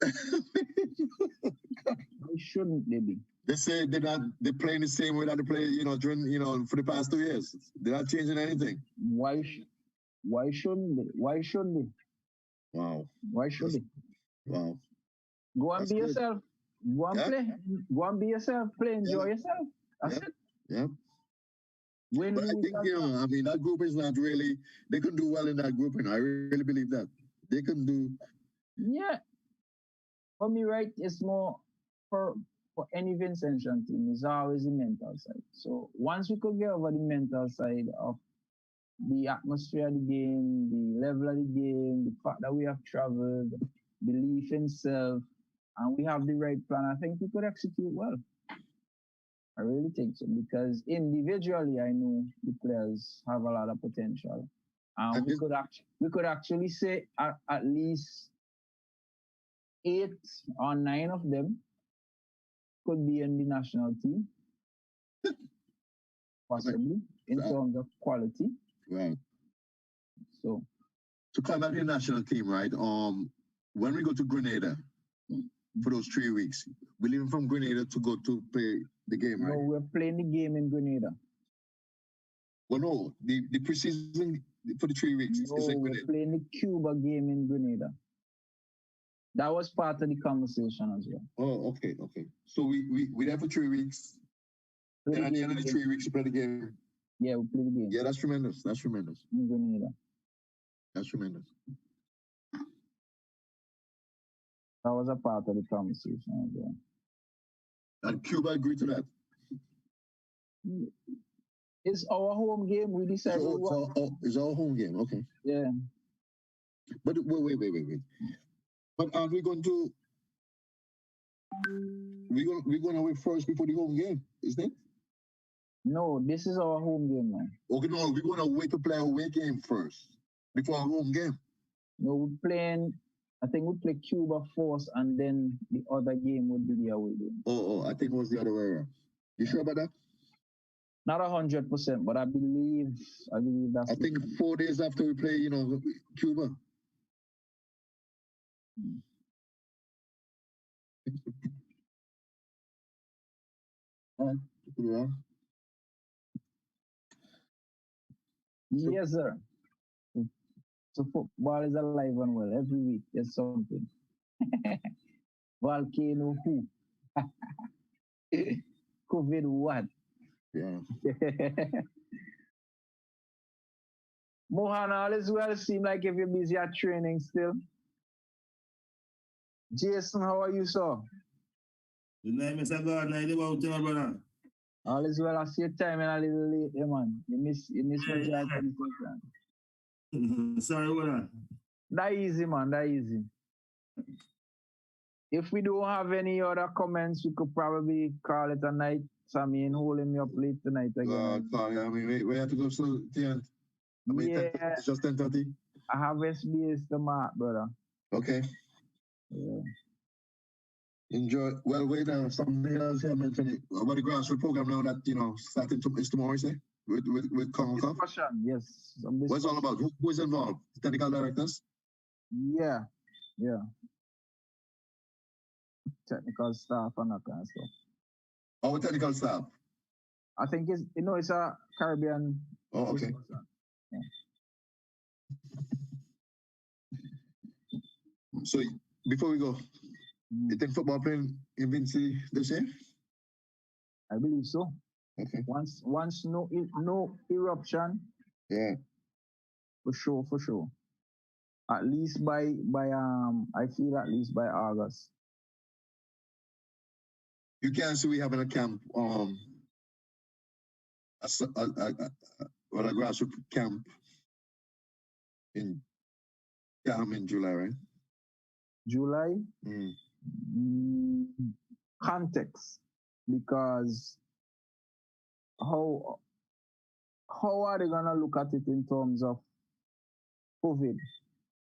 Why shouldn't they be? They say they're playing the same way that they play, during, for the past 2 years. They're not changing anything. Why shouldn't they? Why should they? Wow. Why should they? Wow. Go and be yourself. Go and play. Go and be yourself. Play, enjoy yourself. That's it. Yeah. But I think, that group is not really, they can do well in that group, and I really believe that. They can do. Yeah. For me, right, it's more for any Vincentian team, it's always the mental side. So once we could get over the mental side of the atmosphere of the game, the level of the game, the fact that we have traveled, belief in self, and we have the right plan, I think we could execute well. I really think so, because individually, I know the players have a lot of potential. And we could actually say at least 8 or 9 of them could be in the national team, possibly, in terms of quality. Right. So, to come back to the national team, right? When we go to Grenada for those 3 weeks, we're leaving from Grenada to go to play the game, right? No, we're playing the game in Grenada. Well, no, the preseason for the 3 weeks is in Grenada. We're playing the Cuba game in Grenada. That was part of the conversation as well. Oh, okay. So we're there for 3 weeks. And at the end of the 3 weeks, we play the game. Yeah, we play the game. Yeah, that's tremendous. In Grenada. That's tremendous. That was a part of the conversation as well. And Cuba agreed to that? It's our home game. We decided. It's our home game. Okay. Yeah. But wait. But are we going to? We're going away first before the home game, isn't it? No, this is our home game, man. Okay, no, we're going to wait to play our away game first before our home game. No, we're playing. I think we play Cuba first, and then the other game would be the away game. Oh, I think it was the other way around. You sure about that? Not 100%, but I believe that's. I think 4 days after we play, Cuba. Yeah. Yes, sir. So football is alive and well. Every week there's something. Volcano who? COVID what? Yeah. Mohan, all is well. Seem like if you're busy at training still. Jason, how are you, sir? Good night, Mr. Gordon. How about you, brother? All is well. I see your time and a little late, man. You miss my job. Sorry, brother. That easy, man. That easy. If we don't have any other comments, we could probably call it a night. Sammy holding me up late tonight again. Sorry, I mean, we have to go to the end. I mean, Yeah. it's just 10:30. I have SBS the mark, brother. Okay. Yeah. Enjoy. Well, wait, something else here mentioned about the grassroots program now that, starting is tomorrow, say, with Concord. Discussion, yes. What's it all about? Who is involved? Technical directors? Yeah. Technical staff and that kind of stuff. Our technical staff? I think it's a Caribbean. Oh, okay. Yeah. So, before we go, you think football playing in Vinci this year? I believe so. Okay. Once no eruption. Yeah. For sure. At least by I feel at least by August. You can see we having a camp a grassroots camp in July, right? July. Context, because how are they gonna look at it in terms of COVID?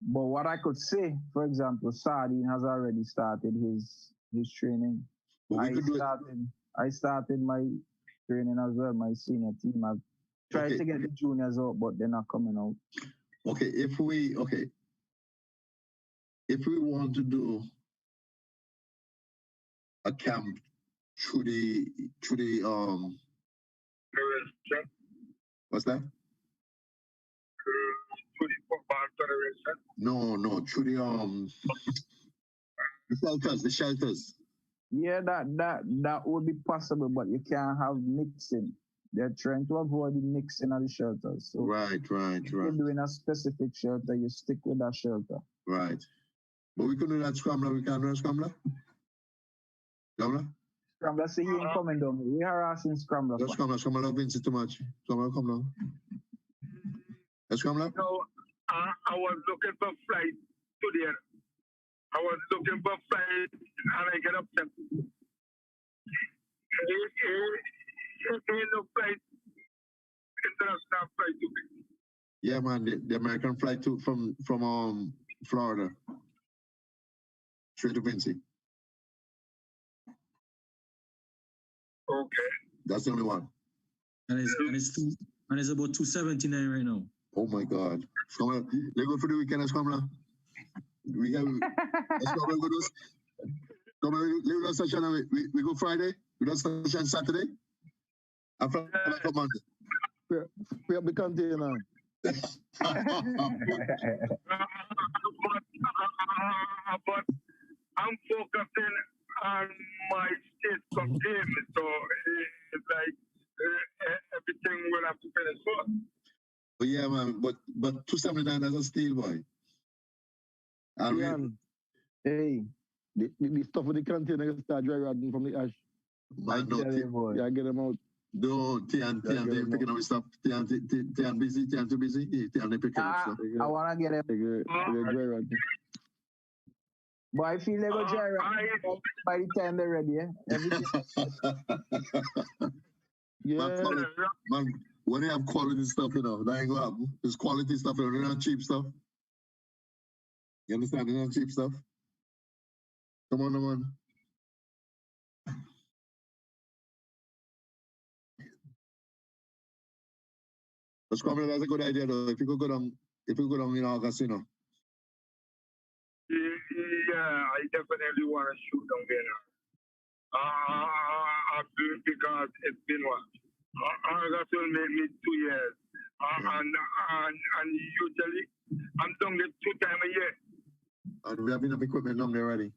But what I could say, for example, Sardine has already started his training. I started my training as well, my senior team. I've tried to get the juniors out, but they're not coming out. Okay, if we want to do a camp through the what's that? Through the football federation? No, through the shelters. Yeah, that would be possible, but you can't have mixing. They're trying to avoid the mixing of the shelters. So right. If you're doing a specific shelter, you stick with that shelter. Right. But we can do that scrambler. We can't do that scrambler? Scrambler, see you ain't coming down. We are asking Scrambler. Scrambler love Vinci too much. Scrambler, come down. Scrambler? No, I was looking for flight today. I was looking for flight and I get upset. Ain't no flight, international flight to me. Yeah, man, the American flight from Florida straight to Vinci. Okay. That's the only one. And it's about 279 right now. Oh my God. Scrambler, let's go for the weekend, Scrambler. We go Friday. We do session Saturday. And from Monday. We have the container. But I'm focusing on my state containment, so it's like everything will have to finish first. But yeah, man, but 279 as a steel boy. Hey, the stuff with the container you start dry rotting from the ash. Man, no, yeah, get them out. No, Theon picking up his stuff. Theon busy, Theon too busy. Theon picking up stuff. I want to get it. They dry rotting. But I feel they go dry rotting by the time they're ready. Everything. Yeah. Man, when they have quality stuff, that ain't gonna happen. There's quality stuff, they're not cheap stuff. You understand? They're not cheap stuff. Come on. That's a good idea, though. If you could go down in August, Yeah, I definitely want to shoot down there. Because it's been what? August will make me 2 years. And usually I'm doing it 2 times a year. And we have enough equipment down there already.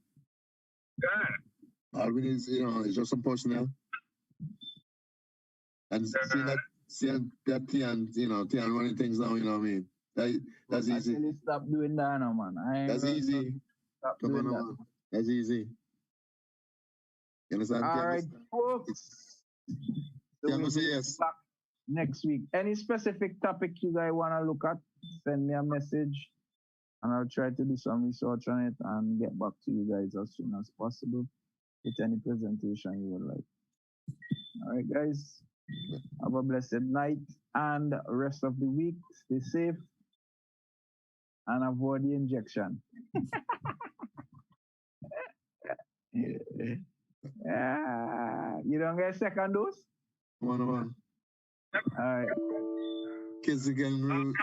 Yeah. All we need is, it's just some personnel. And seeing that Theon running things down, you know what I mean? That's easy. I stop doing that now, man. That's easy. Come on, man. That's easy. You understand? All right, folks. We'll say yes. Back next week. Any specific topic you guys want to look at? Send me a message. And I'll try to do some research on it and get back to you guys as soon as possible with any presentation you would like. All right, guys. Have a blessed night and rest of the week. Stay safe and avoid the injection. You don't get second dose? One. All right. Kids again.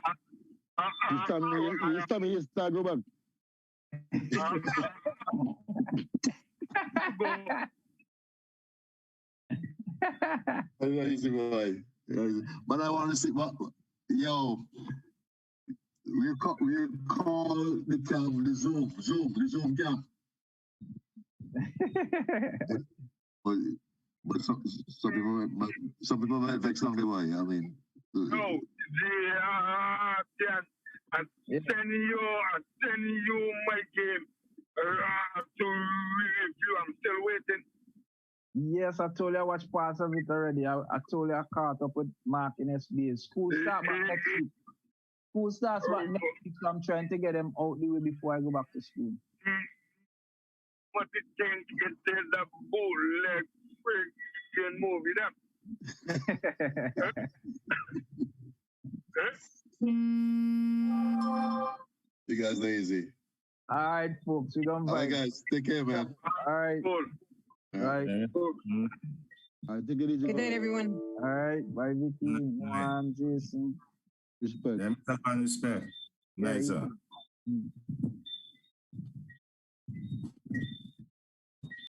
This time you start go back. Easy boy. But I want to see what, yo, we call the camp the Zoom camp. But some people might vex on the way. I mean, No, I send you my game to review. I'm still waiting. Yes, I told you I watched parts of it already. I told you I caught up with Mark in SBA. School starts back next week. School starts back next week, so I'm trying to get them out the way before I go back to school. But it can't get the bootleg freaking movie that. You guys lazy. All right, folks, we don't All right, guys, take care, man. All right. Cool. All right. I take it easy. Good night, everyone. All right. Bye, Vicky. Juan, Jason. Respect. Respect. Nice, sir.